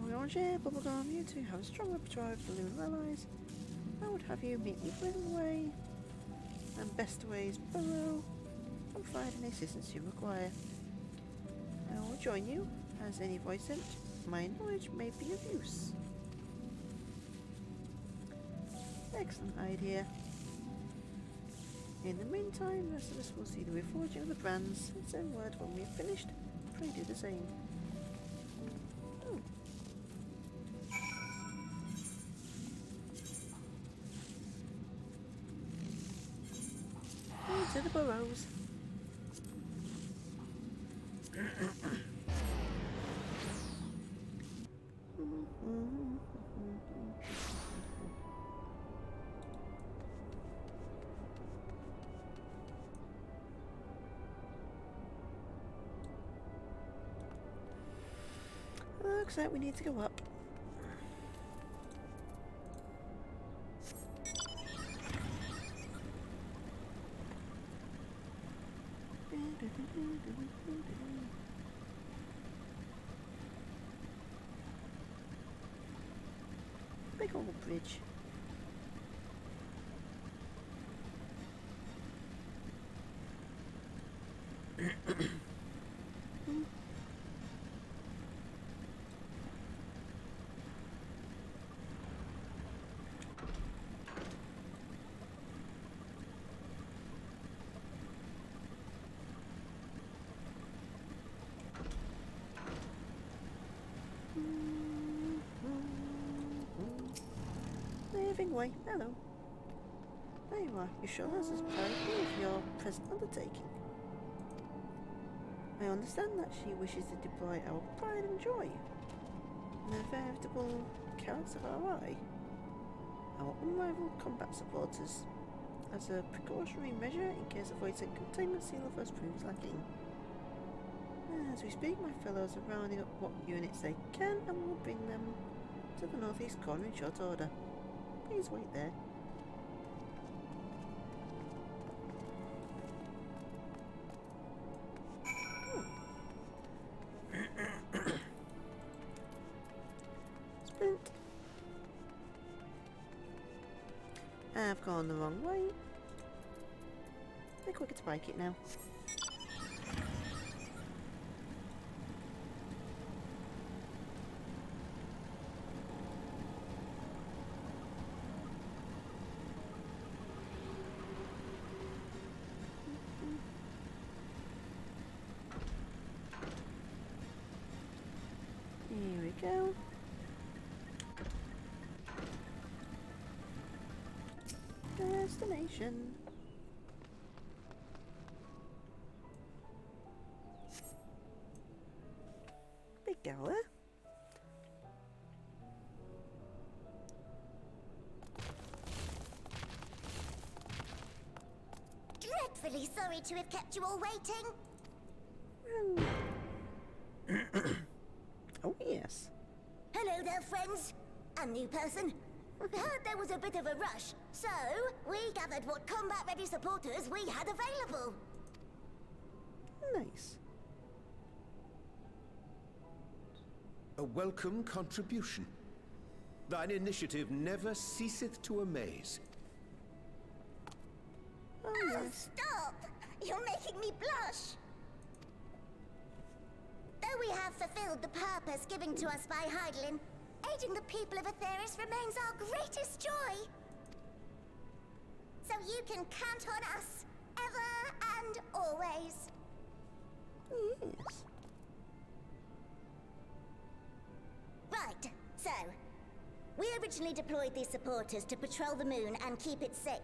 A: Oranger, Bubblegum, you two have a strong repertoire of the lunar allies. I would have you meet me Way and Bestaway's Burrow and provide any assistance you require. I will join you, as any voice sent, my knowledge may be of use. Excellent idea. In the meantime, the rest of us will see the reforging of the brands and send word when we have finished. Pray do the same. To the burrows. Looks like we need to go up. Big old bridge. Fingway, hello. There you are. You sure this is priority of your present undertaking? I understand that she wishes to deploy our pride and joy, and a veritable carrots of our eye, our unrivaled combat supporters, as a precautionary measure in case the voids and containment seal of us proves lacking. As we speak, my fellows are rounding up what units they can and will bring them to the northeast corner in short order. Please wait there. Splint. I've gone the wrong way. Be quicker to bike it now. Here we go. Destination. Big Gala.
P: Dreadfully sorry to have kept you all waiting.
A: Oh yes.
P: Hello there, friends. A new person. Heard there was a bit of a rush, so we gathered what combat-ready supporters we had available.
A: Nice.
I: A welcome contribution. Thine initiative never ceaseth to amaze.
P: Oh, stop! You're making me blush! Though we have fulfilled the purpose given to us by Heidelin, aiding the people of Atheris remains our greatest joy. So you can count on us, ever and always.
A: Yes.
P: Right, so, we originally deployed these supporters to patrol the moon and keep it safe.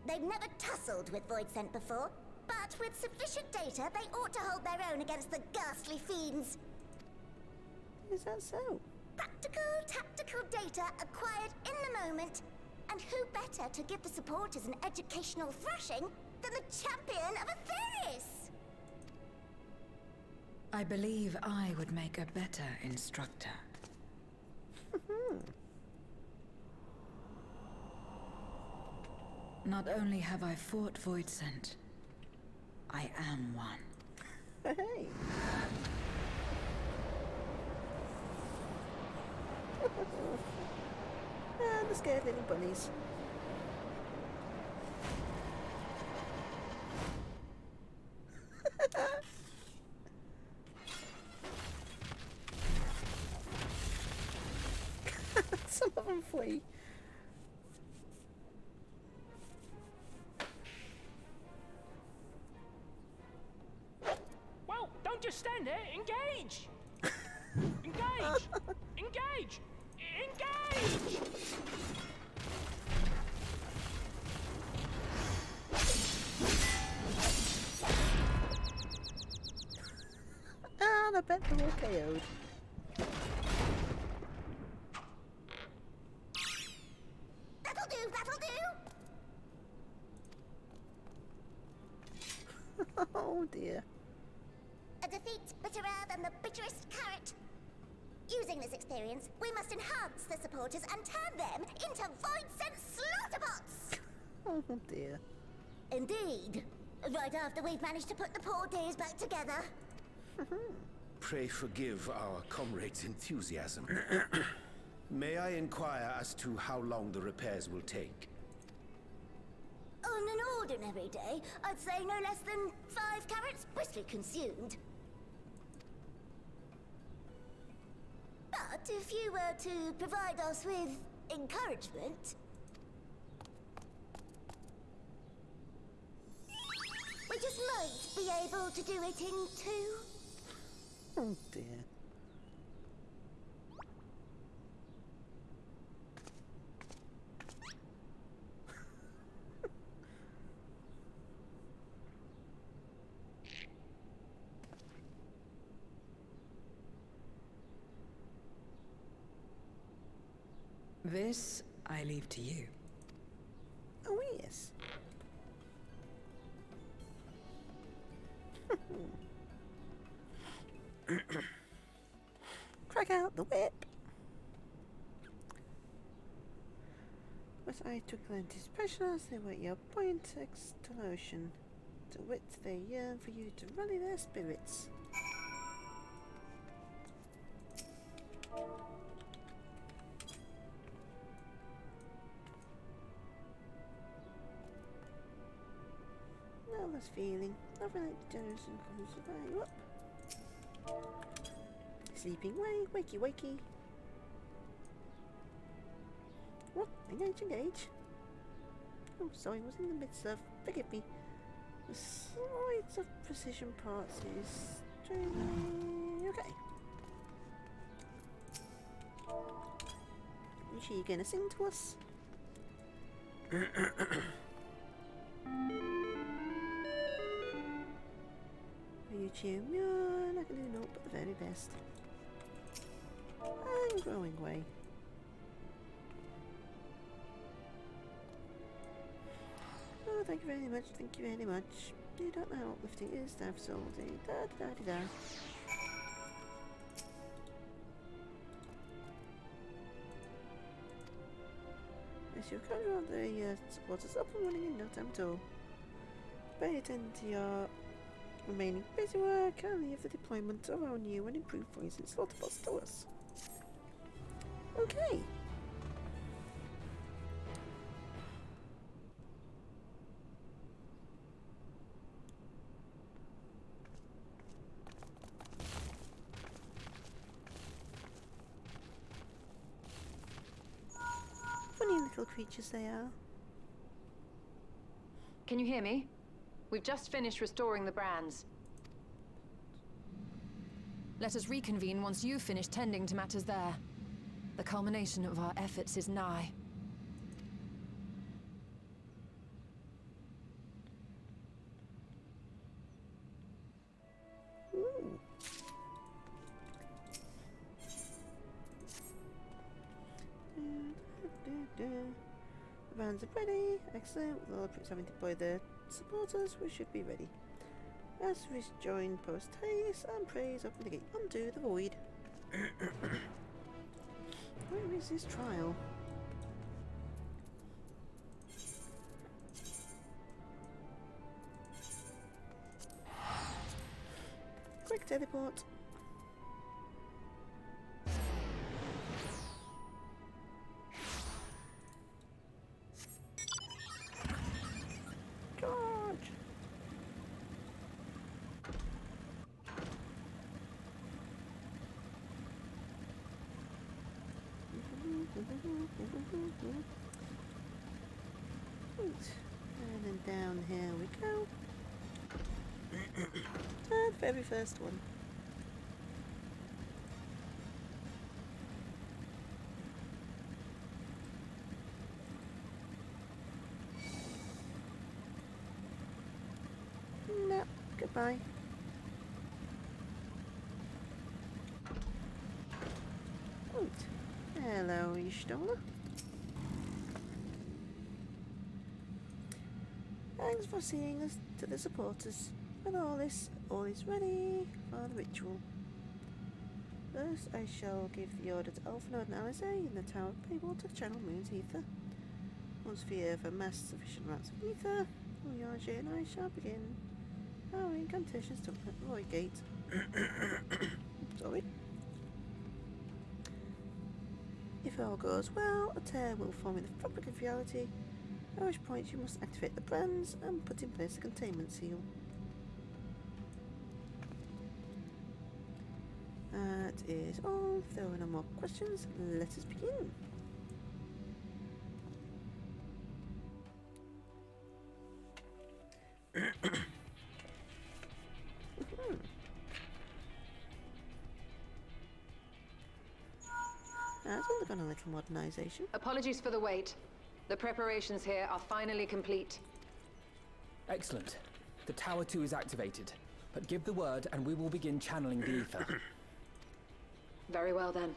P: They've never tussled with Void Scent before, but with sufficient data, they ought to hold their own against the ghastly fiends.
A: Is that so?
P: Practical, tactical data acquired in the moment. And who better to give the supporters an educational thrashing than the champion of Atheris?
B: I believe I would make a better instructor. Not only have I fought Void Scent, I am one.
A: Hey. And the scared little bunnies. Some of them flee.
K: Well, don't just stand there. Engage! Engage! Engage! Engage!
A: And I bet they're all KO'd.
P: That'll do, that'll do!
A: Oh dear.
P: A defeat bitterer than the bitterest carrot. Using this experience, we must enhance the supporters and turn them into void-sent slaughterbots!
A: Oh dear.
P: Indeed. Right after we've managed to put the poor dears back together.
I: Pray forgive our comrade's enthusiasm. May I inquire as to how long the repairs will take?
P: On an ordinary day, I'd say no less than 5 carrots briskly consumed. But if you were to provide us with encouragement, we just might be able to do it in 2.
A: Oh dear.
B: This I leave to you.
A: Oh, yes. Crack out the whip. But I took them to special as they were your point extortion. To wit, they yearn for you to rally their spirits. Nervous feeling. Nothing like generation comes to buy you up. Sleeping way, wakey wakey. What? Engage. Oh, sorry, was in the midst of. Forgive me. The slides of precision parts is extremely okay. You sure you're gonna sing to us? You cheering me on? I can do naught but the very best. And growing way. Oh, thank you very much, thank you very much. You don't know how uplifting it is to have soul, do you? Da-da-da-da-da. As you come around the supporters up and running in no time at all. Pay attention to your remaining busy work and leave the deployment of our new and improved poison slaughter bots to us. Okay. Funny little creatures they are.
N: Can you hear me? We've just finished restoring the brands. Let us reconvene once you've finished tending to matters there. The culmination of our efforts is nigh.
A: Ooh. The brands are ready. Excellent. With all the troops having deployed their supporters, we should be ready. As we join post haste and praise open the gate unto the void. Where is this trial? Quick teleport. Charge! And then down here we go. And very first one. No, goodbye. Right. Hello, Ishtola. Thanks for seeing us to the supporters. And all is ready for the ritual. First, I shall give the order to Alphanode and Alice in the Tower of Babel to channel Moon's ether. Once we have amassed sufficient amounts of ether, Voyager and I shall begin our incantations to open the void gate. Sorry. If all goes well, a tear will form in the fabric of reality, at which point you must activate the brands and put in place the containment seal. That is all. If there are no more questions, let us begin. That's undergone a little modernisation.
N: Apologies for the wait. The preparations here are finally complete.
Q: Excellent. The Tower 2 is activated. But give the word and we will begin channeling the ether.
N: Very well then.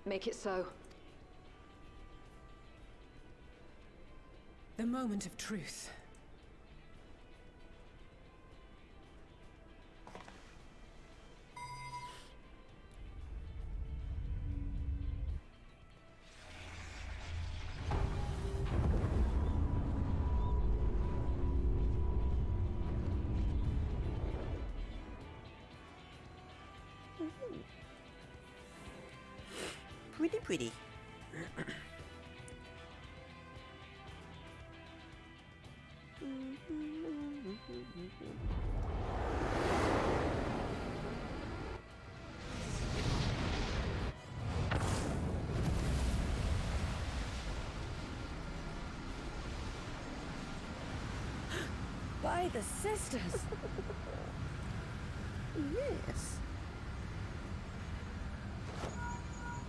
N: Make it so.
O: The moment of truth.
A: Pretty pretty.
O: By the sisters!
A: Yes.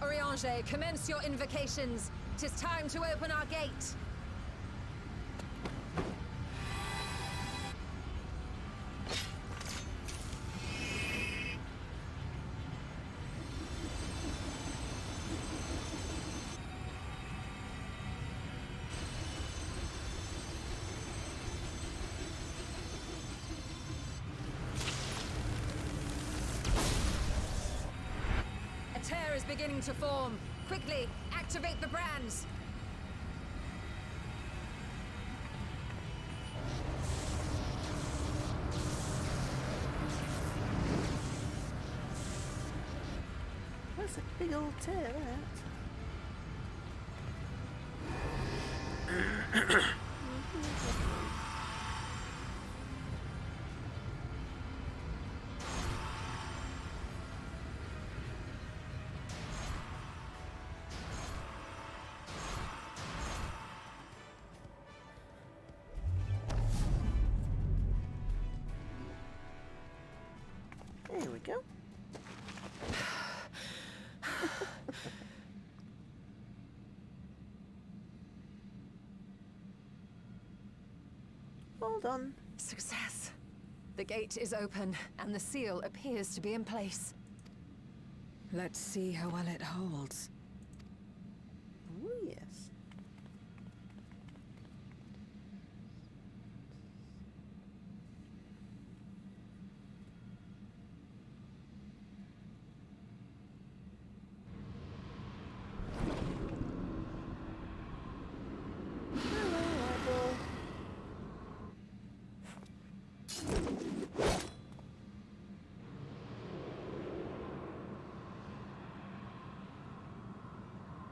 N: Oriange, commence your invocations. 'Tis time to open our gate. A tear is beginning to form. Quickly, activate the brands.
A: That's a big old tear, that. There we go. Hold on.
N: Success. The gate is open, and the seal appears to be in place.
B: Let's see how well it holds.
A: Oh, yes.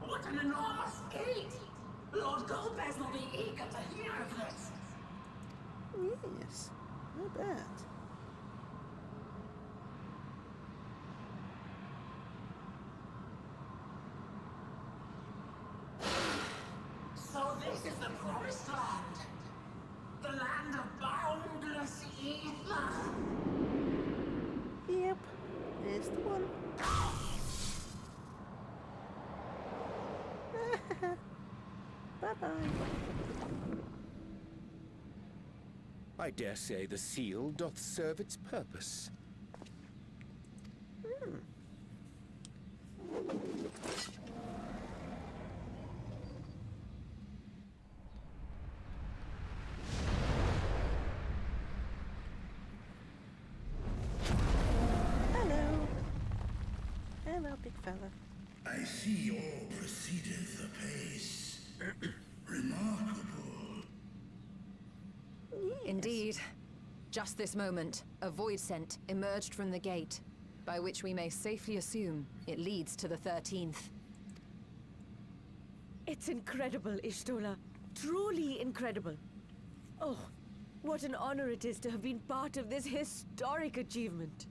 R: What an enormous gate! Lord Golbez will be eager to hear of this.
A: Yes, not bad.
R: So this is the promised land. The land of boundless ether.
A: Yep, there's the one. Bye-bye.
I: I dare say the seal doth serve its purpose.
A: Hello. Hello, big fella.
S: I see all proceedeth apace. Remarkable.
N: Indeed. Just this moment, a void scent emerged from the gate, by which we may safely assume it leads to the 13th.
O: It's incredible, Ishtola. Truly incredible. Oh, what an honor it is to have been part of this historic achievement.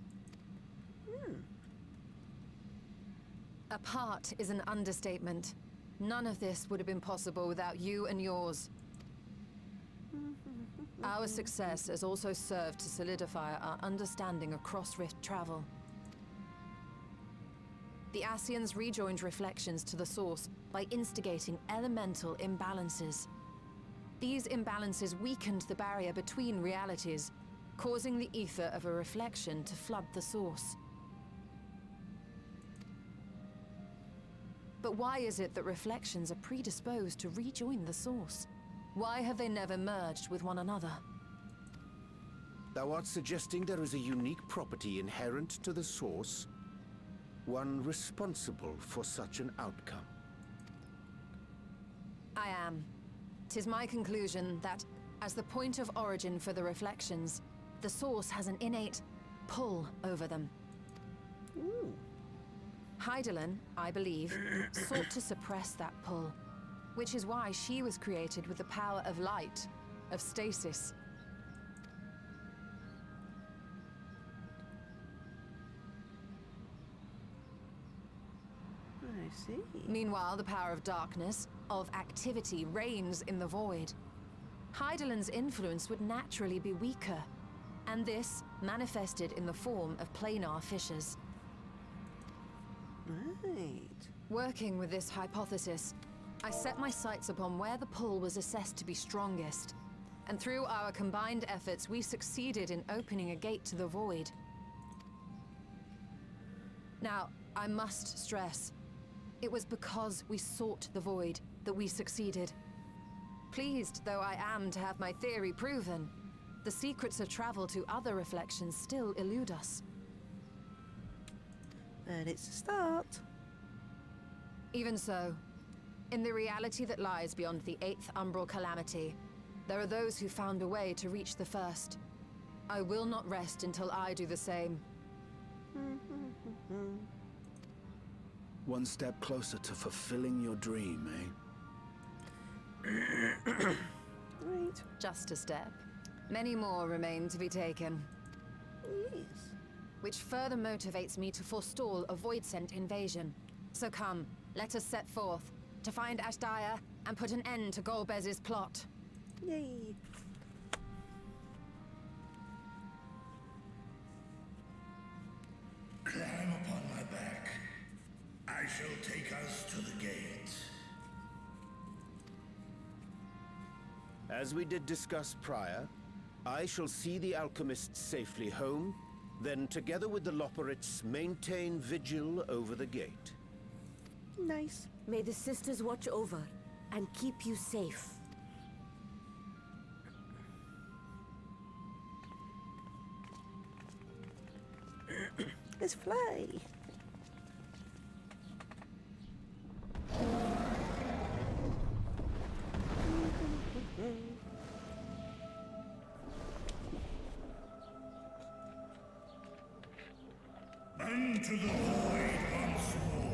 N: A part is an understatement. None of this would have been possible without you and yours. Our success has also served to solidify our understanding of cross-rift travel. The Ascians rejoined reflections to the source by instigating elemental imbalances. These imbalances weakened the barrier between realities, causing the ether of a reflection to flood the source. But why is it that reflections are predisposed to rejoin the source? Why have they never merged with one another?
I: Thou art suggesting there is a unique property inherent to the source, one responsible for such an outcome.
N: I am. 'Tis my conclusion that, as the point of origin for the reflections, the source has an innate pull over them. Hydaelyn, I believe, sought to suppress that pull, which is why she was created with the power of light, of stasis.
A: I see.
N: Meanwhile, the power of darkness, of activity, reigns in the void. Hydaelyn's influence would naturally be weaker, and this manifested in the form of planar fissures.
A: Right.
N: Working with this hypothesis, I set my sights upon where the pull was assessed to be strongest, and through our combined efforts, we succeeded in opening a gate to the void. Now, I must stress, it was because we sought the void that we succeeded. Pleased though I am to have my theory proven, the secrets of travel to other reflections still elude us.
A: But it's a start.
N: Even so, in the reality that lies beyond the 8th umbral calamity, there are those who found a way to reach the first. I will not rest until I do the same.
H: One step closer to fulfilling your dream, eh?
A: Right.
N: Just a step. Many more remain to be taken.
A: Yes.
N: Which further motivates me to forestall a void-sent invasion. So come, let us set forth, to find Ashdaya and put an end to Golbez's plot.
A: Yay.
S: Climb upon my back. I shall take us to the gate.
I: As we did discuss prior, I shall see the alchemists safely home, then together with the Loporrits maintain vigil over the gate.
A: Nice.
O: May the sisters watch over and keep you safe.
A: Let's fly.
S: Unto the void once more.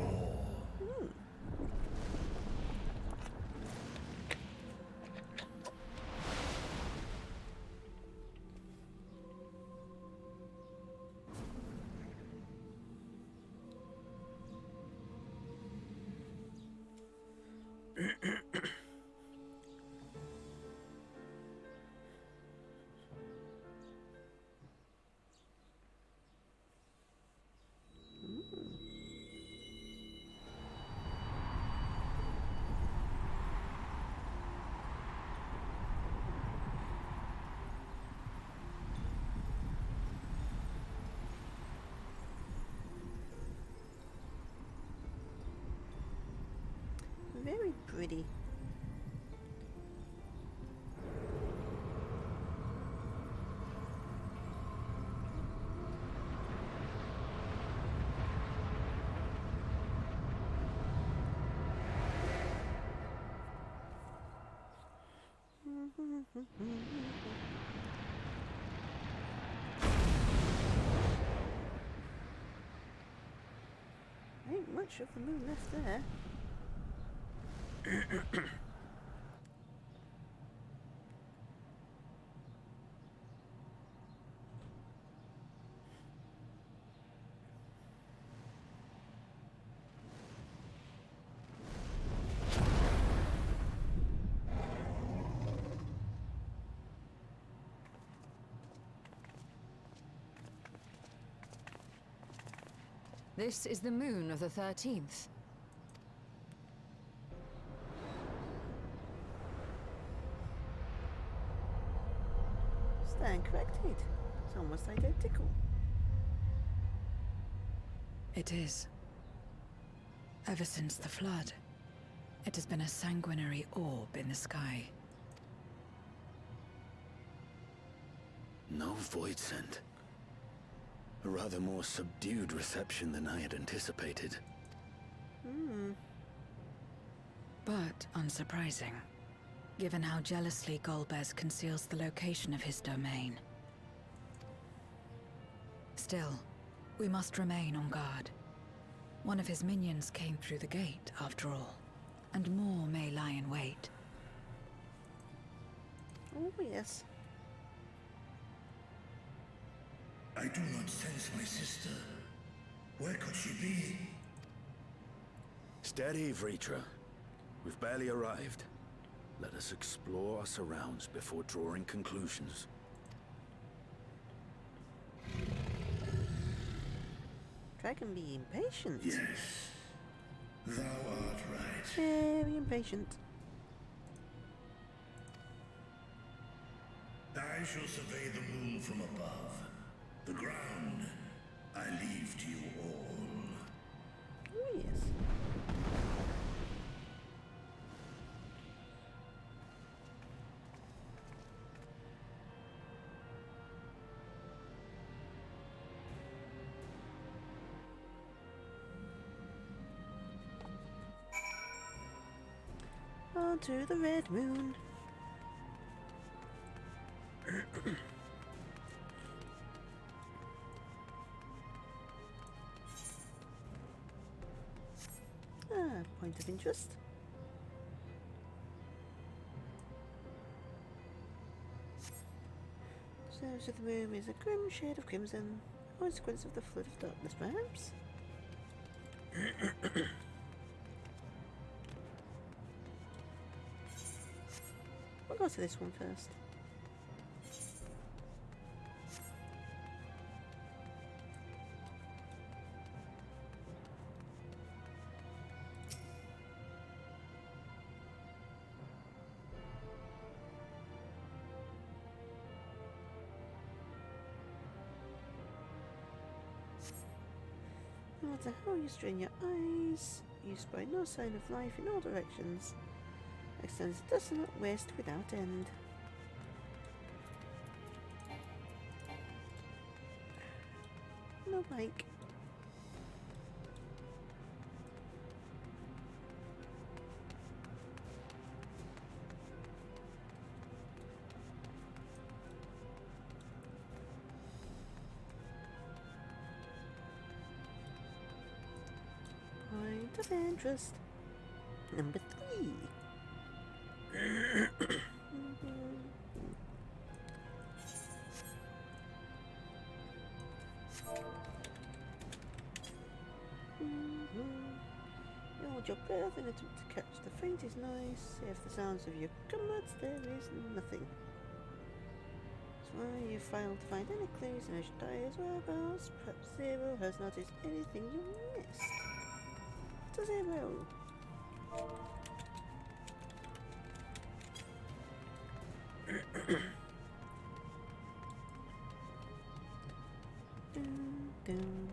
A: Very pretty. Ain't much of the moon left there.
N: This is the moon of the 13th.
A: Stand corrected. It's almost identical.
B: It is. Ever since the flood, it has been a sanguinary orb in the sky,
H: No void scent. A rather more subdued reception than I had anticipated.
B: But unsurprising, given how jealously Golbez conceals the location of his domain. Still, we must remain on guard. One of his minions came through the gate, after all, and more may lie in wait.
A: Oh, yes.
S: I do not sense my sister. Where could she be?
H: Steady, Vritra. We've barely arrived. Let us explore our surrounds before drawing conclusions.
A: Dragon be impatient.
S: Yes, thou art right.
A: Very impatient.
S: I shall survey the moon from above. The ground I leave to you all.
A: Oh, yes. On to the red moon. Point of interest. Surface of the room is a grim shade of crimson, a consequence of the flood of darkness, perhaps? We'll go to this one first. No matter how you strain your eyes, you spy no sign of life in all directions. Extends desolate waste without end. No bike. Point of interest. Number 3. You hold your breath and attempt to catch the faintest noise. Save the sounds of your comrades, there is nothing. That's why you failed to find any clues in Ashdia's whereabouts. Perhaps Zero has noticed anything you missed. To Zero. Dun, dun.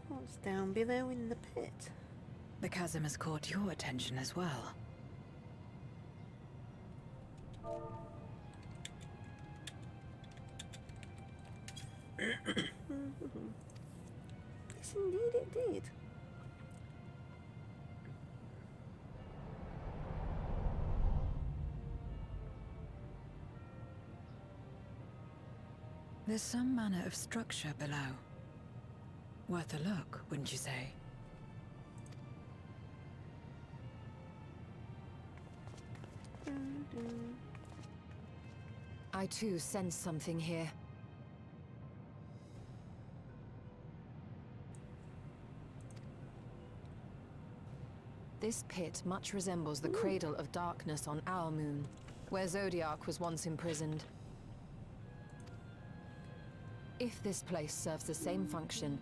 A: What's down below in the pit?
B: The chasm has caught your attention as well.
A: Yes, indeed it did.
B: There's some manner of structure below. Worth a look, wouldn't you say? I too sense something here. This pit much resembles the cradle of darkness on our moon, where Zodiac was once imprisoned. If this place serves the same function,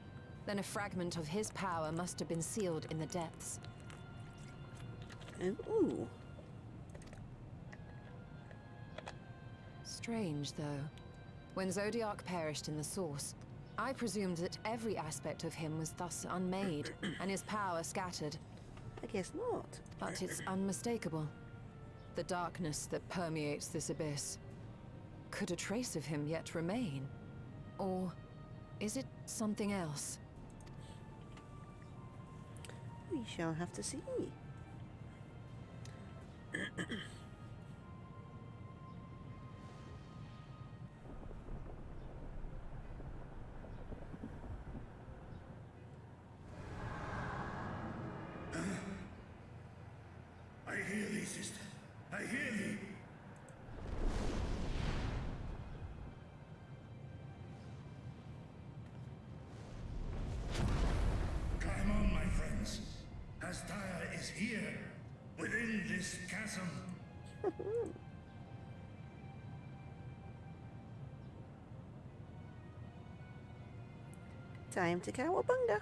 B: then a fragment of his power must have been sealed in the depths.
A: Ooh.
B: Strange, though.
N: When Zodiac perished in the Source, I presumed that every aspect of him was thus unmade, and his power scattered.
A: I guess not.
N: But it's unmistakable. The darkness that permeates this abyss. Could a trace of him yet remain? Or is it something else?
A: We shall have to see.
S: I hear thee, sister. I hear thee. Climb on, my friends. Astaya is here, within this chasm.
A: Time to cowabunga.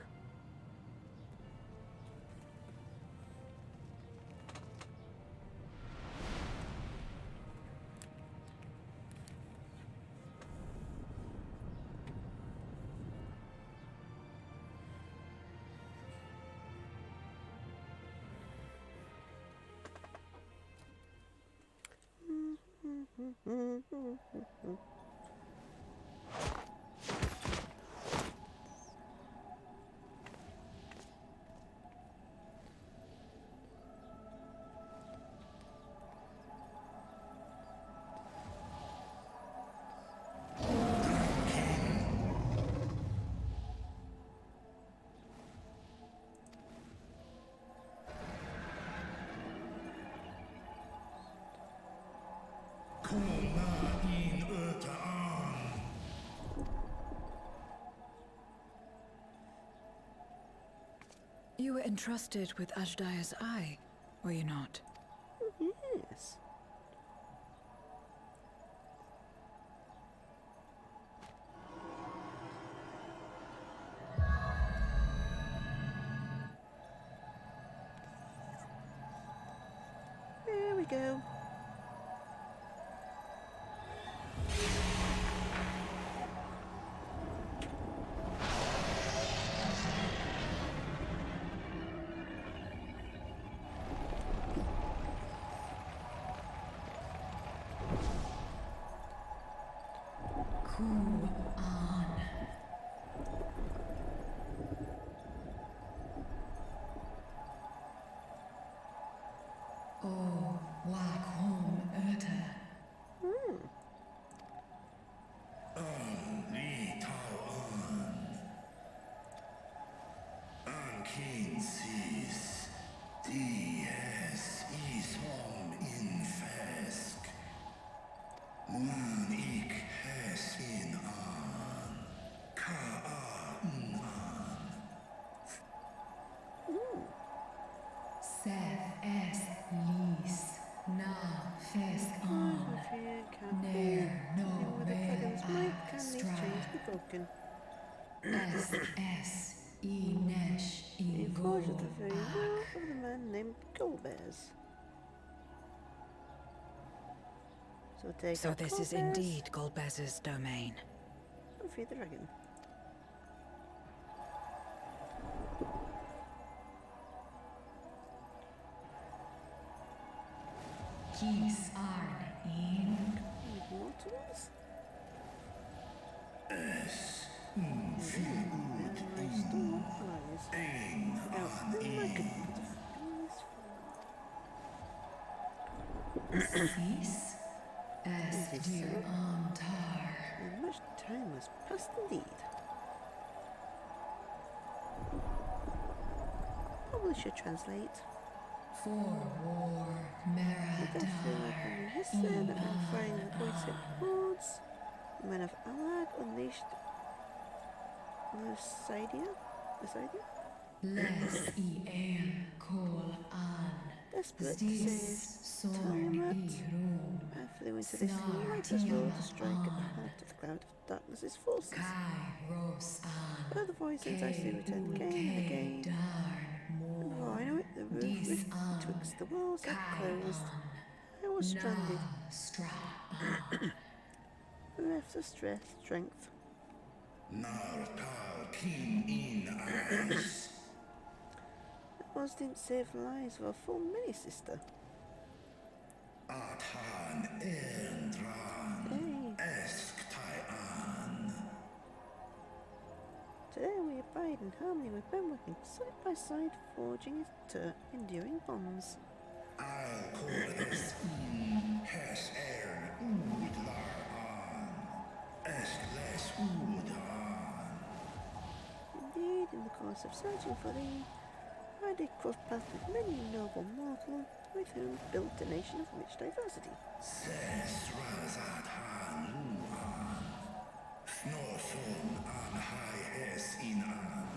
B: You were entrusted with Ajdaya's eye, were you not?
A: Yes. There we go. Broken. He forged the very will of the man named Golbez.
B: So this is indeed Golbez's domain.
A: And free the dragon.
T: Keys are in
A: Immortals?
T: Cease as dear Antar.
A: And much time has passed indeed. Probably should translate.
T: For war, Meradar,
A: Yes, sir, that men fighting the voice hordes. The men of Alag unleashed Lucidia?
T: Les el call an.
A: Desperate to save Tyrant, I flew into this lightless world to strike at the heart of the cloud of darkness's forces. Heard the voices I see return again and again. And before I know it, the roof rift betwixt the walls had closed. I was stranded. strength.
S: Nar tal kin in eyes.
A: That was didn't save the lives of our full mini sister.
S: Athan Erndran Esk Tai'an.
A: Today we abide in harmony with Ben, working side by side, forging enduring bonds.
S: I'll call this Hes Ern Udlar An Esk Les Udan.
A: Indeed, in the course of searching for thee, I did cross paths with many noble mortal with whom built a nation of rich diversity.
S: Ses Razat Han Luan. Snosun An Hai Es In An.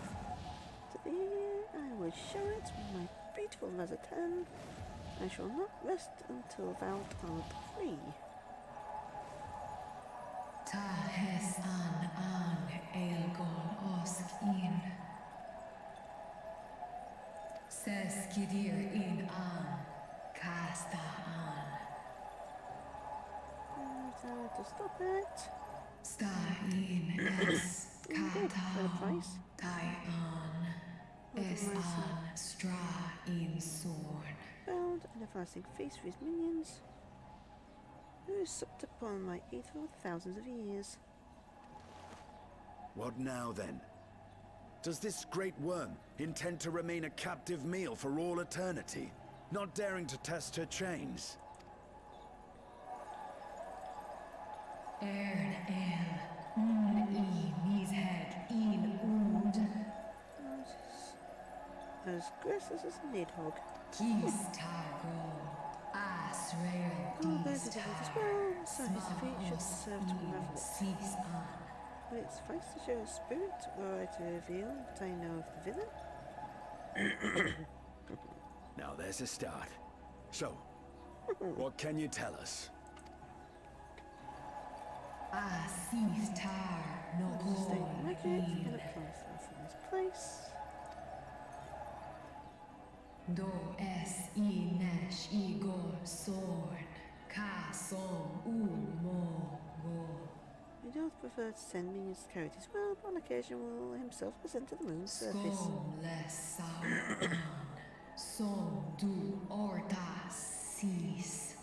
A: To thee I will show it, my beautiful Razatan. I shall not rest until thou art free.
T: Ta hes an elgol osk in. Ses kidir in an kasta an.
A: To stop it.
T: Sta in es kata tai an. Es an stra in sorn.
A: Found an everlasting feast for his minions, who supped upon my ether for thousands of years.
H: What now, then? Does this great worm intend to remain a captive meal for all eternity, not daring to test her chains?
T: Ern Nis head in ood.
A: As graceless as a nidhogg.
T: Kis tago. As rail
A: All those that have as well, so his defeat should serve to unravel it. Will it suffice to show a spirit, were I to reveal what I know of the villain?
H: Now there's a start. So, what can you tell us?
T: Tar no
A: State magic and apply from this place.
T: Do es nesh igor sorn. Ka som mo go.
A: He does prefer to send minions to carry his well, but on occasion will himself present to the moon's surface.
T: Som les sauron. Som du ortas sis.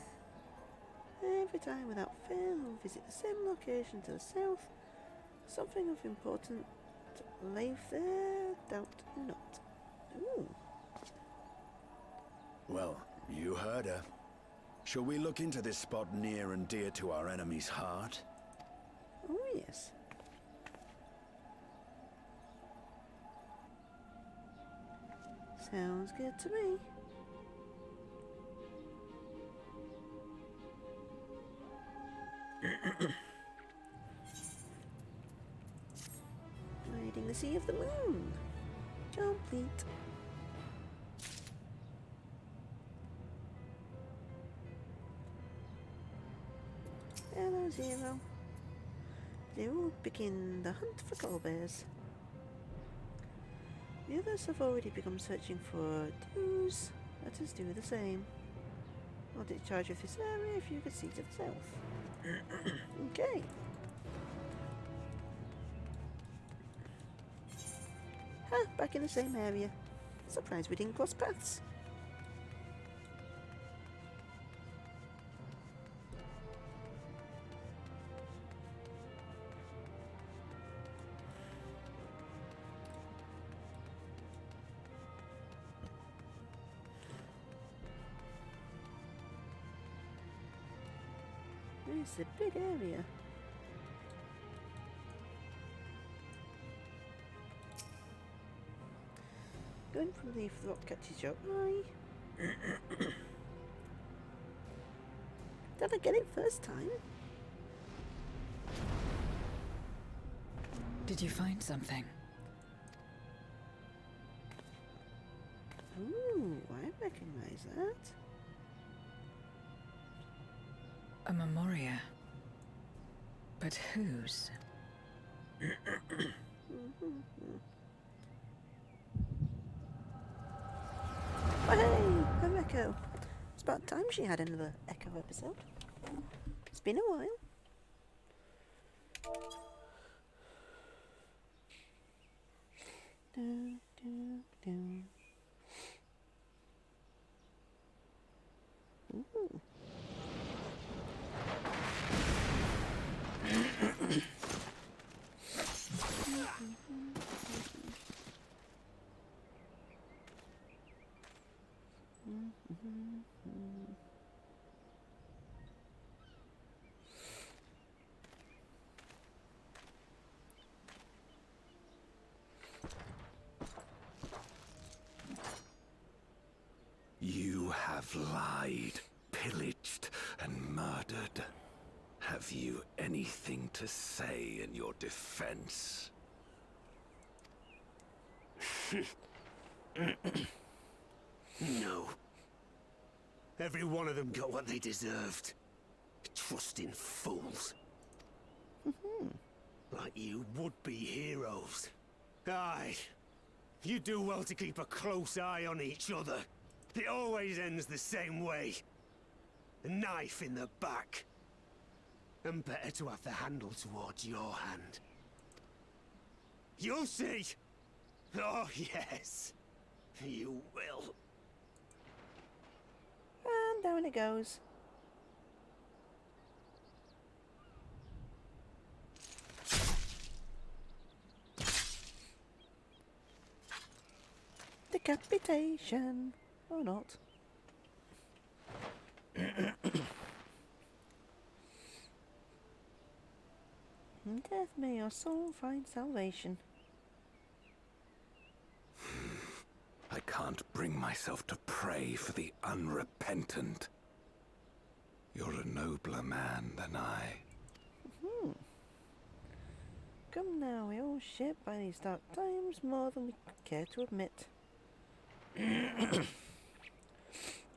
A: Every time without fail, he'll visit the same location to the south. Something of importance lay there, doubt not. Ooh.
H: Well, you heard her. Shall we look into this spot near and dear to our enemy's heart?
A: Oh, yes. Sounds good to me. Riding the Sea of the Moon. Complete. Hello, Zero. They will begin the hunt for Colbears. The others have already begun searching for clues. Let us do the same. I'll take charge of this area if you could see to the south. Okay. Back in the same area. Surprised we didn't cross paths. It's a big area. Going from the rock catches your eye. Did I get it first time?
B: Did you find something?
A: Ooh, I recognize that.
B: A memoria. But whose?
A: Oh, hey, her Echo. It's about time she had another Echo episode. It's been a while. do, do, do. Ooh.
E: You have lied, pillaged, and murdered. Have you anything to say in your defense?
I: No. Every one of them got what they deserved. Trusting fools. Like you would-be heroes. Aye. You do well to keep a close eye on each other. It always ends the same way. A knife in the back. And better to have the handle towards your hand. You'll see! Oh, yes. You will.
A: And down it goes. Decapitation. Or not. In death may your soul find salvation.
E: I can't bring myself to pray for the unrepentant. You're a nobler man than I.
A: Come now, we're all shaped by these dark times more than we care to admit.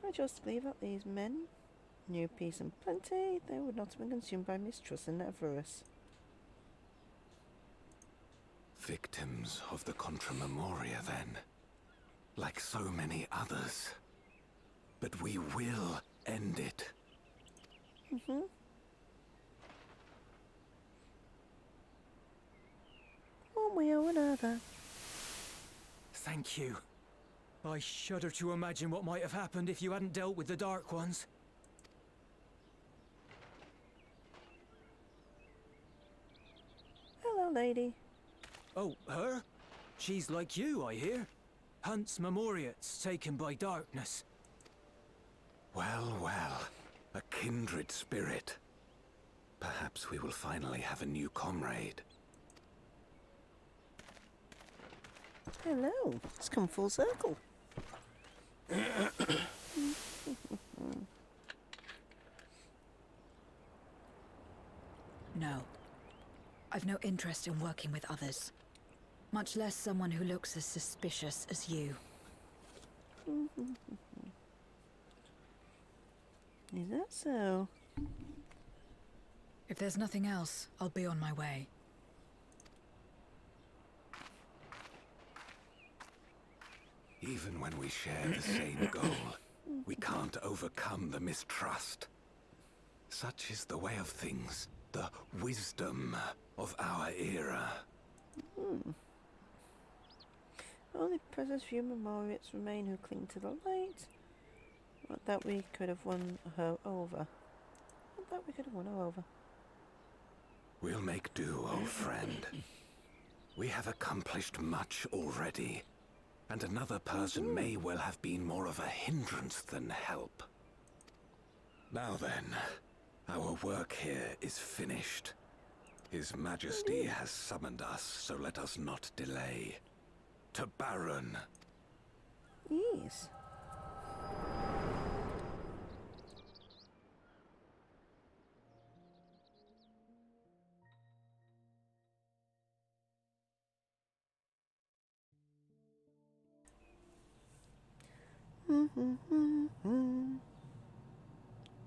A: I just believe that these men knew peace and plenty. They would not have been consumed by mistrust and avarice.
E: Victims of the Contra Memoria, then. Like so many others. But we will end it.
A: One way or another.
M: Thank you. I shudder to imagine what might have happened if you hadn't dealt with the Dark Ones.
A: Hello, lady.
M: Oh, her? She's like you, I hear. Hunts Memoriats taken by darkness.
E: Well, well. A kindred spirit. Perhaps we will finally have a new comrade.
A: Hello. It's come full circle.
B: No. I've no interest in working with others. Much less someone who looks as suspicious as you.
A: Is that so?
B: If there's nothing else, I'll be on my way.
E: Even when we share the same goal, we can't overcome the mistrust. Such is the way of things, the wisdom of our era.
A: Only precious few Memoriats remain who cling to the light. Not that we could have won her over. Not that we could have won her over.
E: We'll make do, old friend. We have accomplished much already, and another person may well have been more of a hindrance than help. Now then, our work here is finished. His Majesty has summoned us, so let us not delay. To Baron.
A: Yes.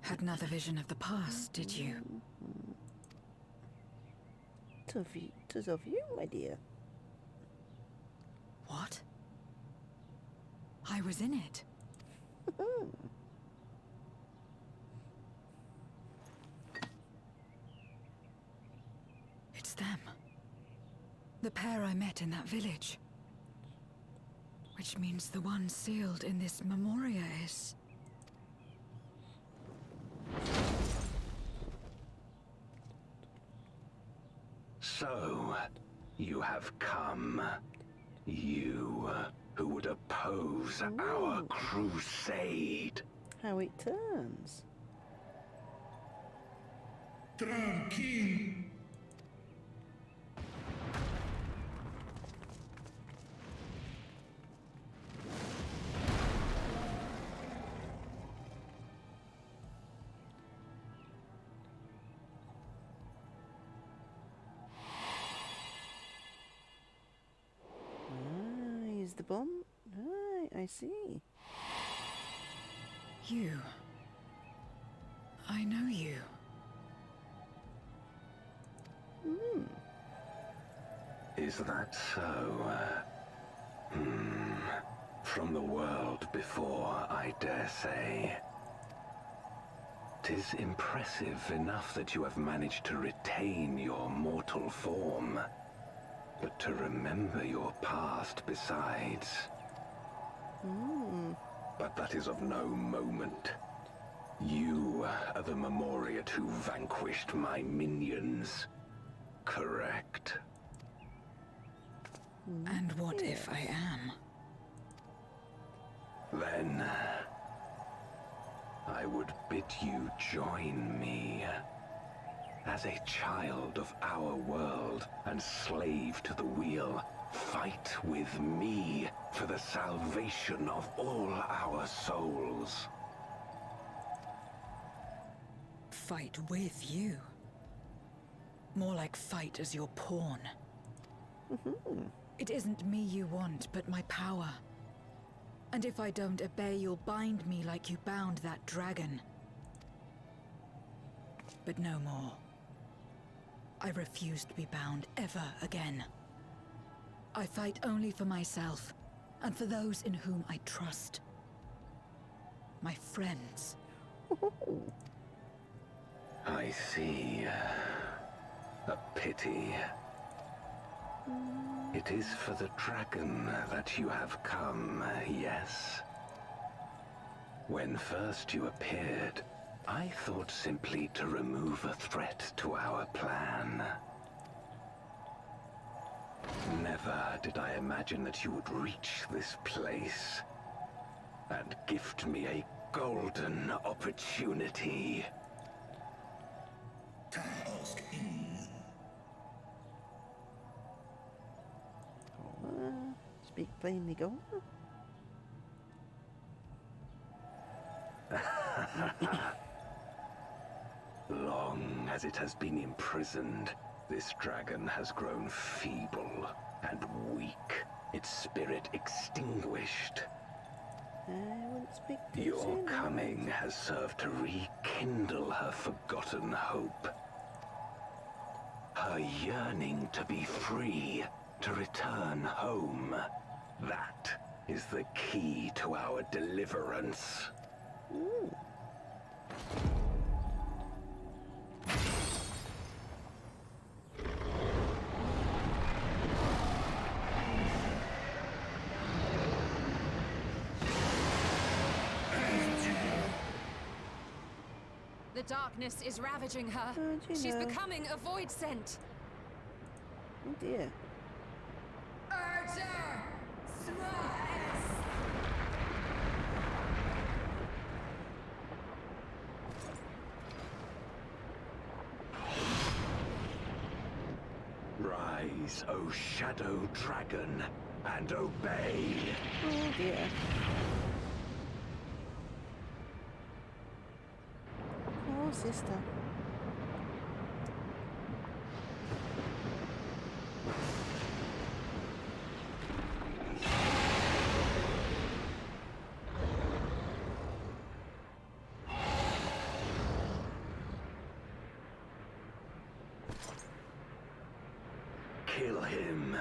B: Had another vision of the past, did you?
A: Tis of you, my dear.
B: What? I was in it. It's them. The pair I met in that village. Which means the one sealed in this memoria is...
E: So, you have come. You who would oppose our crusade.
A: How it turns.
S: Tranquil.
A: Use the bomb. Right, I see.
B: You. I know you.
E: Is that so? From the world before, I dare say. 'Tis impressive enough that you have managed to retain your mortal form. But to remember your past besides. But that is of no moment. You are the Memoriat who vanquished my minions. Correct?
B: And what if I am?
E: Then I would bid you join me. As a child of our world and slave to the wheel, fight with me for the salvation of all our souls.
B: Fight with you? More like fight as your pawn. It isn't me you want, but my power. And if I don't obey, you'll bind me like you bound that dragon. But no more. I refuse to be bound ever again. I fight only for myself, and for those in whom I trust. My friends.
E: I see. A pity. It is for the dragon that you have come, yes? When first you appeared, I thought simply to remove a threat to our plan. Never did I imagine that you would reach this place and gift me a golden opportunity.
A: Speak plainly, go.
E: Long as it has been imprisoned, this dragon has grown feeble and weak, its spirit extinguished.
A: I won't speak too
E: Your
A: soon.
E: coming has served to rekindle her forgotten hope. Her yearning to be free, to return home. That is the key to our deliverance.
N: The darkness is ravaging her. She's becoming a void scent.
A: Oh dear.
T: Archer! Smash!
E: Rise, O shadow dragon, and obey.
A: Oh dear. Oh, sister.
E: Kill him.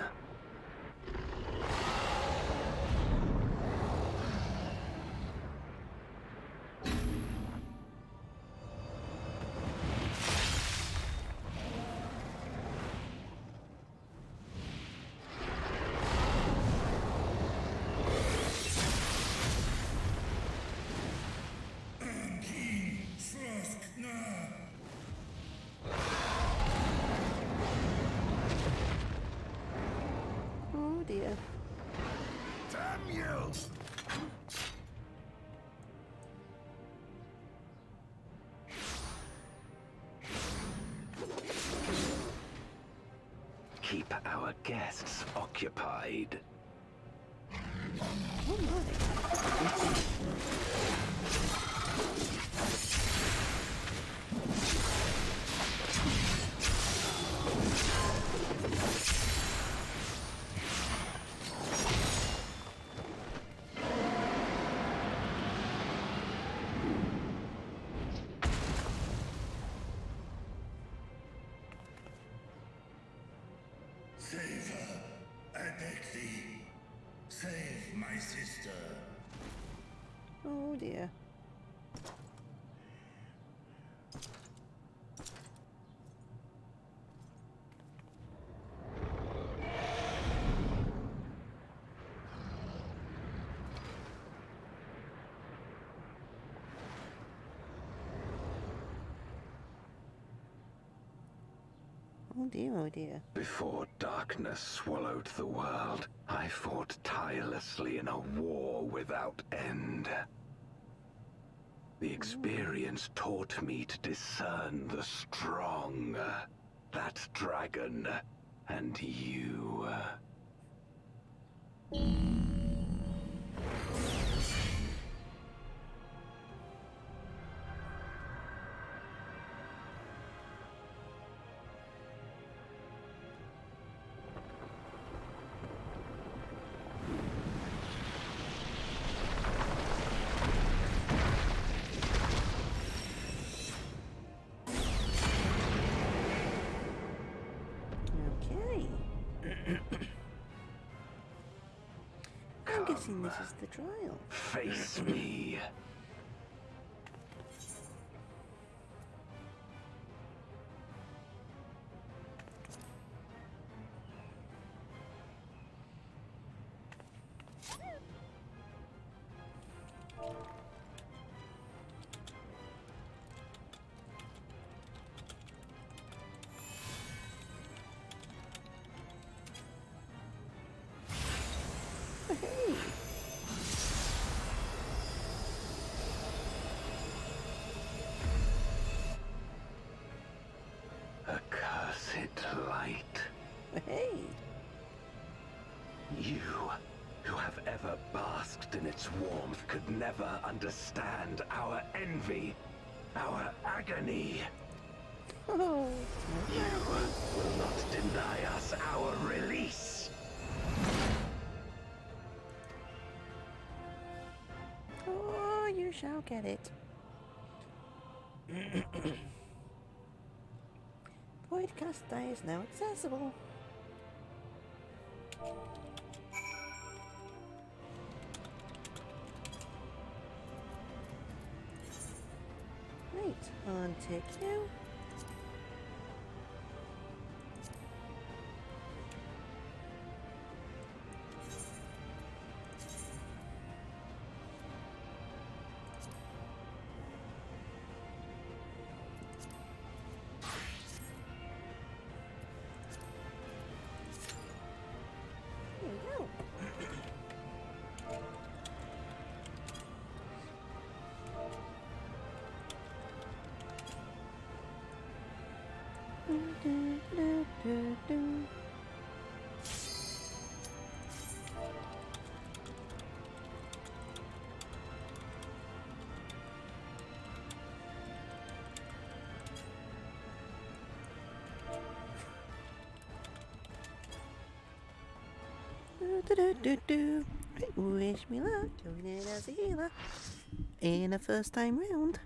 A: dear.
S: Damn you!
E: Keep our guests occupied.
A: Oh my.
S: Save her, I beg thee. Save my sister.
A: Oh dear. Oh dear, oh dear.
E: Before darkness swallowed the world, I fought tirelessly in a war without end. The experience taught me to discern the strong, that dragon, and you.
A: Okay. I'm guessing this is the trial.
E: Face me.
A: Hey.
E: Accursed light.
A: Hey.
E: You, who have ever basked in its warmth, could never understand our envy, our agony.
A: Oh.
E: You will not deny us our release.
A: Oh, you shall get it. Voidcast die is now accessible. Right, on take two. There we go. Wish me luck doing it as a healer in a first time round.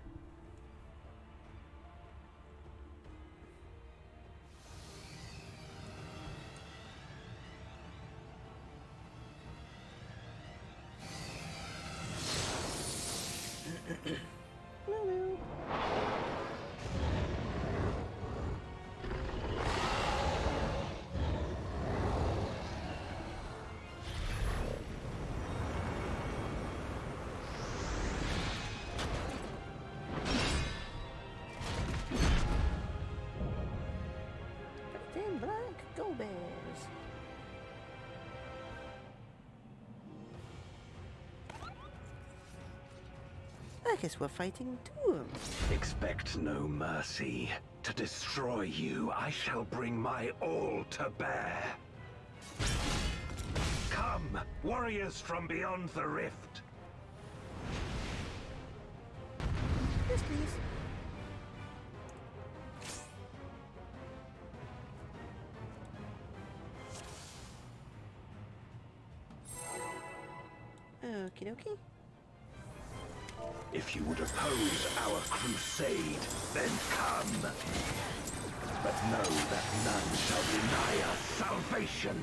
A: No, no. Pretend black go bears. I guess we're fighting two of them.
U: Expect no mercy. To destroy you, I shall bring my all to bear. Come, warriors from beyond the rift.
A: Yes, please. Okie dokie.
U: If you would oppose our crusade, then come. But know that none shall deny us salvation.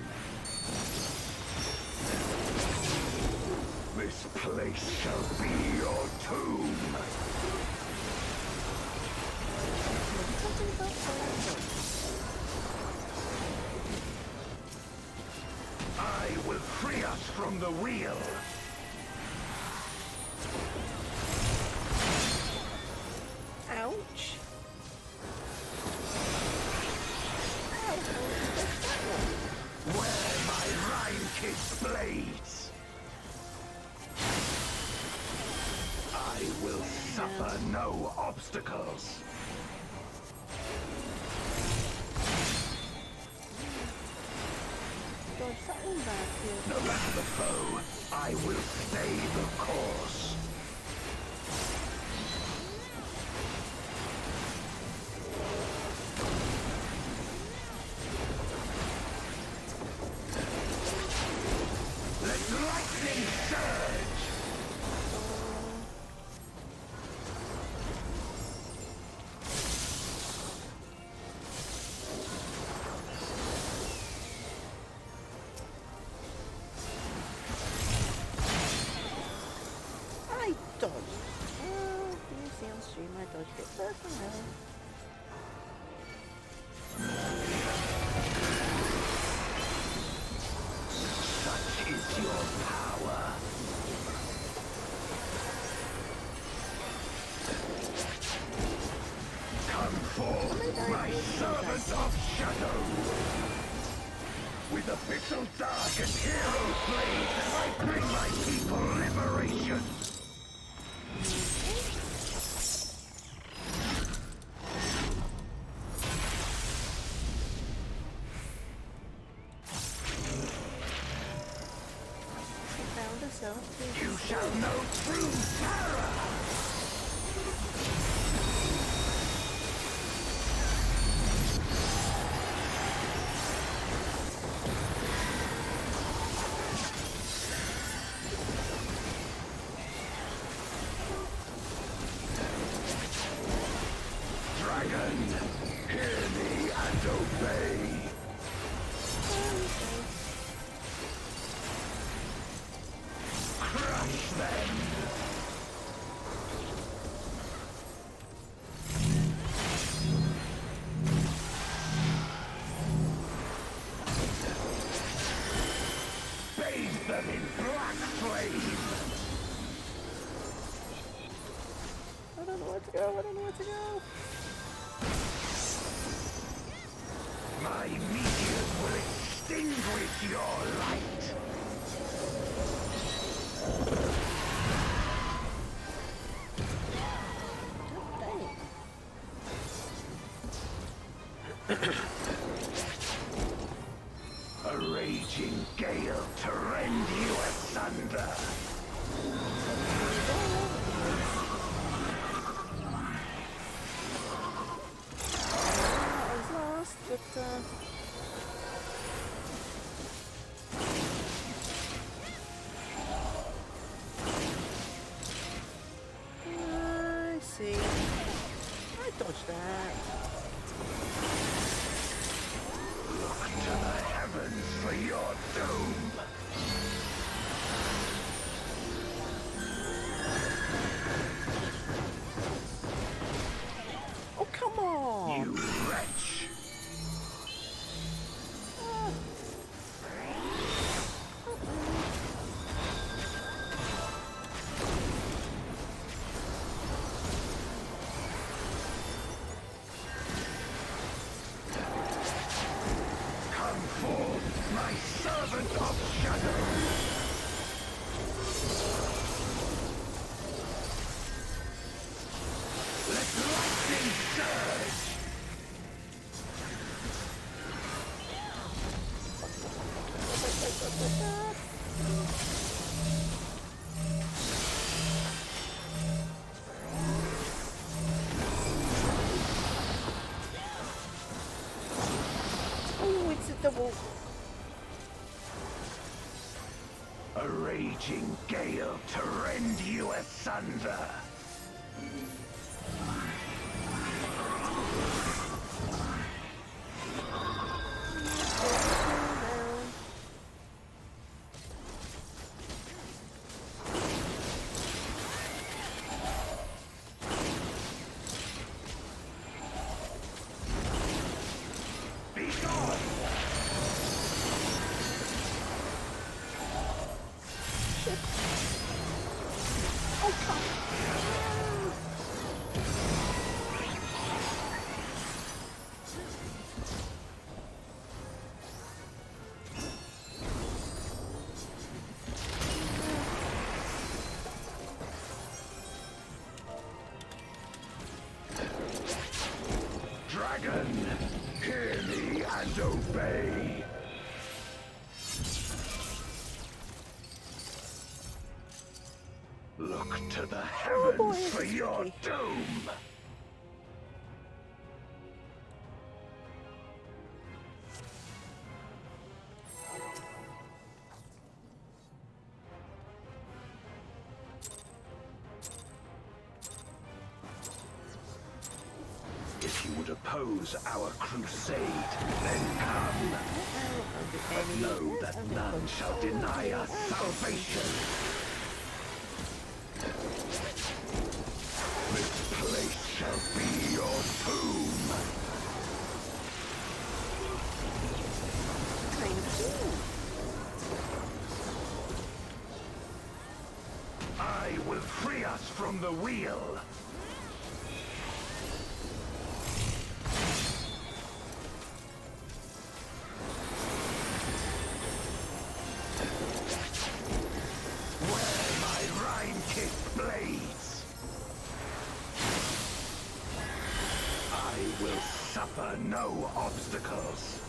U: This place shall be your tomb. I will free us from the wheel.
A: Ouch.
U: Where my Rhyme Kid's blades. I will suffer no obstacles. No matter the foe, I will stay the course. Let lightning surge!
A: I dodged. Oh, you see on stream I dodged it first, I know.
U: Such is your power. Come forth, my servant of shadow. With abyssal dark and hero blade, I bring my people liberation.
A: Found herself.
U: You shall know true terror! Dragon, hear me and obey. Crush them! Bathe them in black flame!
A: I don't know where to go, I don't know where to go.
U: My meteors will extinguish your light! A raging gale to rend you asunder!
A: I was lost, but I see. I dodged that.
U: Look to the heavens for your doom!
A: Oh, come on!
U: You wretch! Come forth, my servant of shadow!
A: trouble.
U: A raging gale to rend you asunder. Dragon, hear me and obey. Look to the heavens for your doom. If you would oppose our crusade, then come. But know that none shall deny us salvation. This place shall be your tomb. I will free us from the wheel. Suffer no obstacles.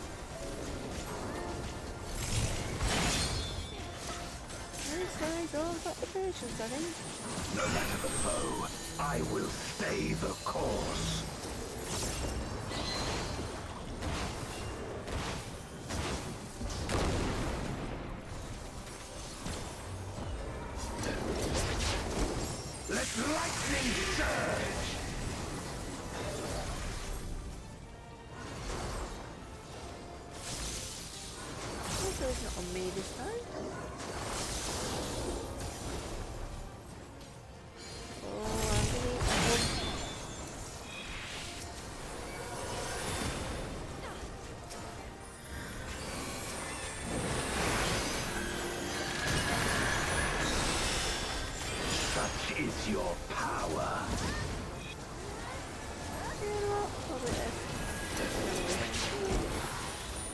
A: These guys all got the patience, I think.
U: No matter the foe, I will stay the course. Let lightning surge!
A: It's not on me this time. Oh, I'm gonna eat that one.
U: Such is your power.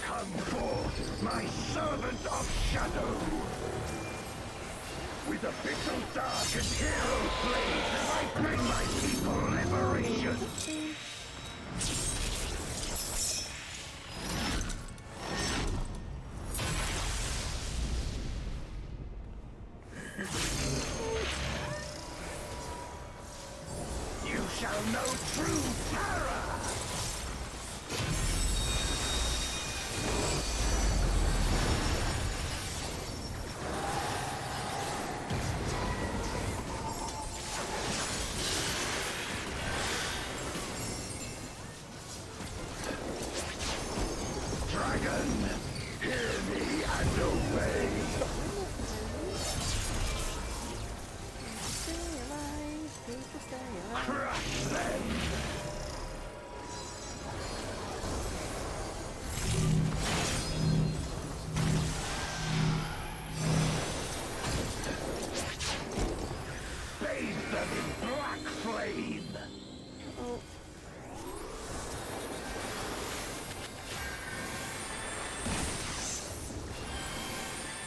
U: Come forth, my servant of shadow! With a bitter dark and hero blade, I bring my people liberation! You shall know true terror!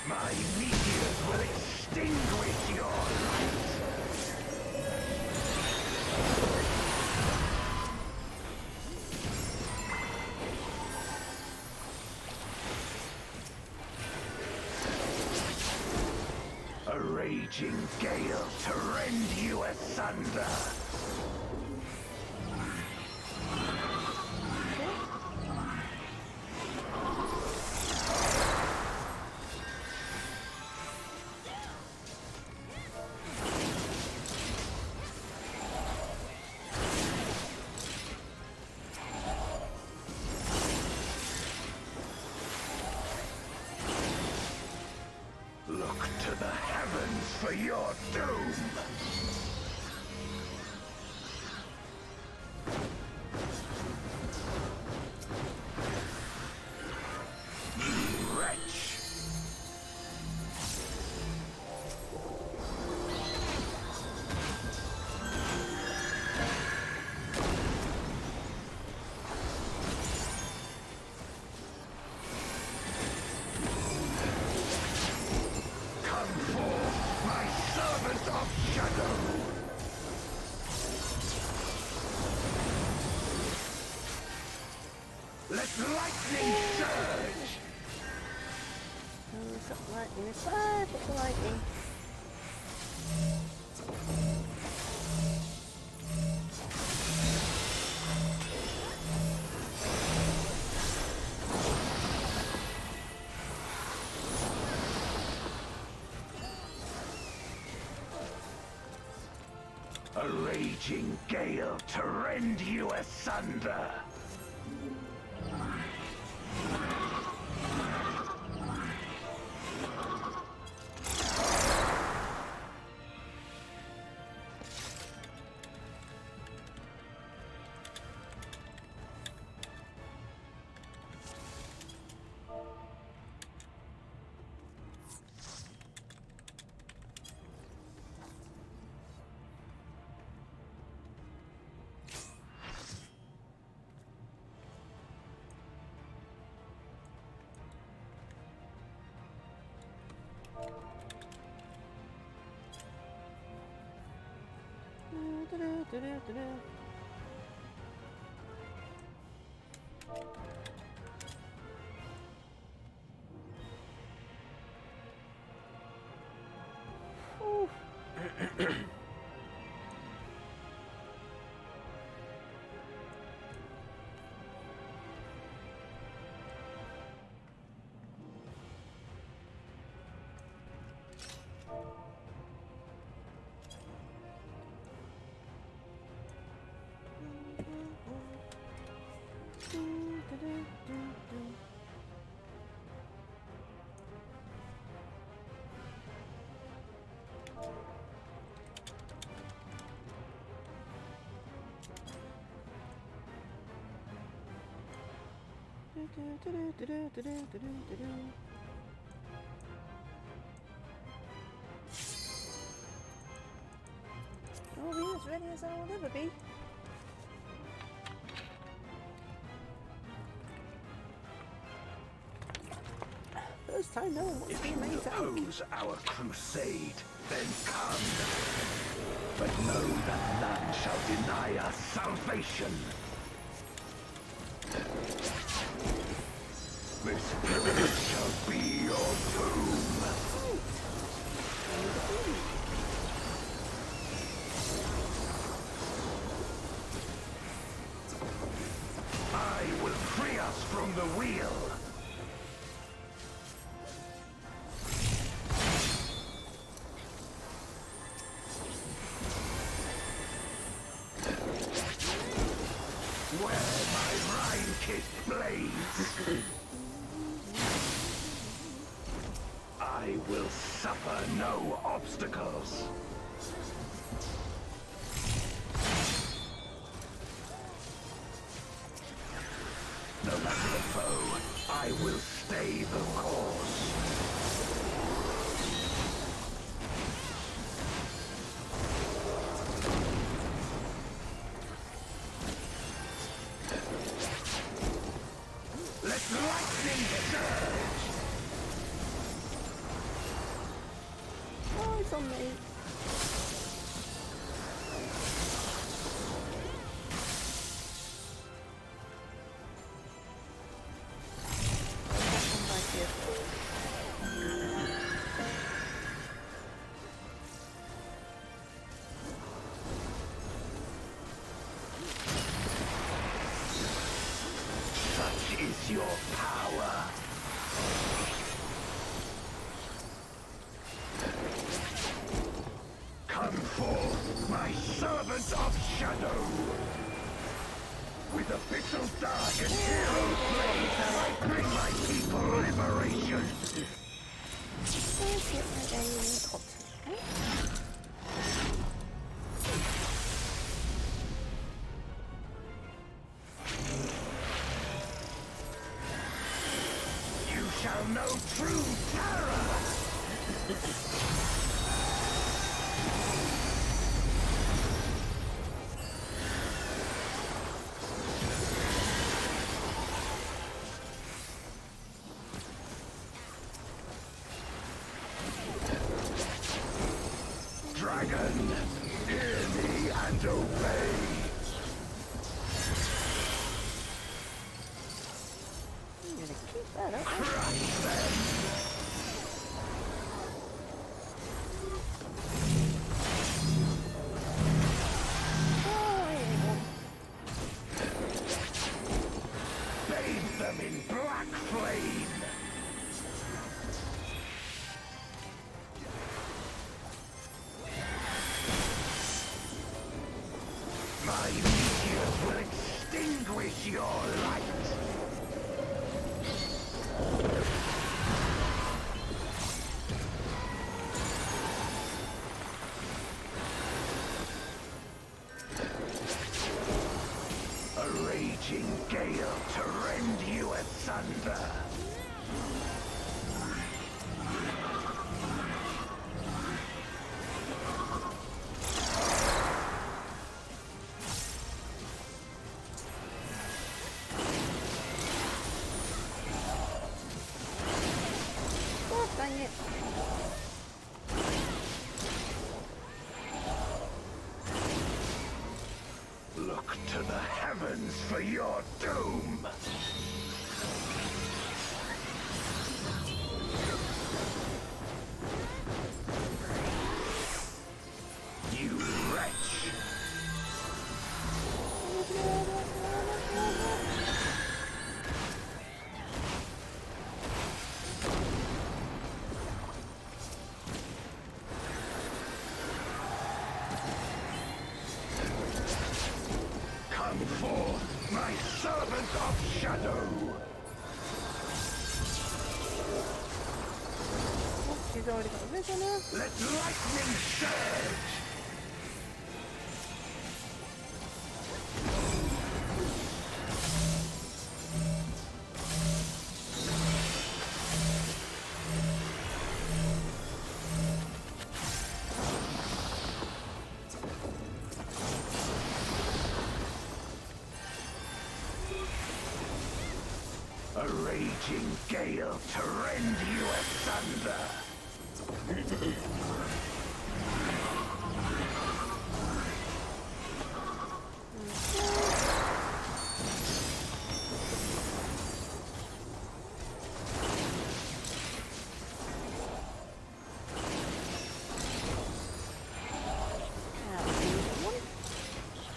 U: My meteors will extinguish your light! A raging gale to rend you asunder! for your doom! You wretch! Let lightning surge!
A: Oh, stop lightning aside, what's the lightning?
U: A raging gale to rend you asunder!
A: Oh, we're as ready as I'll ever be. First time no one wants to be
U: If
A: made
U: you oppose our crusade, then come. But know that none shall deny us salvation. This shall be your doom. I will free us from the wheel. Where my Rhine-kissed blades. I will suffer no obstacles. No matter the foe, I will stay the course. Let lightning surge!
A: Oh, it's on me.
U: Such is your power. Come forth, my servant of shadow. With abyssal dark and hero blade, I bring my people liberation.
A: Let's get my daily content.
U: know true terror! Dragon, hear me and obey!
A: I'm gonna keep that up.
U: Crush them! Bathe them in black flame! My meteors will extinguish your light! A raging gale to rend you asunder!
A: Oh, dang it.
U: Look to the heavens for your doom! You wretch! Come forth, my servant of shadow!
A: She's already got a vision now.
U: Let lightning surge! A raging gale to rend you asunder!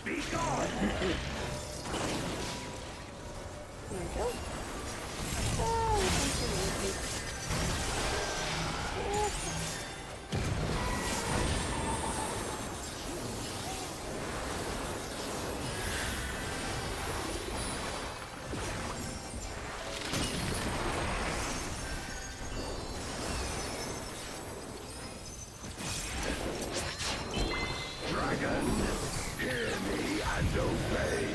U: Be gone!
A: There we go. Oh, this one's really easy.
U: Dragon, hear me and obey!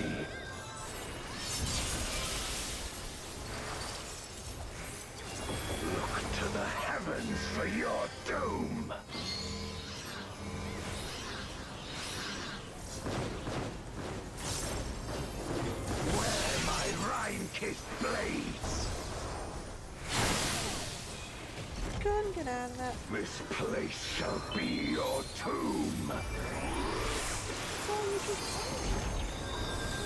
U: Look to the heavens for your doom! Where my rime-kissed blades!
A: Go and get out of that.
U: This place shall be your tomb!
A: So you just...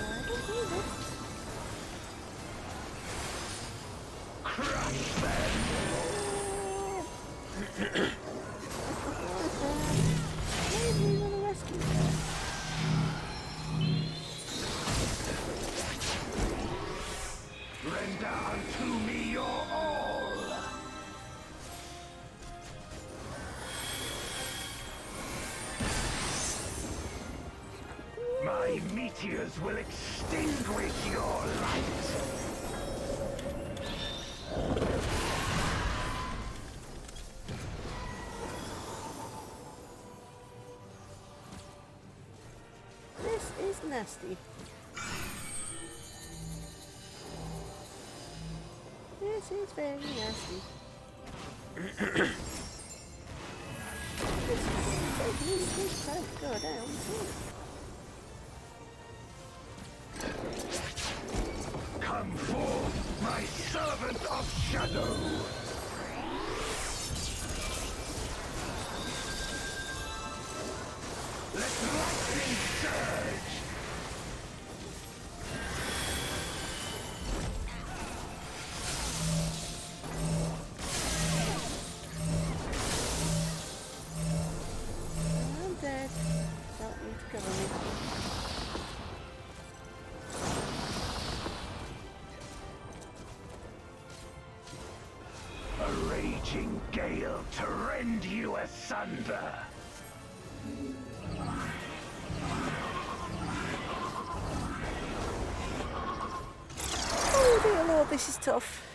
A: I don't need it.
U: Crush them!
A: Maybe we want to rescue her.
U: Render unto me your all! My meteors will extinguish your light!
A: This is nasty. This This is very nasty. This can't go down too.
U: Come forth, my servant of shadow! Let lightning surge!
A: I'm dead. Don't need to cover me.
U: A raging gale to rend you asunder!
A: Oh dear Lord, this is tough.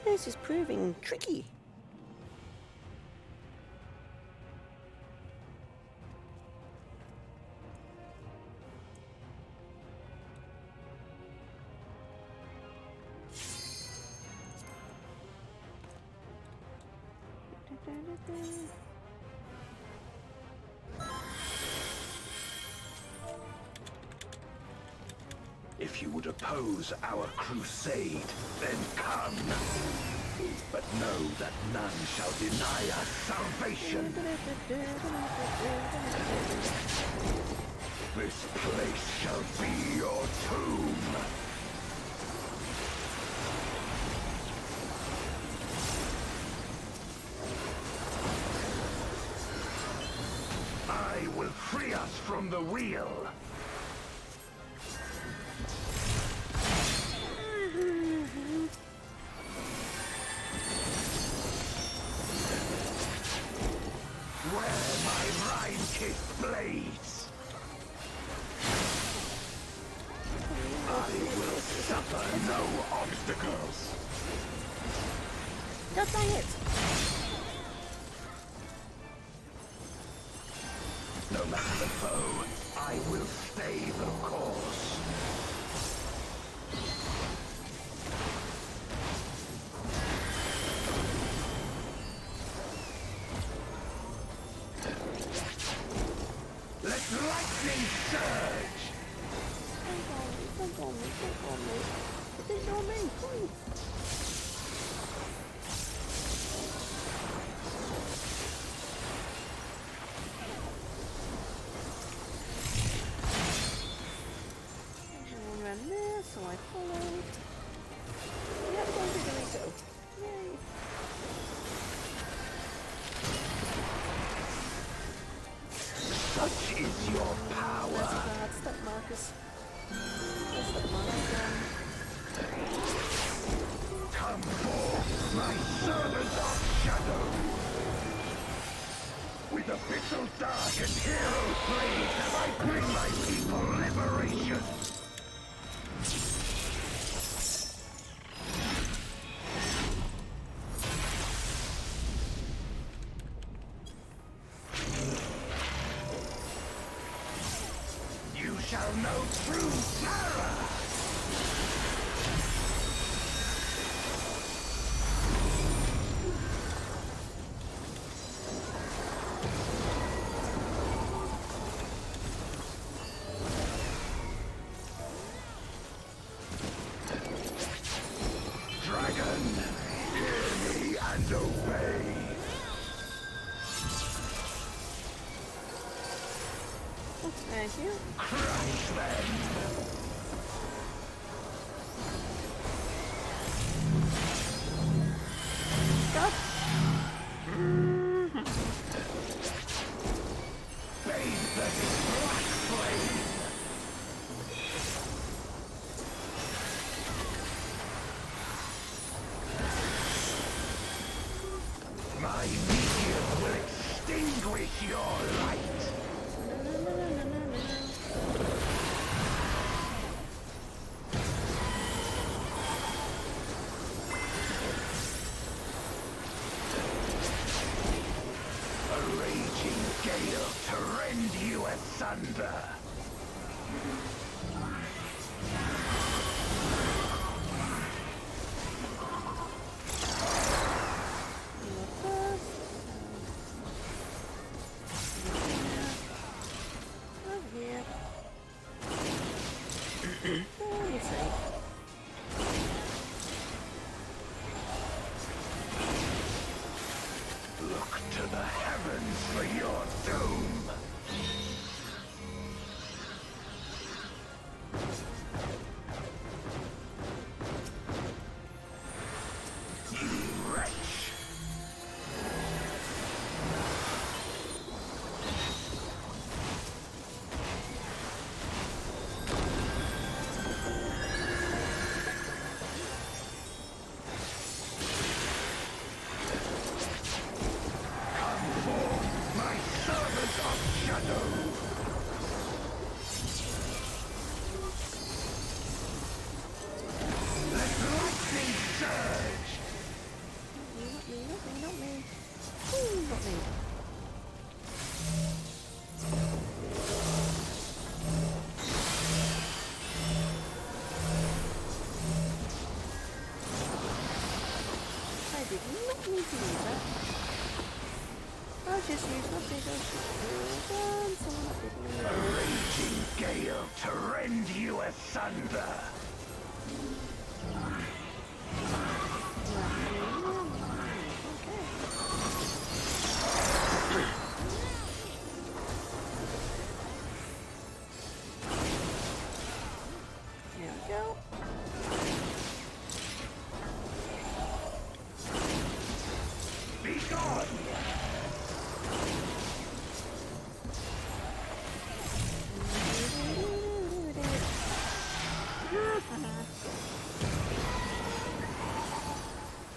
A: This is proving tricky.
U: If you would oppose our crusade, then come. But know that none shall deny us salvation. This place shall be your tomb. I will free us from the wheel. Where my rime-kissed blades, I will suffer no obstacles.
A: God dang it!
U: No matter the foe, I will stay the course. Let lightning surge!
A: Don't on me. It is on me, please. Everyone ran there, so I followed. Yep, don't do the go. Yay.
U: Such is your power.
A: That's bad. Stop, Marcus. Stop, Marcus.
U: Come forth, my servant of shadow. With official dark and hero blade, I bring my people liberation. You shall know true terror! Dragon, hear me and obey.
A: Thank you.
U: Crush them!
A: Stop!
U: asunder. Look to the heavens for your doom. You wretch. My servant of shadow! Let lightning surge!
A: Not me. Ooh, not me. I did not need to use that. I'll just use my big old someone
U: A raging gale to rend you asunder!
A: Here we go.
U: Be gone!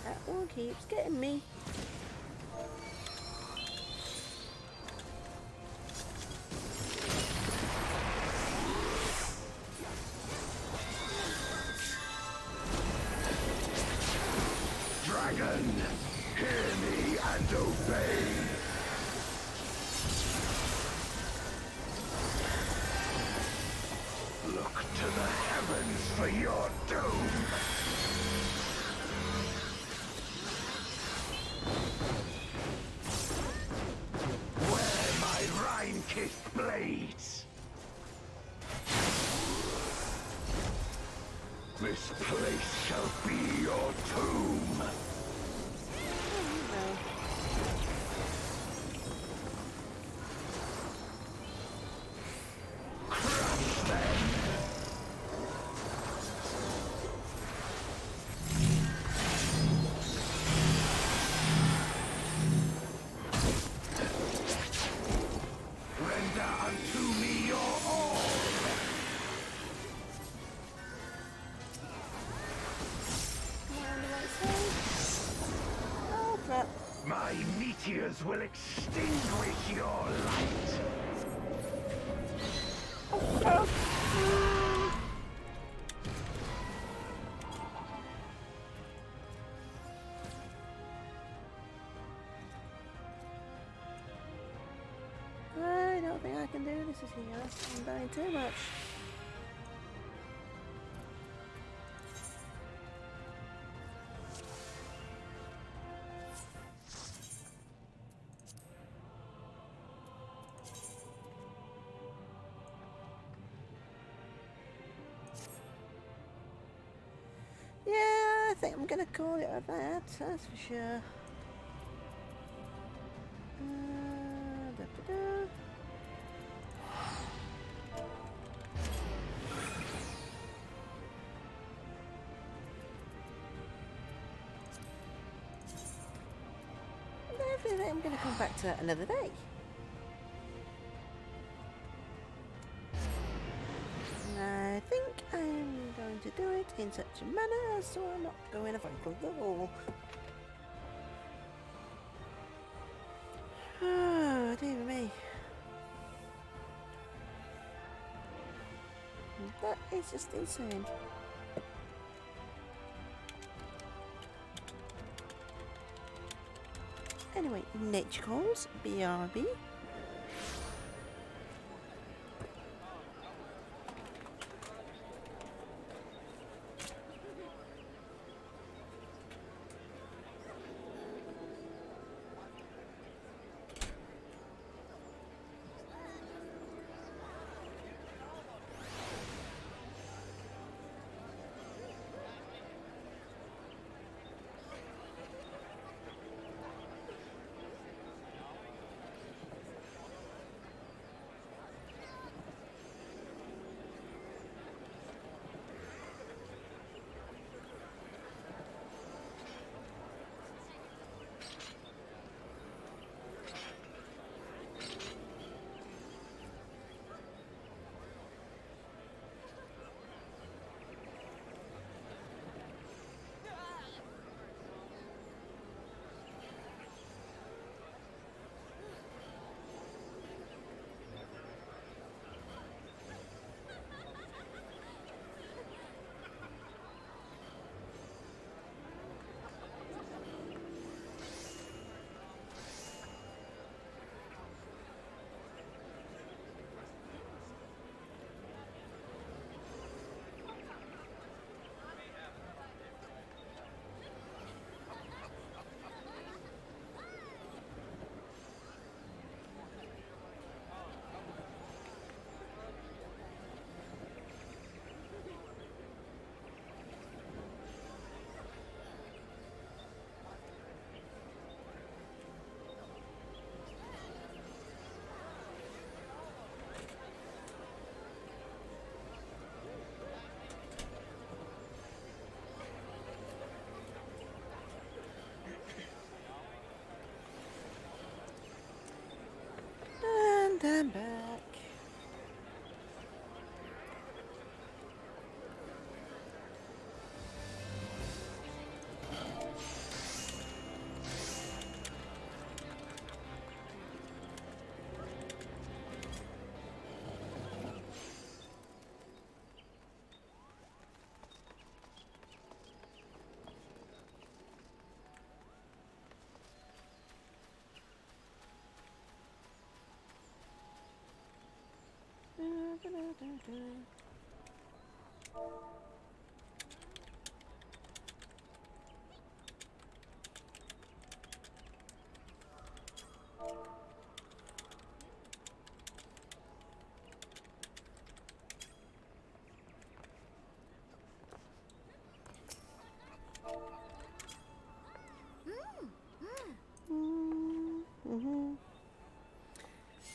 A: That one keeps getting me.
U: Dragon, hear me and obey! Look to the heavens for your doom! Wear my Rhine-kissed blades! This place shall be your tomb! Crush them! Render unto me your all!
A: Oh crap.
U: My meteors will extinguish your light!
A: Oh crap. I don't think I can do this as here. I'm dying too much. Yeah, I think I'm gonna call it at that, that's for sure. Da-da-da. Definitely I'm gonna come back to that another day. I think I'm going to do it in such a manner so I'm not going off the wall. Oh, dear me. That is just insane. Anyway, nature calls, BRB. I'm back.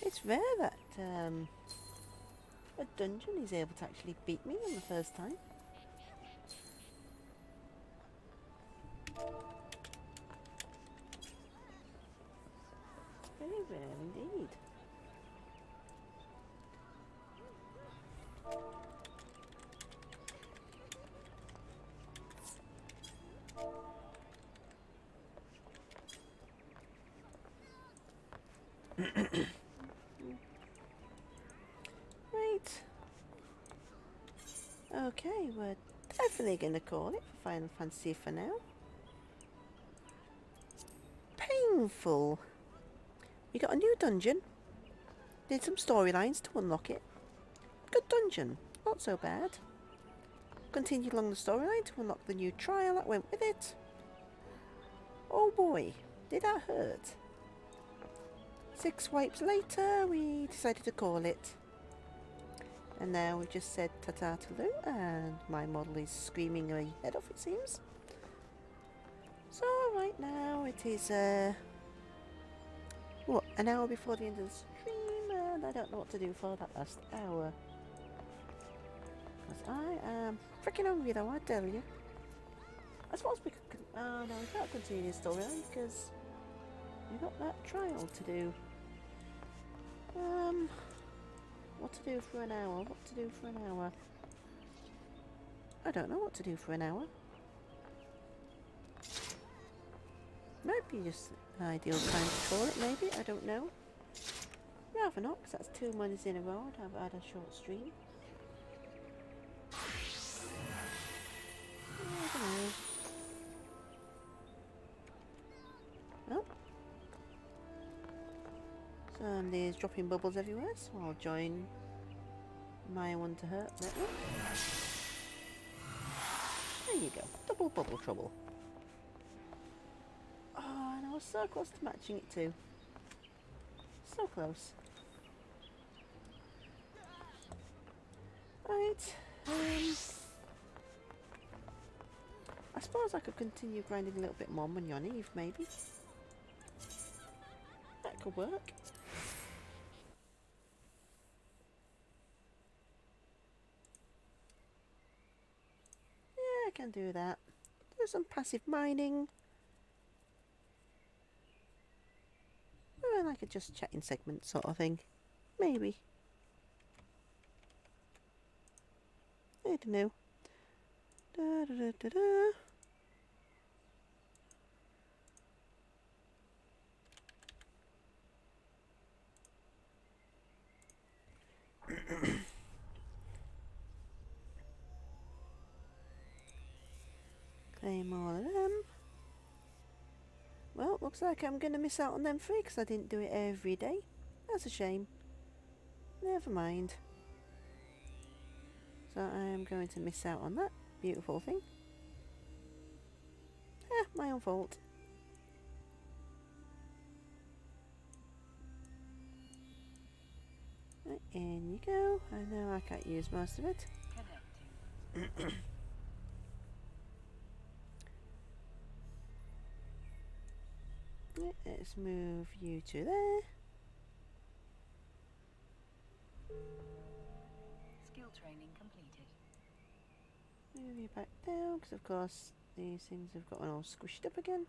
A: It's rare that a dungeon is able to actually beat me on the first time. Very rare indeed. Right. Okay, we're definitely going to call it for Final Fantasy for now. Painful. We got a new dungeon. Did some storylines to unlock it. Good dungeon. Not so bad. Continued along the storyline to unlock the new trial that went with it. Oh boy, did that hurt. 6 wipes later, we decided to call it. And now we've just said ta-ta to Lou, and my model is screaming her head off, it seems. So right now it is, what, an hour before the end of the stream, and I don't know what to do for that last hour. Because I am freaking hungry though, I tell you. I suppose we could, oh no, we can't continue this storyline because we've got that trial to do. What to do for an hour? What to do for an hour? I don't know what to do for an hour. Might be just an ideal time to call it, maybe. I don't know. Rather not, because that's 2 months in a row. I've had a short stream. I don't know. Oh. Somebody's dropping bubbles everywhere, so I'll join my one to hurt network. There you go. Double bubble trouble. Oh, and I was so close to matching it too. So close. Right. I suppose I could continue grinding a little bit more money on Eve, maybe. That could work. Yeah, I can do that. Do some passive mining. Or like a just chatting segment sort of thing. Maybe. I don't know. Da da da da da. Claim all of them. Well, looks like I'm going to miss out on them 3 because I didn't do it every day. That's a shame. Never mind. So I am going to miss out on that beautiful thing. My own fault. Right, in you go. I know I can't use most of it. Right, let's move you to there.
F: Skill training completed.
A: Move you back down, because of course these things have gotten all squished up again.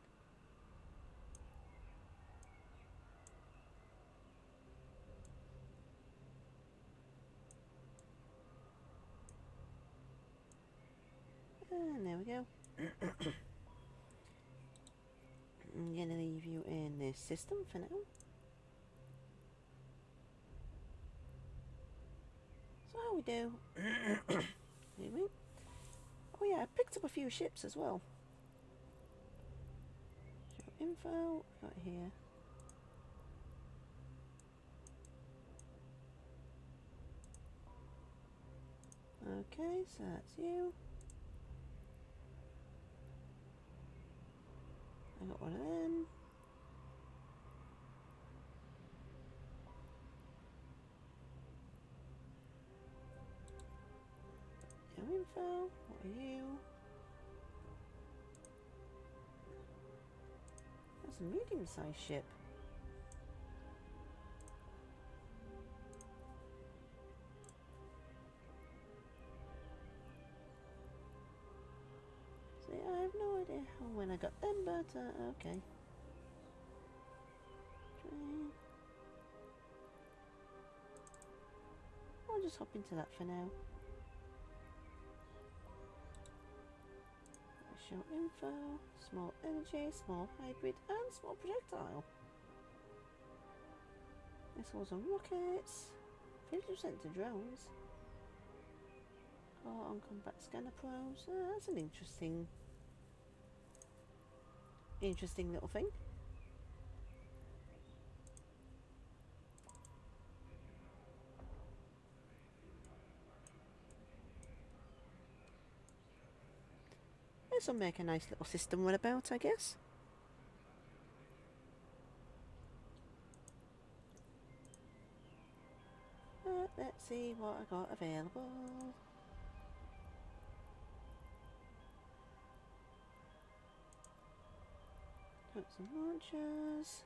A: And there we go. I'm gonna leave you in this system for now. So how we do? Oh yeah, I picked up a few ships as well. Show info, got here. Okay, so that's you. I got one of them. Show info, what are you? That's a medium-sized ship. See, I have no idea how when I got them, but okay. Train. I'll just hop into that for now. Show info, small energy, small hybrid, and small projectile. Missiles and rockets, 50% to drones. Car on combat scanner probes. That's an interesting little thing. This will make a nice little system run about, I guess. Let's see what I got available. Got some launchers.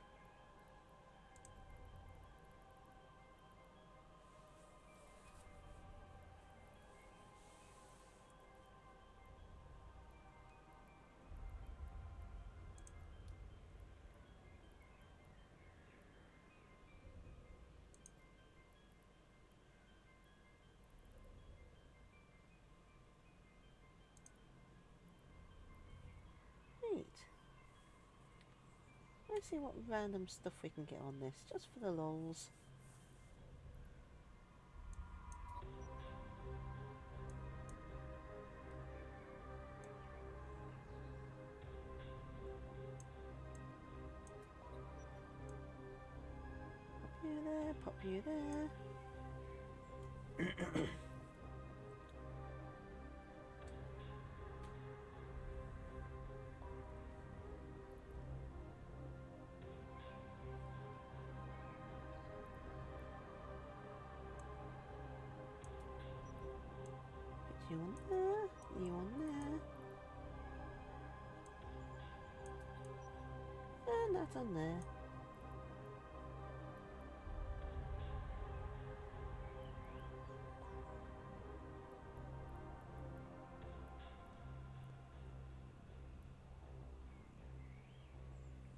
A: Let's see what random stuff we can get on this, just for the lols. Pop you there, pop you there. You on there, you on there. And that's on there.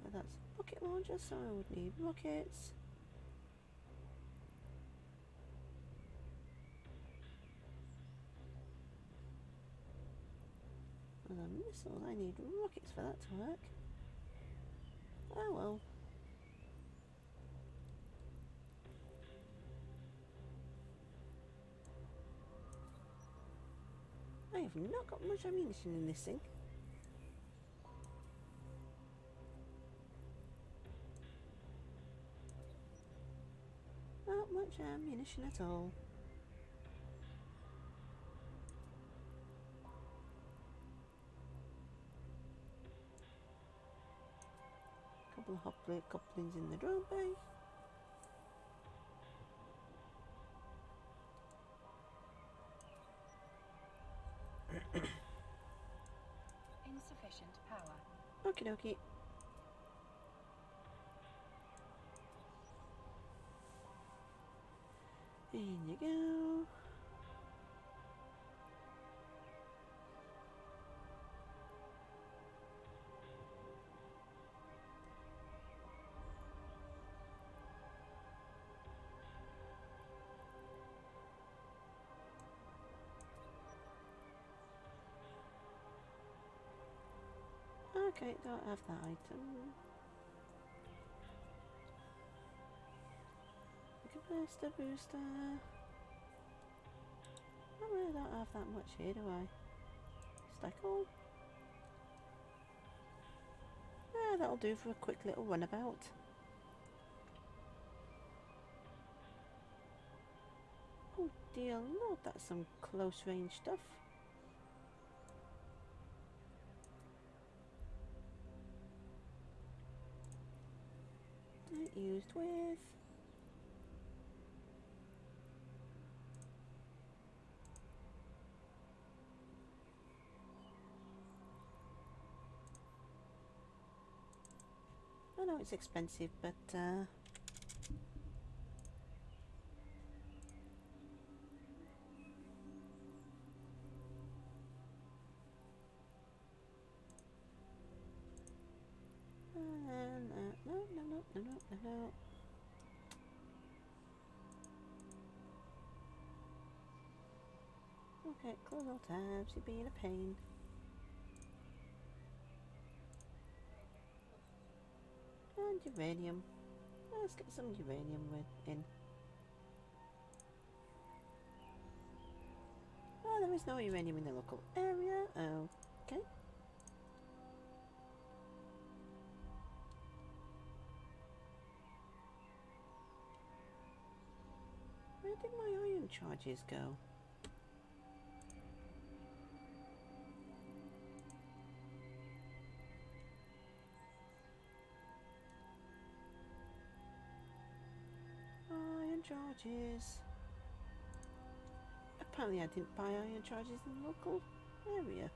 A: But that's rocket launcher, so I would need rockets. And the missiles, I need rockets for that to work. Oh well. I have not got much ammunition in this thing. Not much ammunition at all. Couple of hot plate couplings in the drone bay.
F: Insufficient power.
A: Okie dokie. In you go. Okay, don't have that item. Booster, booster. I really don't have that much here, do I? Stack all. Yeah, that'll do for a quick little runabout. Oh dear lord, that's some close range stuff. Used with. I know it's expensive, but no. Okay, close all tabs, you're being a pain. And uranium. Let's get some uranium in. Oh, there is no uranium in the local area. Okay. Where did my iron charges go? Iron charges. Apparently I didn't buy iron charges in the local area.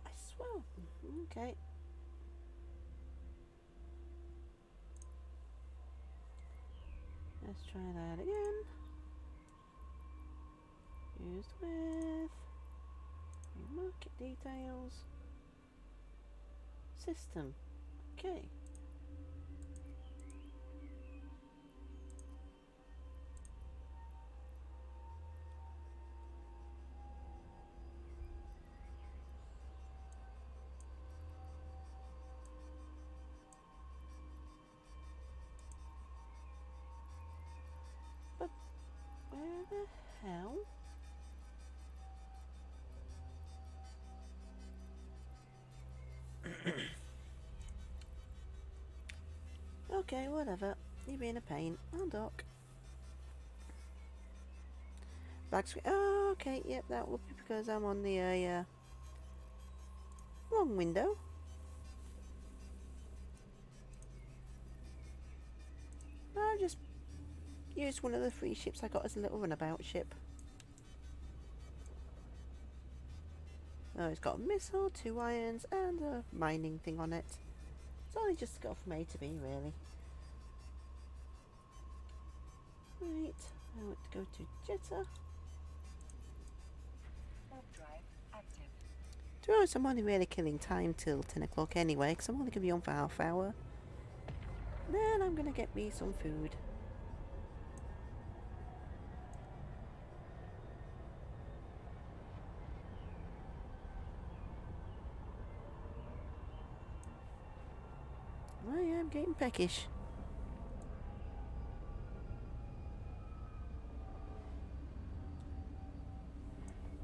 A: I swear. Okay. Let's try that again. Used with. Market details. System. Okay. But where the hell? Okay, whatever. You're being a pain. I'll dock. Back screen. Oh, okay. Yep, that will be because I'm on the wrong window. I'll just use one of the free ships I got as a little runabout ship. Oh, it's got a missile, 2 irons, and a mining thing on it. It's only just to go from A to B, really. Right, I want to go to Jetta. To be honest, I'm only really killing time till 10 o'clock anyway, because I'm only going to be on for half hour. Then I'm going to get me some food. I am getting peckish.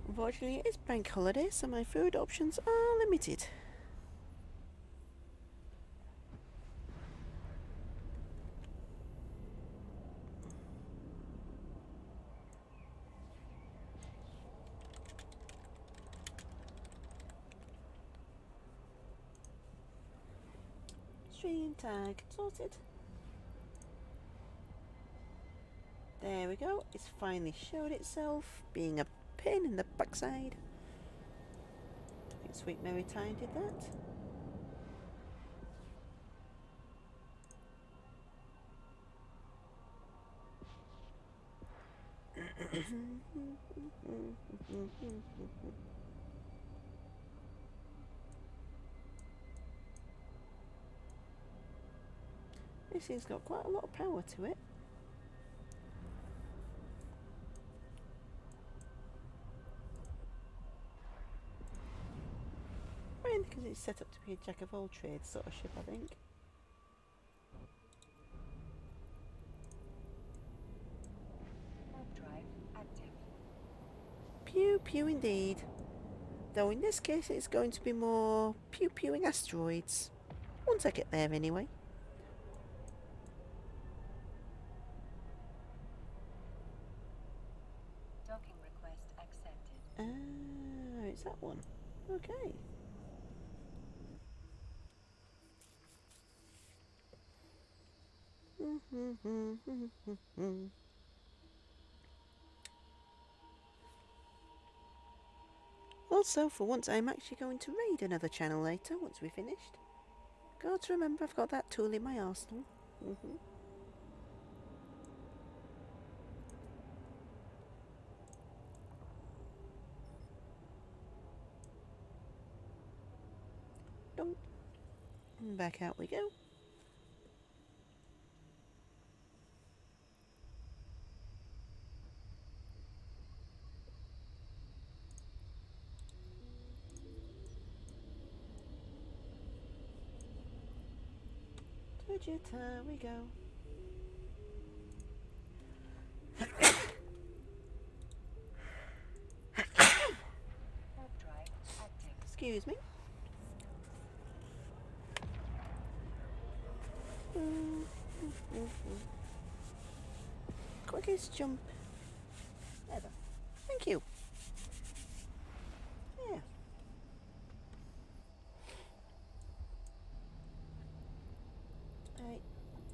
A: Unfortunately, it is bank holiday, so my food options are limited. Stream tag sorted. There we go. It's finally showed itself, being a pain in the backside. I think Sweet Mary Time did that. This thing's got quite a lot of power to it. Mainly because it's set up to be a jack of all trades sort of ship, I think.
F: Drive active.
A: Pew pew indeed. Though in this case it's going to be more pew pewing asteroids. Once I get there anyway.
F: Docking request accepted.
A: Ah, it's that one. Okay. Also, for once, I'm actually going to raid another channel later once we're finished. Got to remember I've got that tool in my arsenal. Dunk. And back out we go. Vegeta, we go. Excuse me. Quickest jump ever. Thank you. Yeah. Right.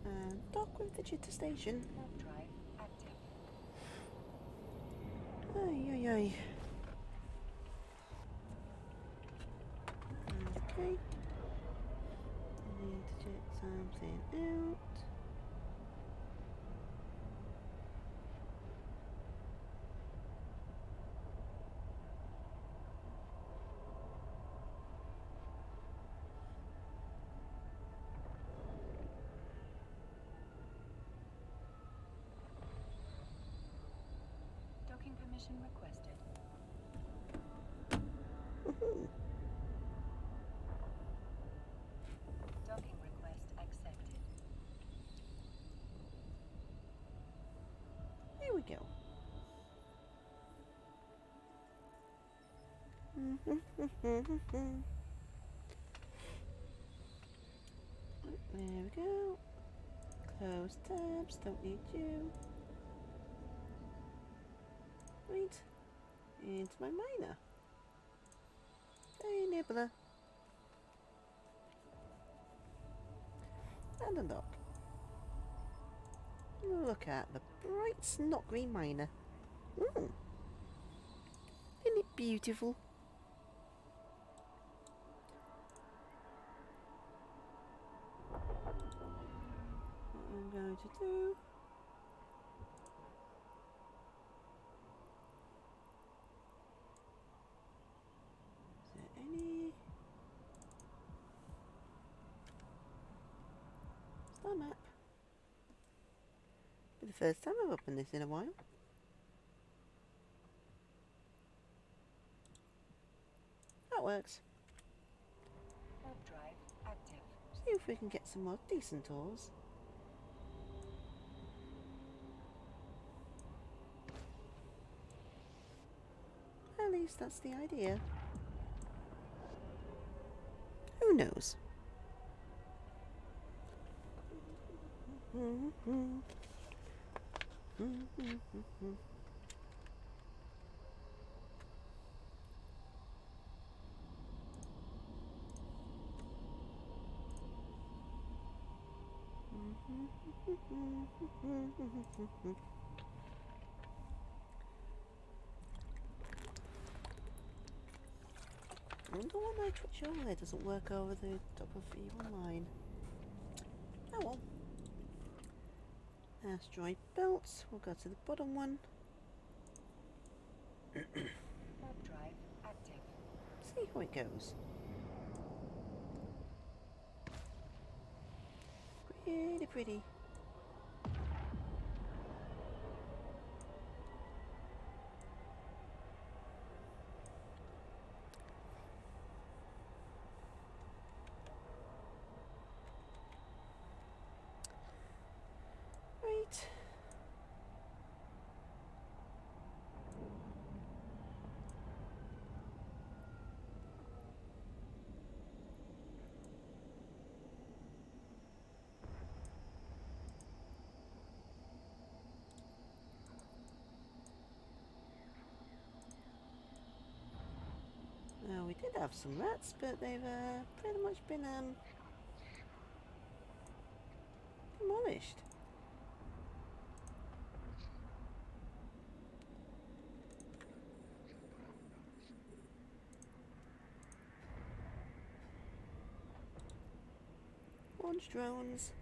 A: And dock with the jitter station.
F: Drive active.
A: Ay, ay, ay. Okay. I need to check something out.
F: Docking permission requested. Docking request accepted.
A: There we go. There we go. Close tabs, don't need you. Right. Into my miner. Hey, nibbler. And undock. Look at the bright snot green miner. Isn't it beautiful? What I'm going to do. Is there any star map? Be the first time I've opened this in a while. That works.
F: Drive active.
A: See if we can get some more decent ores. At least that's the idea. Who knows? I wonder why my Twitch overlay doesn't work over the top of Eve Online. Oh well. Asteroid belts. We'll go to the bottom one.
F: Drive active.
A: See how it goes. Pretty pretty. Right. Now we did have some rats, but they've pretty much been demolished. Launch drones.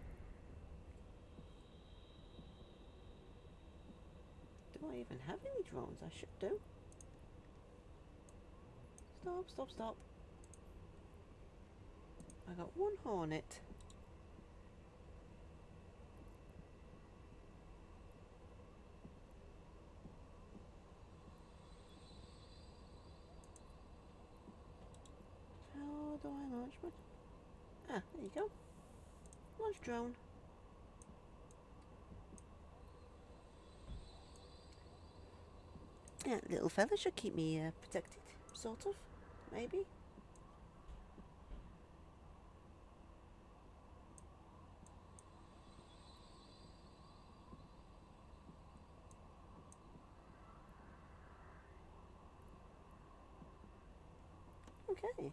A: Do I even have any drones? I should do. Stop, stop, stop. I got one hornet. How do I launch my... Ah, there you go. Launch drone. Yeah, little fella should keep me protected, sort of, maybe. Okay.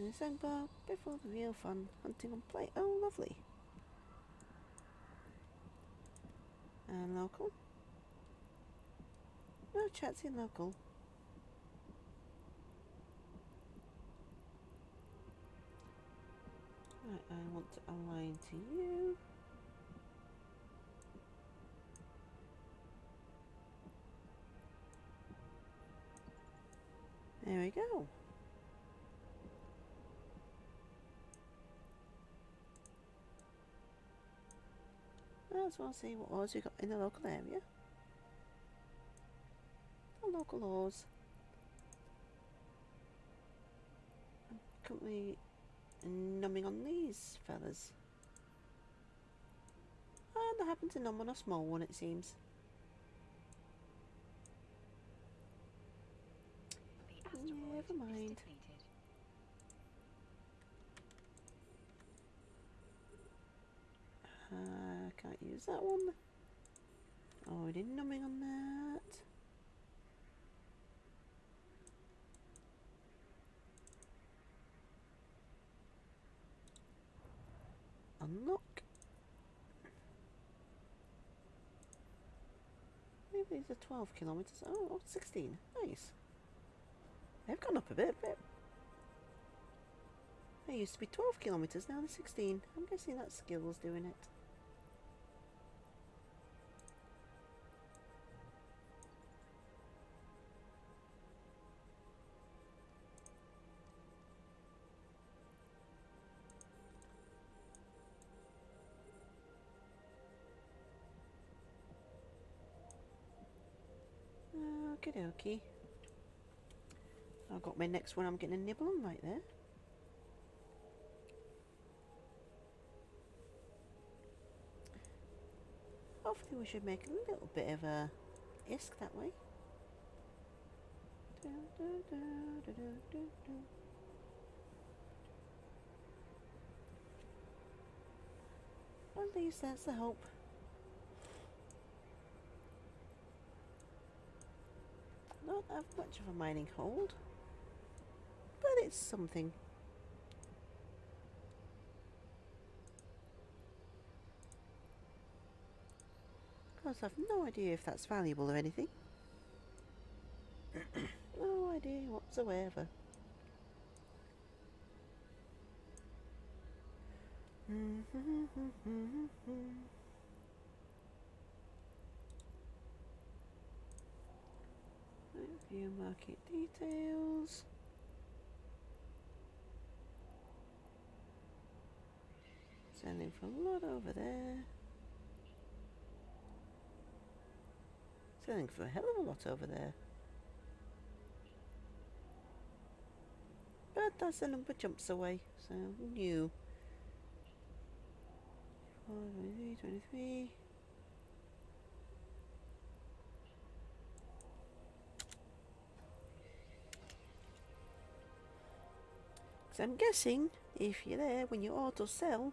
A: December, before the real fun, hunting on play. Oh, lovely. And local. No, chat's in local. Right, I want to align to you. There we go. I just want to see what laws we got in the local area. The local laws. I'm currently numbing on these fellas. And I happen to numb on a small one, it seems. Never mind. Can't use that one. Already numbing on that. Unlock. Maybe these are 12 kilometers. Oh, 16. Nice. They've gone up a bit. They used to be 12 kilometers, now they're 16. I'm guessing that's skills doing it. Okie dokie. I've got my next one I'm getting a nibble on right there. Hopefully we should make a little bit of a isk that way. At least that's the hope. Not have much of a mining hold, but it's something. Of course, I've no idea if that's valuable or anything. No idea whatsoever. View market details. Sending for a lot over there. Sending for a hell of a lot over there. But as the number jumps away, so new. 23, 23. So I'm guessing if you're there when you auto selling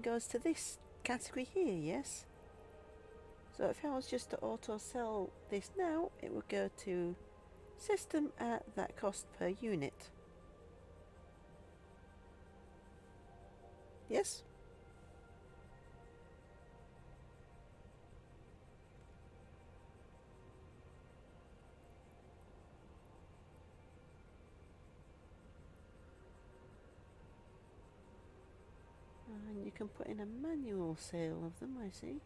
A: goes to this category here, yes? So if I was just to auto sell this now, it would go to system at that cost per unit. Yes? And you can put in a manual sale of them, I see.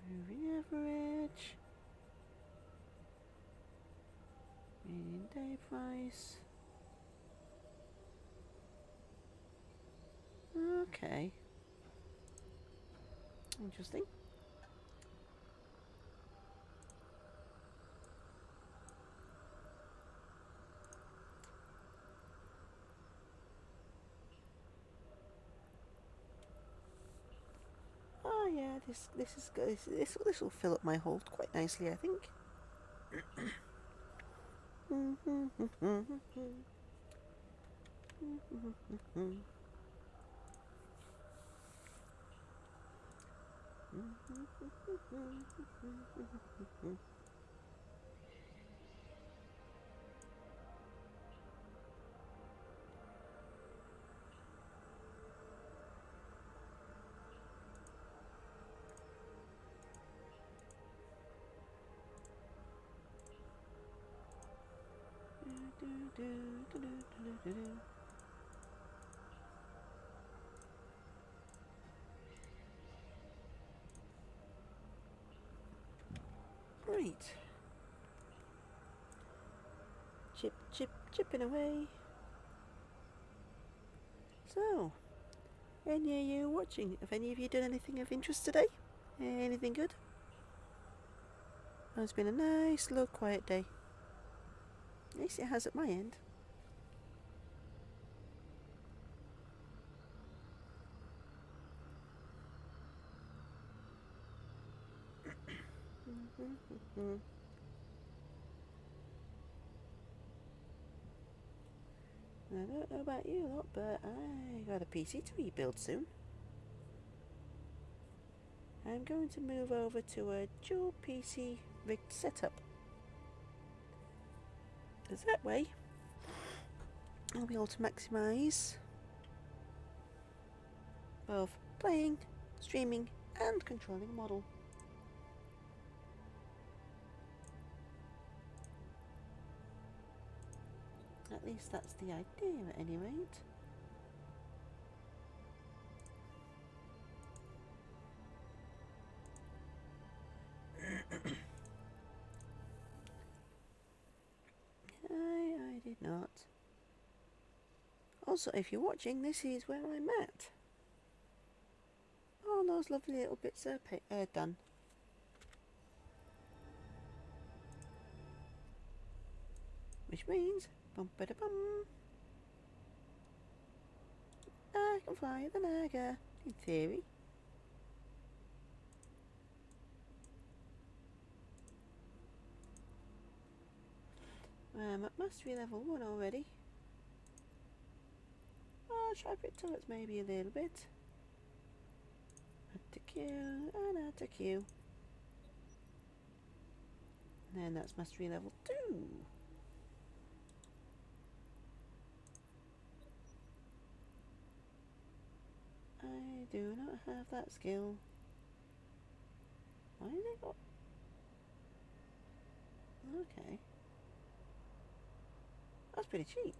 A: Moving average. Median day price. Okay. Interesting. Oh yeah, this is good. This will fill up my hold quite nicely, I think. Right. Chipping away. So, any of you watching? Have any of you done anything of interest today? Anything good? Oh, it's been a nice, slow, quiet day. At least it has at my end. I don't know about you lot, but I got a PC to rebuild soon. I'm going to move over to a dual PC rigged setup. Because that way, I'll be able to maximise both playing, streaming, and controlling a model. At least that's the idea at any rate. I did not. Also, if you're watching, this is where I'm at. All those lovely little bits are done. Which means, bum ba da bum, I can fly the Naga, in theory. I'm at mastery level 1 already. I'll try for turrets maybe a little bit. Add to queue, and add to queue. And then that's mastery level 2. I do not have that skill. Why is it got... Okay. That's pretty cheap.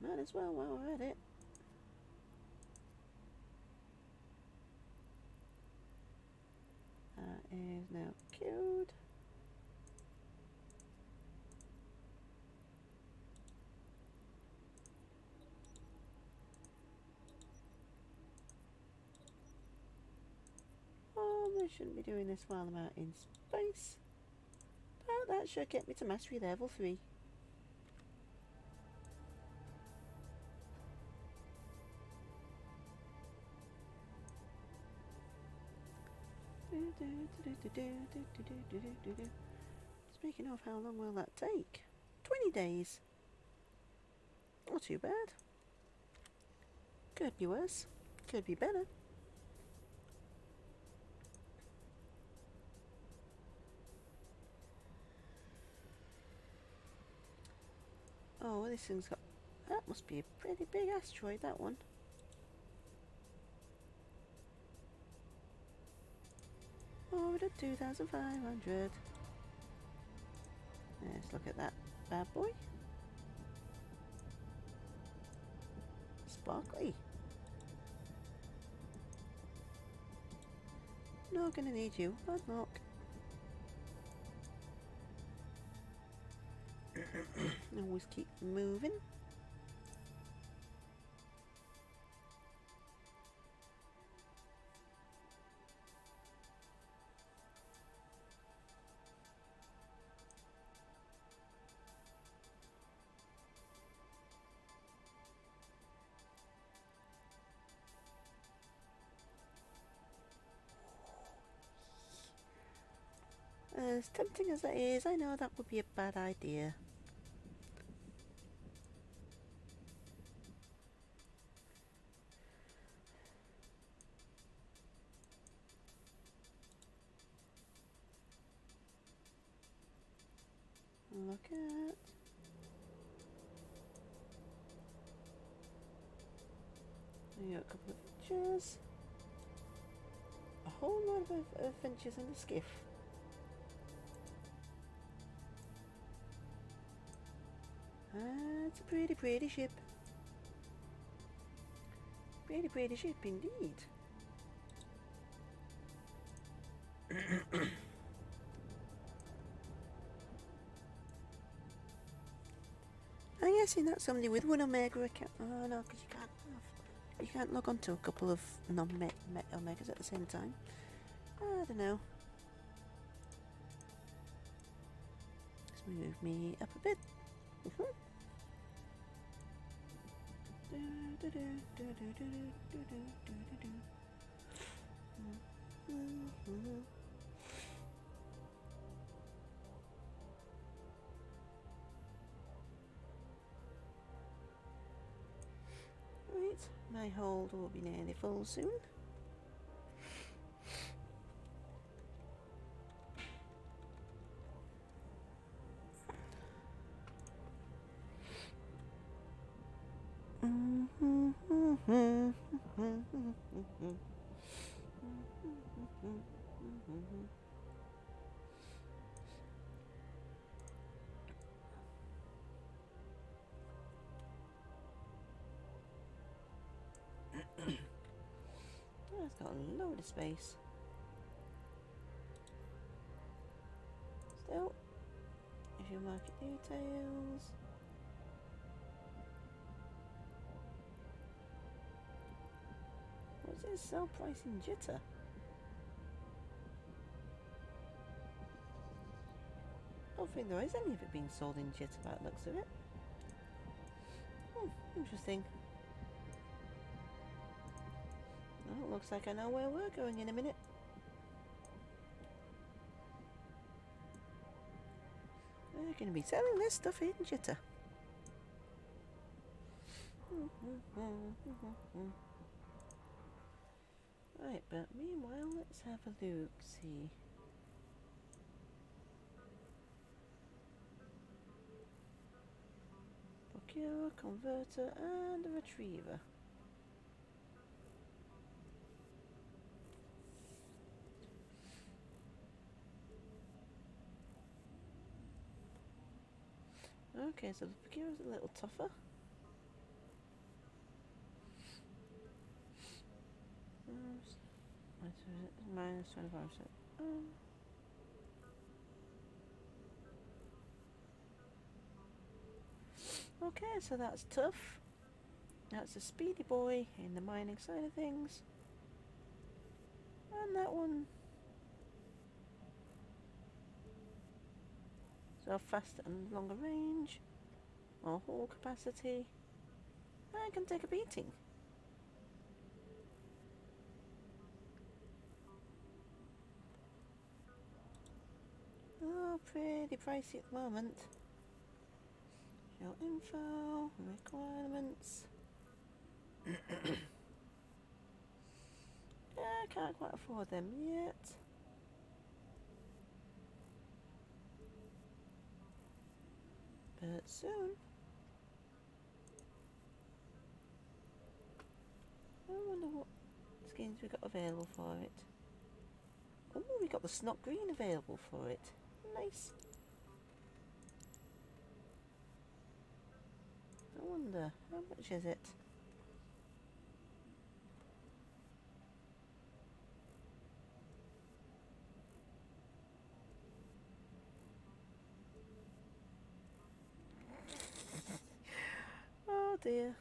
A: Might as well while we're at it. is now queued. I shouldn't be doing this while I'm out in space. But that should get me to mastery level 3. Speaking of, how long will that take? 20 days. Not too bad. Could be worse. Could be better. Oh, this thing's got... That must be a pretty big asteroid, that one. Orbit at 2,500. Let's look at that bad boy. Sparkly. Not gonna need you. Unlock. Always keep moving. As tempting as that is, I know that would be a bad idea. Look at... We got a couple of adventures. A whole lot of adventures in the skiff. It's a pretty, pretty ship. Pretty, pretty ship indeed. I'm guessing that's somebody with one Omega account. Oh no, because you can't log on to a couple of non-Omegas at the same time. I don't know. Let's move me up a bit. Right, my hold will be nearly full soon. It's got a load of space. Still, if you market details. What's this sell price in jitter? I don't think there is any of it being sold in jitter by the looks of it. Interesting. Well, looks like I know where we're going in a minute. We're going to be selling this stuff in jitter. Right, but meanwhile, let's have a look, see. Procure, converter, and a retriever. Okay, so the procure is a little tougher. Minus 25%. Okay, so that's tough. That's a speedy boy in the mining side of things. And that one. So faster and longer range. More haul capacity. I can take a beating. Oh, pretty pricey at the moment. Show info, requirements. Yeah, I can't quite afford them yet. But soon. I wonder what skins we got available for it. Oh, we got the snot green available for it. Nice. I wonder, how much is it? Oh dear.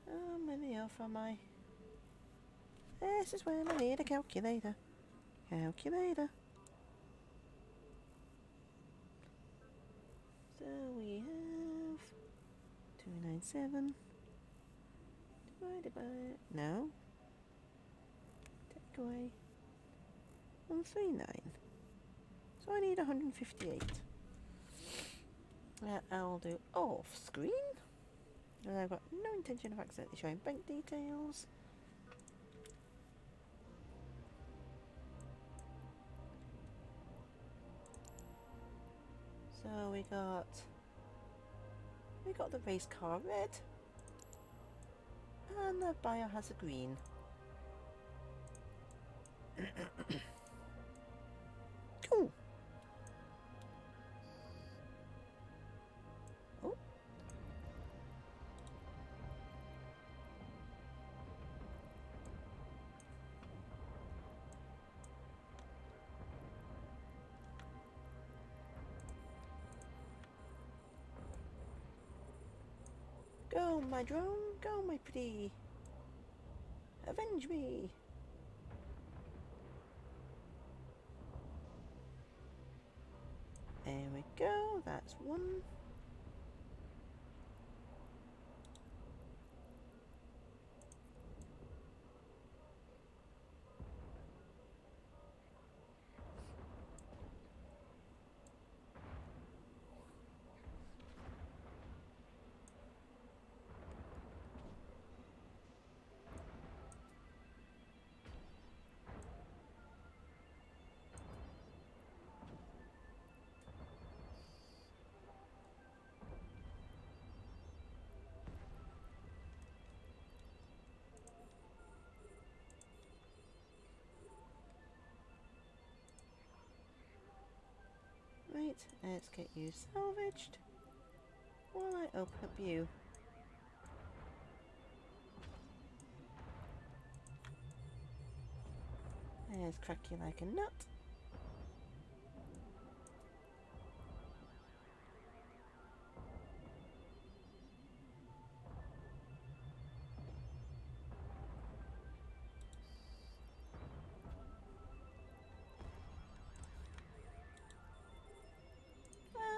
A: How many off am I? This is when I need a calculator. Calculator. So we have 297 divided by, no, take away 139. So I need 158. That I'll do off screen. And I've got no intention of accidentally showing bank details. So we got the race car red, and the biohazard green. Cool. Oh. Go, my drone, go, my pretty. Avenge me. There we go, that's one. Right, let's get you salvaged while I open up you. There's crack you like a nut.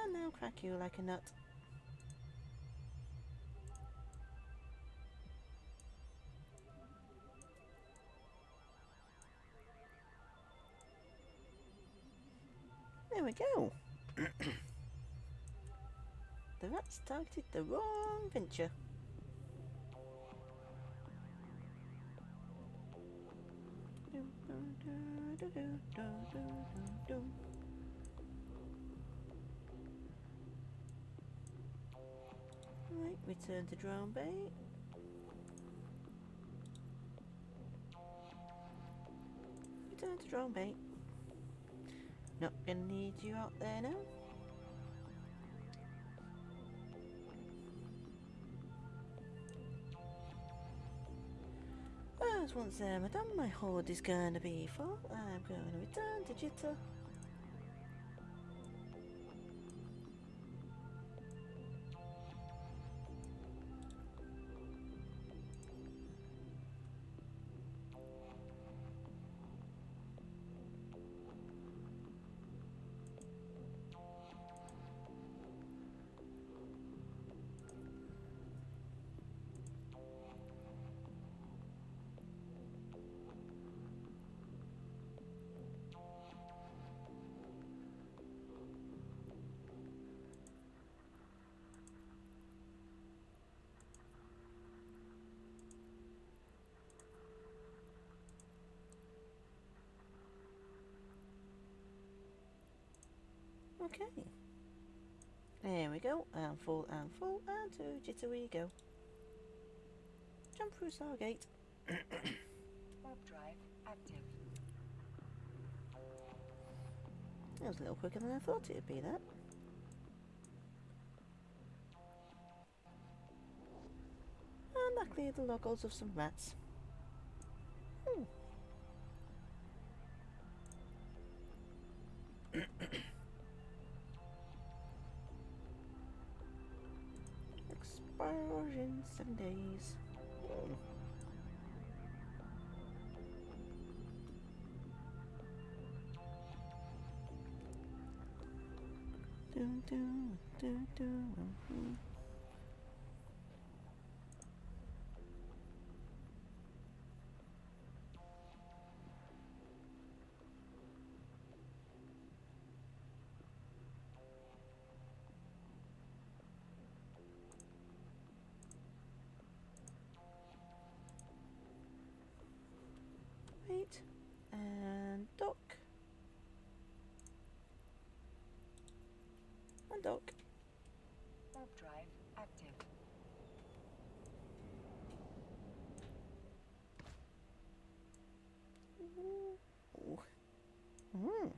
A: And now crack you like a nut. There we go. The rats targeted the wrong venture. Right, return to drone bay. Return to drone bay. Not gonna need you out there now. As once done, my horde is gonna be full. I'm gonna return to Jitter. Okay. There we go. And full, and full, and to jitter we go. Jump through Stargate.
F: Warp drive active.
A: That was a little quicker than I thought it would be, that. And that cleared the loggles of some rats. Explosion 7 days. Dun, dun, dun, dun. Wait, and dock. And dock.
F: Warp drive active.
A: Ooh. Mm.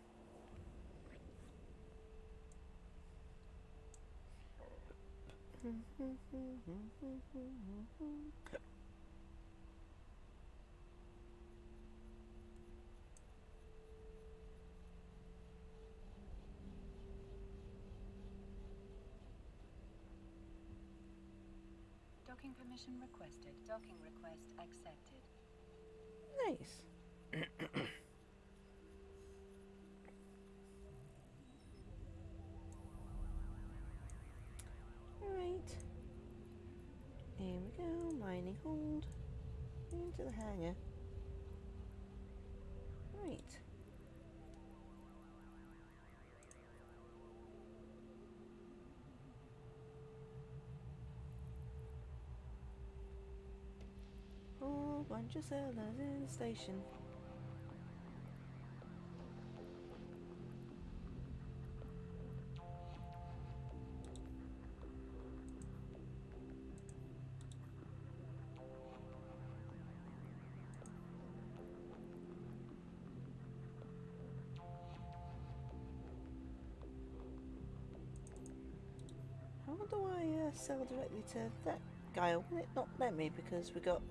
F: Docking permission requested. Docking request accepted.
A: Nice. Right. Here we go. Mining hold. Into the hangar. Right. Whole bunch of sailors in the station. How do I sell directly to that guy? Will it not let me because we got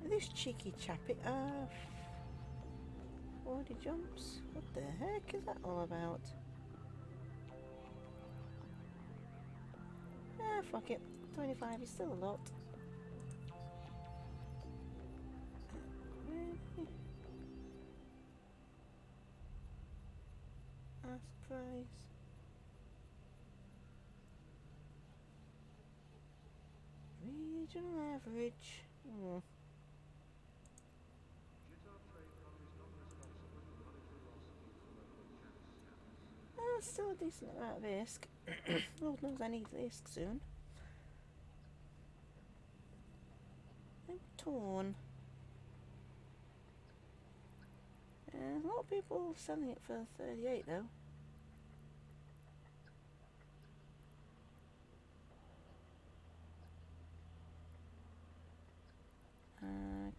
A: this cheeky chappy? Already jumps. What the heck is that all about? Fuck it. 25 is still a lot. Really? Ask price. Regional average. Still a decent amount of ISK. Lord knows I need the ISK soon. I'm torn. There's a lot of people selling it for 38 though.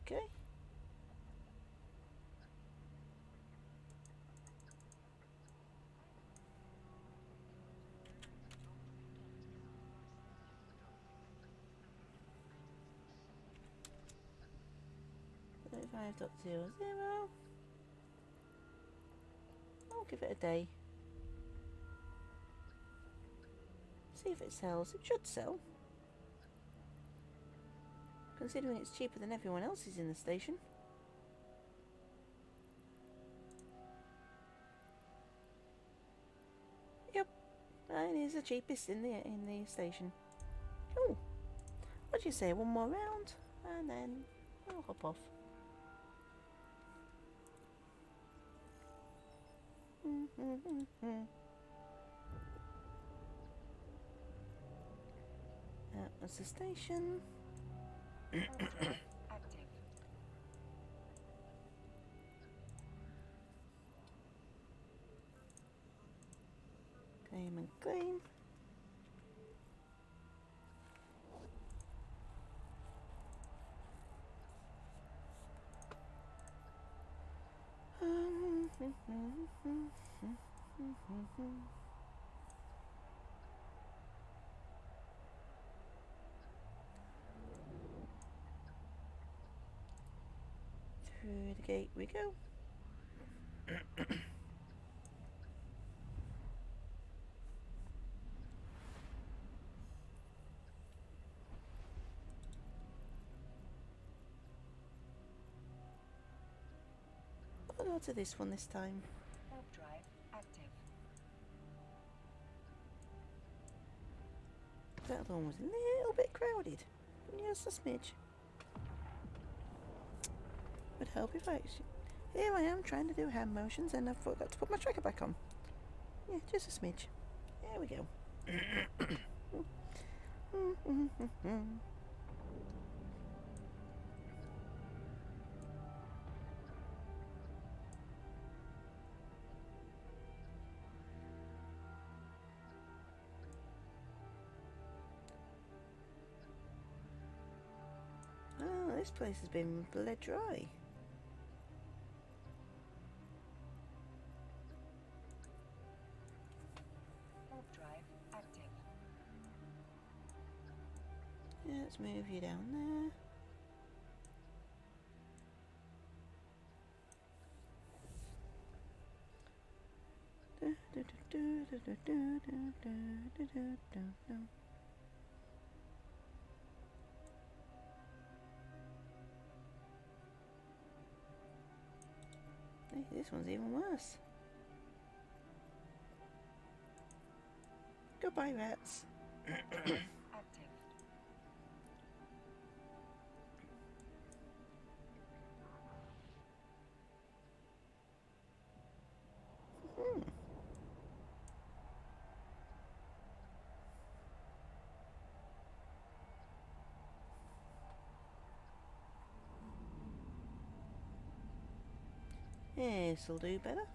A: Okay. .00. I'll give it a day. See if it sells. It should sell. Considering it's cheaper than everyone else's in the station. Yep. It is the cheapest in the station. Oh. What do you say? One more round and then I'll hop off. That was the station.
F: Active.
A: Green. Through the gate we go. I'll go to this one this time.
F: Warp drive active.
A: That other one was a little bit crowded. Just a smidge. Would help if I actually... Here I am trying to do hand motions and I forgot to put my tracker back on. Yeah, just a smidge. There we go. Oh, this place has been bled dry.
F: Warp drive active.
A: Yeah, let's move you down there. Hey, this one's even worse. Goodbye, rats.
F: Active.
A: This'll do better.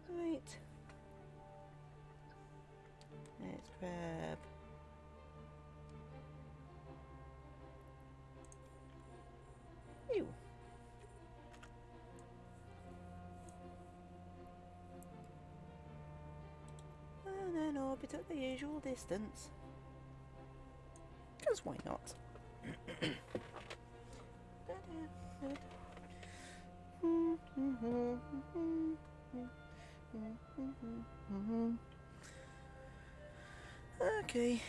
A: Right. Let's grab you. And then orbit at the usual distance. Because why not? Okay.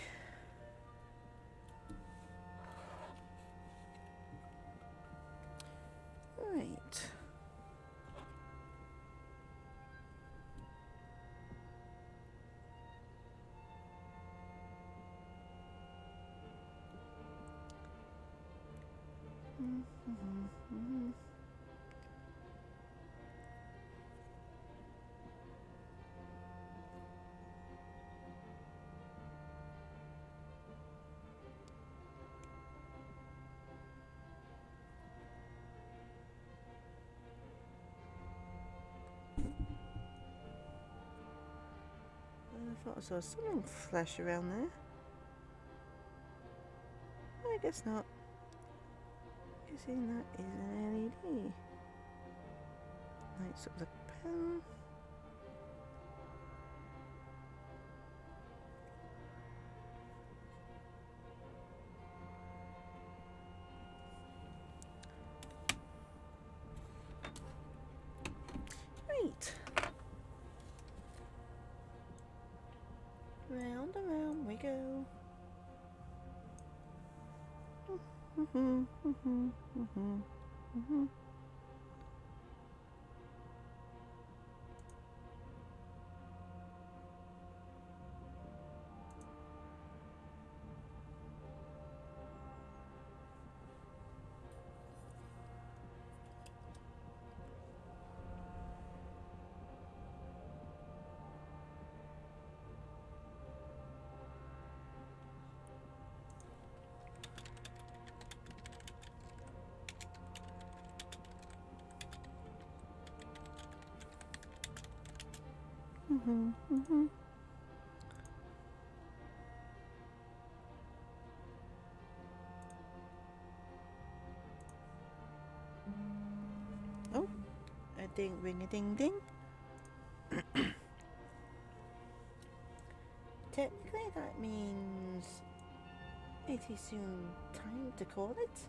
A: Right. I thought I saw something flash around there. I guess not. Guessing that is an LED. Lights up the pen. Right. Round and round we go. Oh, a ding, ring a ding ding. Technically, that means it is soon time to call it,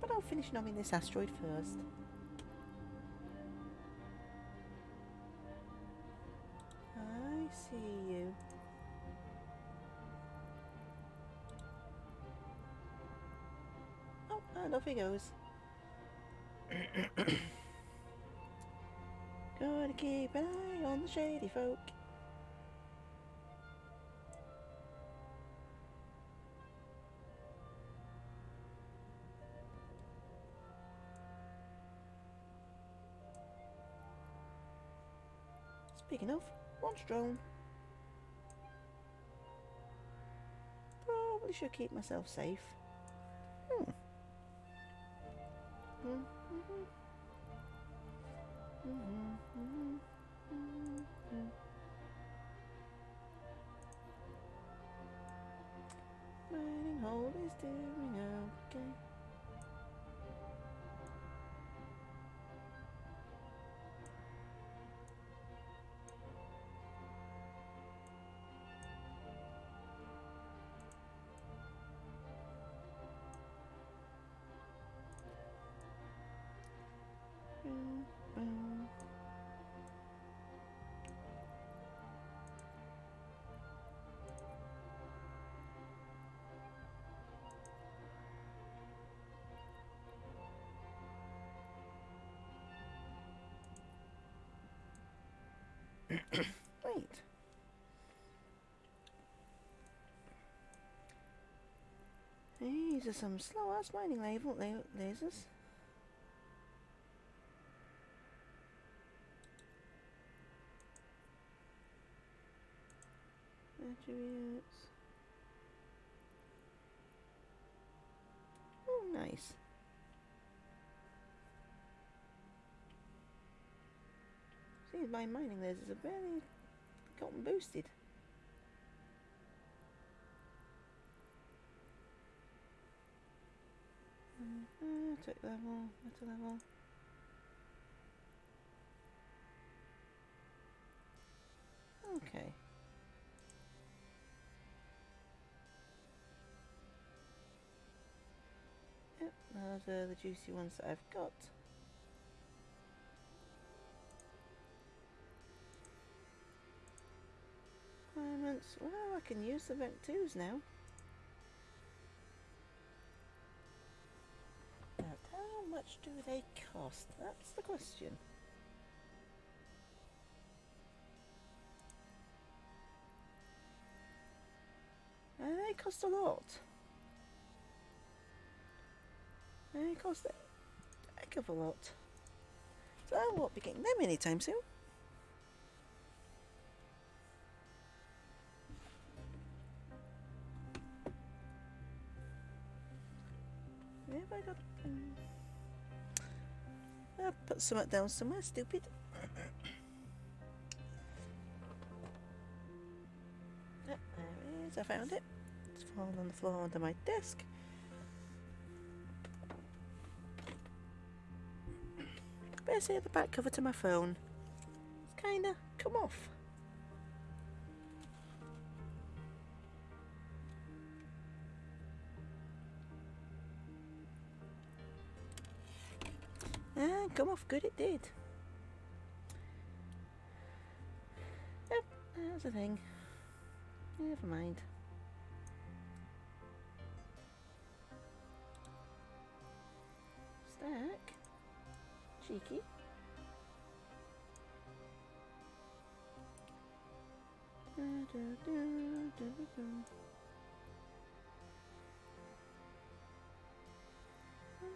A: but I'll finish knowing this asteroid first. I see you. Oh, and off he goes. Gotta keep an eye on the shady folk. Speaking of, launch drone. Probably should keep myself safe. Mining hole is doing okay. Wait. These are some slow-ass mining lasers. Attributes. Oh, nice. See, my mining lasers have barely gotten boosted. Took level, meta level. Okay. Yep, those are the juicy ones that I've got. Requirements. Well, I can use the Vec 2s now. But how much do they cost? That's the question. They cost a lot. They cost a heck of a lot. So I won't be getting them anytime soon. Where have I got? I'll put something down somewhere, stupid. There it is, I found it. It's fallen on the floor under my desk. Better say the back cover to my phone. It's kinda come off. Ah, come off good, it did. Yep, that's the thing. Never mind. Stack. Cheeky. Wonder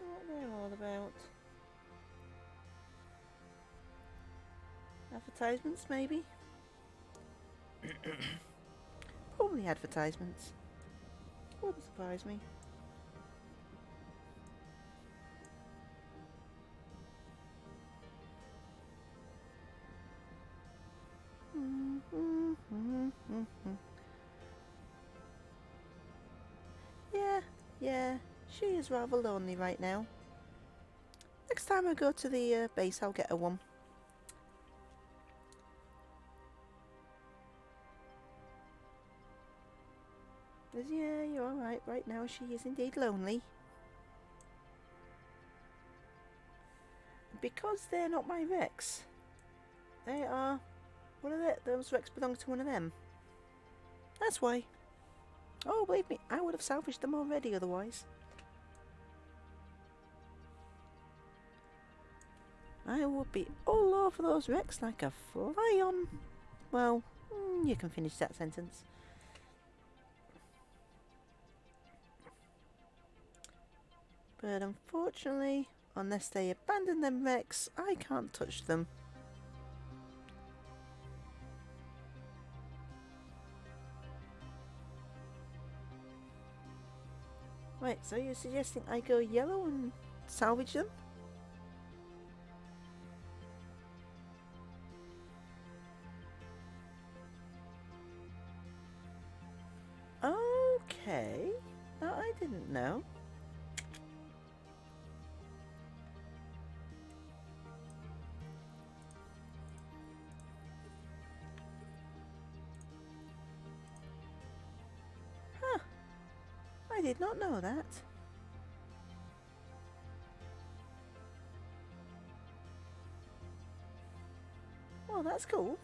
A: what they're all about. Advertisements, maybe? Probably advertisements. Wouldn't surprise me. Yeah, she is rather lonely right now. Next time I go to the base, I'll get her one. Yeah, you're alright. Right now she is indeed lonely. Because they're not my Rex. They are... What are they? Those Rex belong to one of them. That's why. Oh, believe me, I would have salvaged them already otherwise. I would be all over those Rex like a fly on... Well, you can finish that sentence. But unfortunately, unless they abandon them Rex, I can't touch them. Right, so you're suggesting I go yellow and salvage them? Okay, that I didn't know. Huh, I did not know that. Well, that's cool.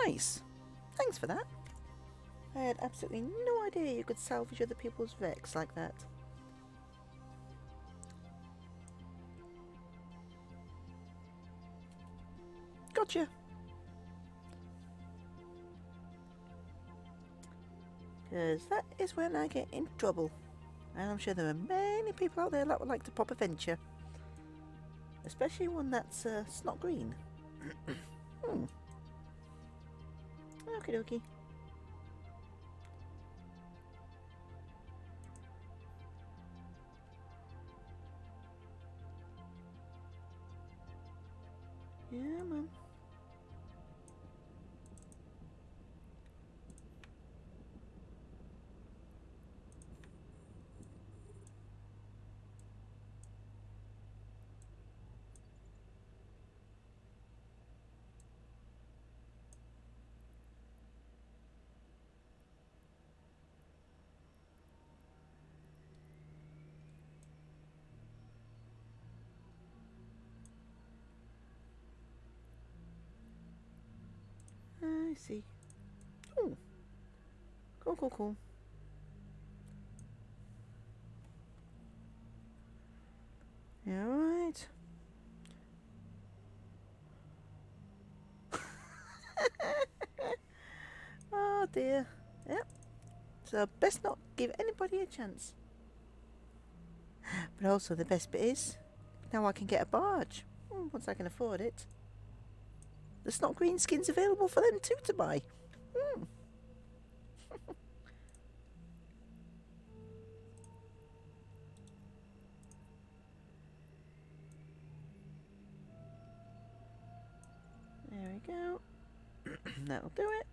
A: Nice. Thanks for that. I had absolutely no idea you could salvage other people's Rex like that. Gotcha. Because that is when I get in trouble. And I'm sure there are many people out there that would like to pop a venture. Especially one that's snot green. Okie dokie. Yeah, man. I see. Oh, cool, cool, cool. Yeah, right. Oh dear. Yep. So best not give anybody a chance. But also the best bit is, now I can get a barge. Once I can afford it. The snot green skin's available for them too to buy. There we go. That'll do it.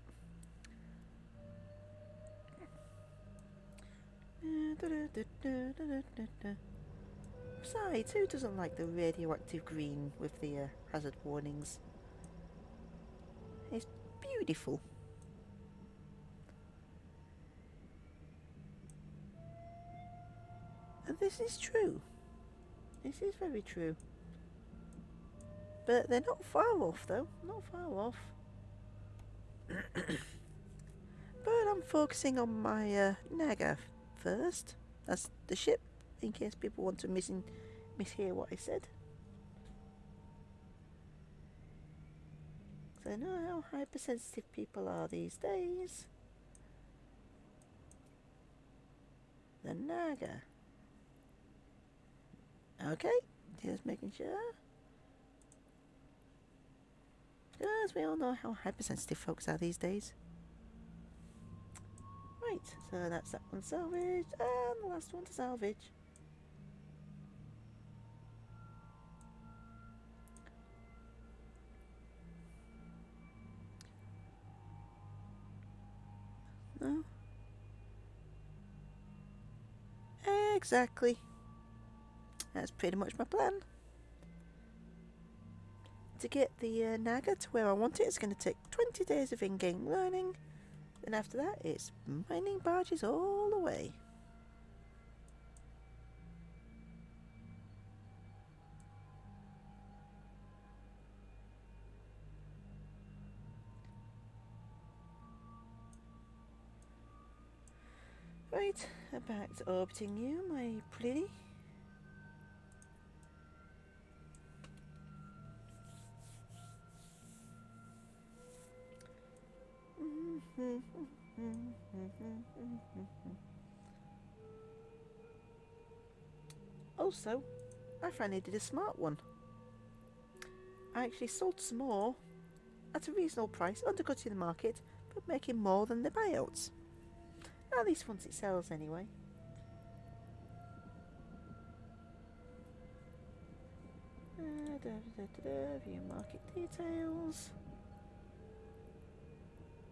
A: Besides, who doesn't like the radioactive green with the hazard warnings? It's beautiful. And this is true. This is very true. But they're not far off though. Not far off. But I'm focusing on my Naga first. That's the ship, in case people want to mishear what I said. Because I know how hypersensitive people are these days. The Naga. Okay, just making sure. Because we all know how hypersensitive folks are these days. Right, so that's that one salvaged, and the last one to salvage. Exactly. That's pretty much my plan. To get the Naga to where I want it, it's going to take 20 days of in-game learning. Then after that, it's mining barges all the way. Right, back to orbiting you, my pretty. Also, I finally did a smart one. I actually sold some more at a reasonable price, undercutting the market, but making more than the buyouts. At least once it sells, anyway. View market details.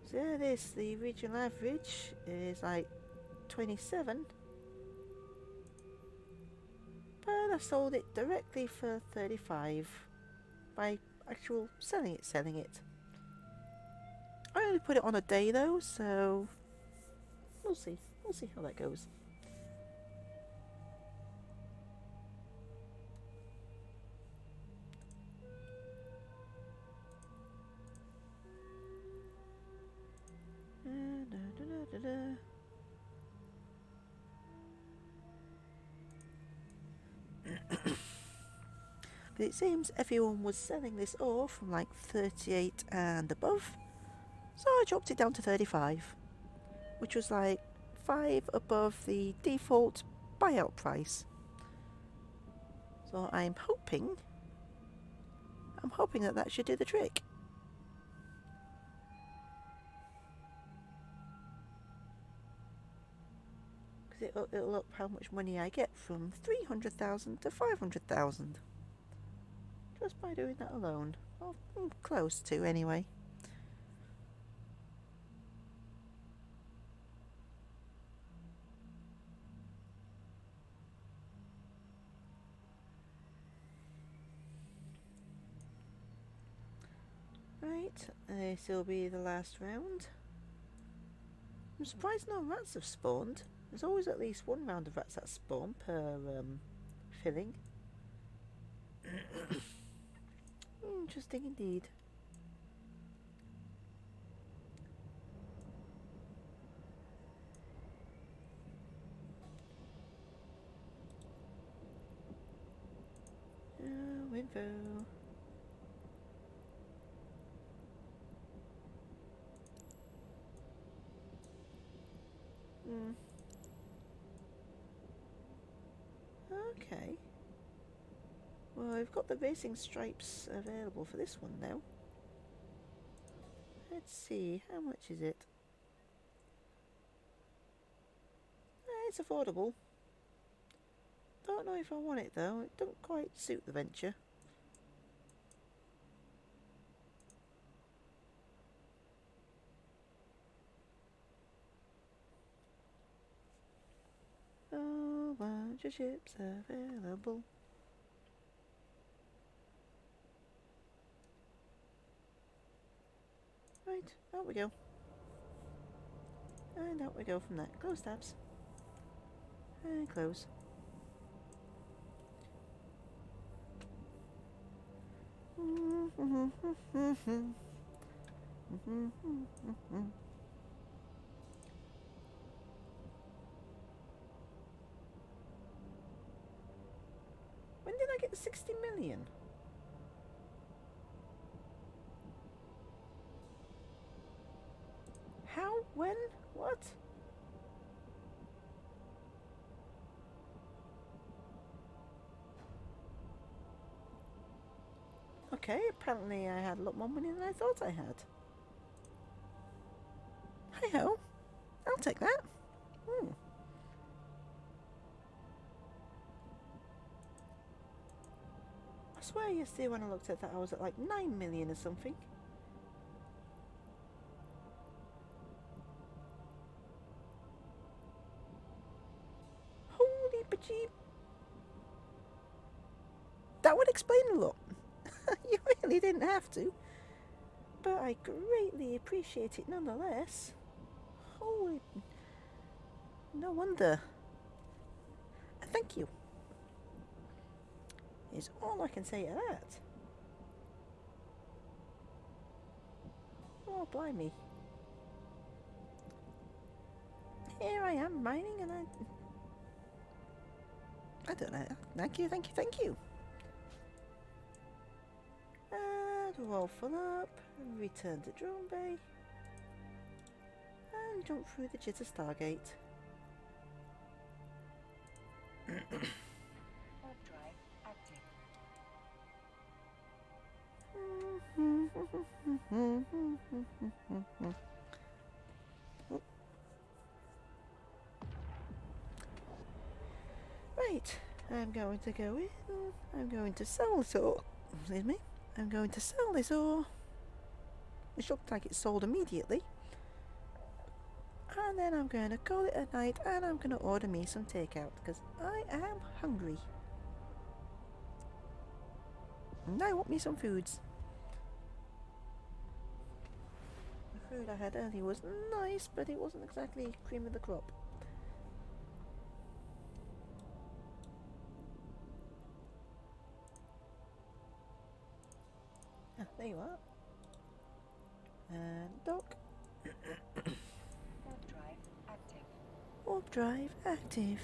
A: So the regional average is like 27. But I sold it directly for 35 by actual selling it. I only put it on a day though, so we'll see how that goes. But it seems everyone was selling this ore from like 38 and above, so I dropped it down to 35, which was like 5 above the default buyout price. So I'm hoping that should do the trick. Because it'll up how much money I get from 300,000 to 500,000. Just by doing that alone. Well, close to anyway. Right, this will be the last round. I'm surprised no rats have spawned. There's always at least one round of rats that spawn per filling. Interesting indeed. Info. Okay. Well, I've got the racing stripes available for this one now. Let's see, how much is it? It's affordable. Don't know if I want it though. It don't quite suit the venture. Oh, bunch of ships available. Right, out we go. And out we go from that. Close tabs. And close. When did I get the 60 million? How? When? What? Okay, apparently I had a lot more money than I thought I had. Hey-ho. I'll take that. I swear yesterday when I looked at that I was at like 9 million or something. Holy That would explain a lot. You really didn't have to. But I greatly appreciate it nonetheless. Holy... No wonder. Thank you. Is all I can say to that. Oh, blimey. Here I am mining and I don't know. Thank you, thank you, thank you. And we'll fill up, return to drone bay, and jump through the Jitter Stargate.
F: Warp drive active.
A: Right, I'm going to go in. I'm going to sell this ore. Excuse me. I'm going to sell this ore. It looked like it sold immediately. And then I'm going to call it a night and I'm going to order me some takeout because I am hungry. And I want me some foods. The food I had earlier was nice, but it wasn't exactly cream of the crop. Ah, there you are. And dock.
F: Warp drive active.
A: Warp drive active.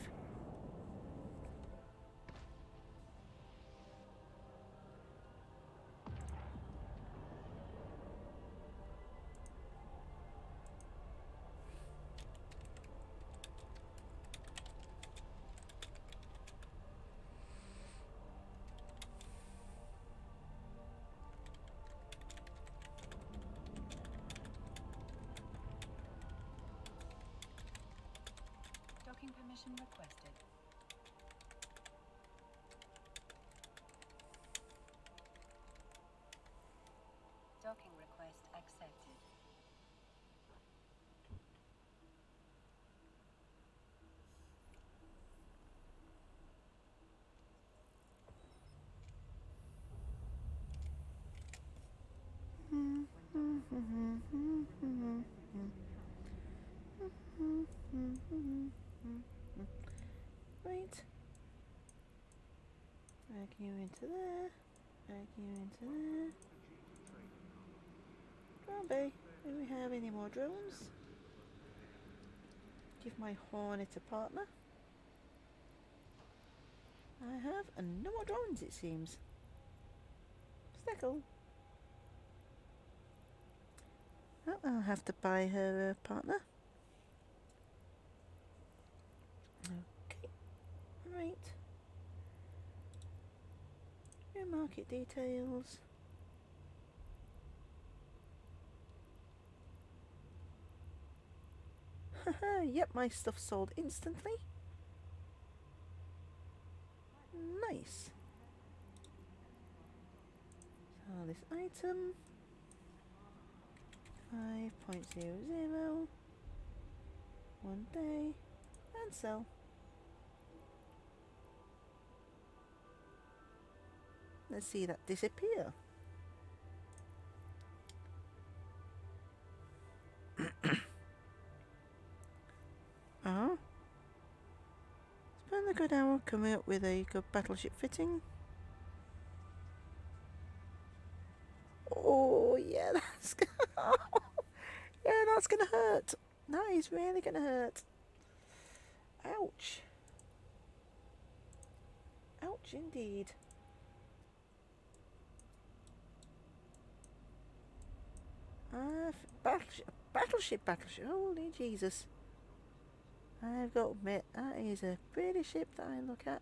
F: Docking permission requested. Docking request accepted.
A: Right. Back you into there. Back you into there. Drone bay. Do we have any more drones? Give my Hornet a partner. I have no more drones, it seems. Steckle. Oh, I'll have to buy her a partner. Okay. Right. New market details. Haha, yep, my stuff sold instantly. Nice. So this item 5.00 1 day and sell. Let's see that disappear. Spend a good hour coming up with a good battleship fitting. Oh yeah, that's yeah, that's gonna hurt. That is really gonna hurt. Ouch. Ouch indeed. Battleship. Holy Jesus. I've got to admit, that is a pretty ship that I look at.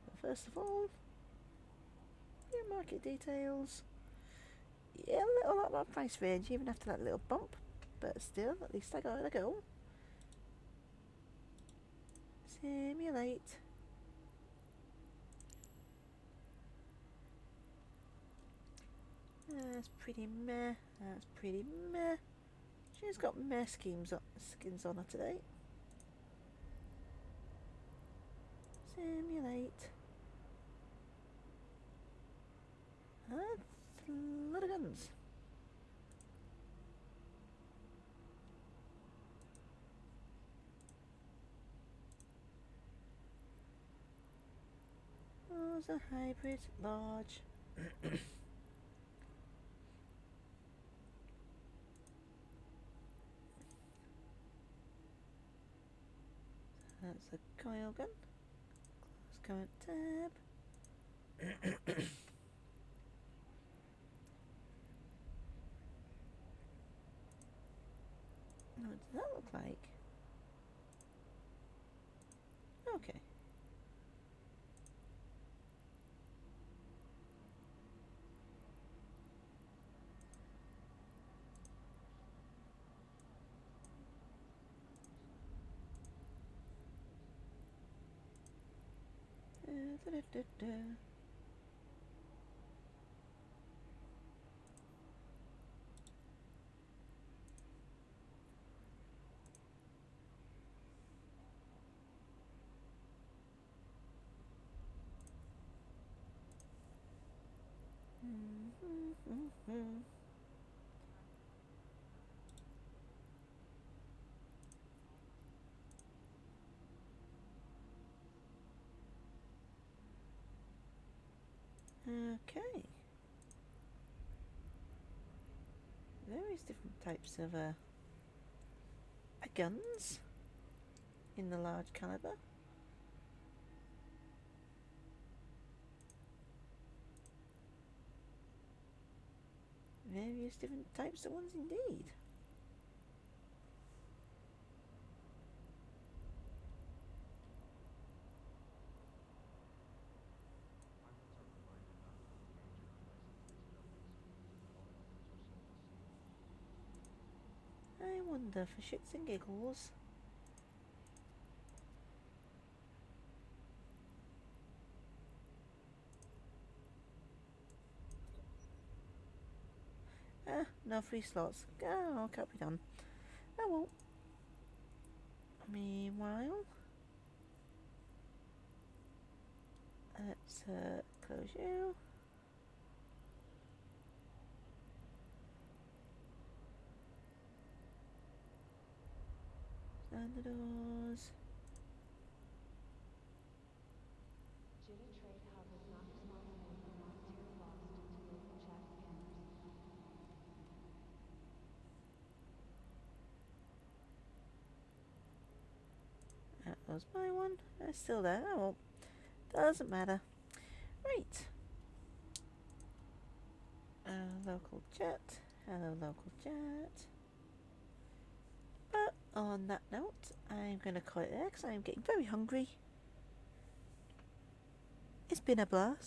A: But first of all, your market details. Yeah, a little out of my price range, even after that little bump. But still, at least I got a go. Simulate. That's pretty meh. That's pretty meh. She's got meh skins on her today. Simulate. That's a lot of guns. Oh, it's a hybrid, large. That's a coil gun. Close current tab. What does that look like? Okay. Okay. Various different types of guns in the large caliber. Various different types of ones indeed. I wonder, for shits and giggles, no free slots. Oh, can't be done. Oh well. Meanwhile, let's close you. And the doors. That was my one. It's still there. Oh well. Doesn't matter. Right. Local jet. Hello, local jet. But on that note, I'm going to call it there because I'm getting very hungry. It's been a blast.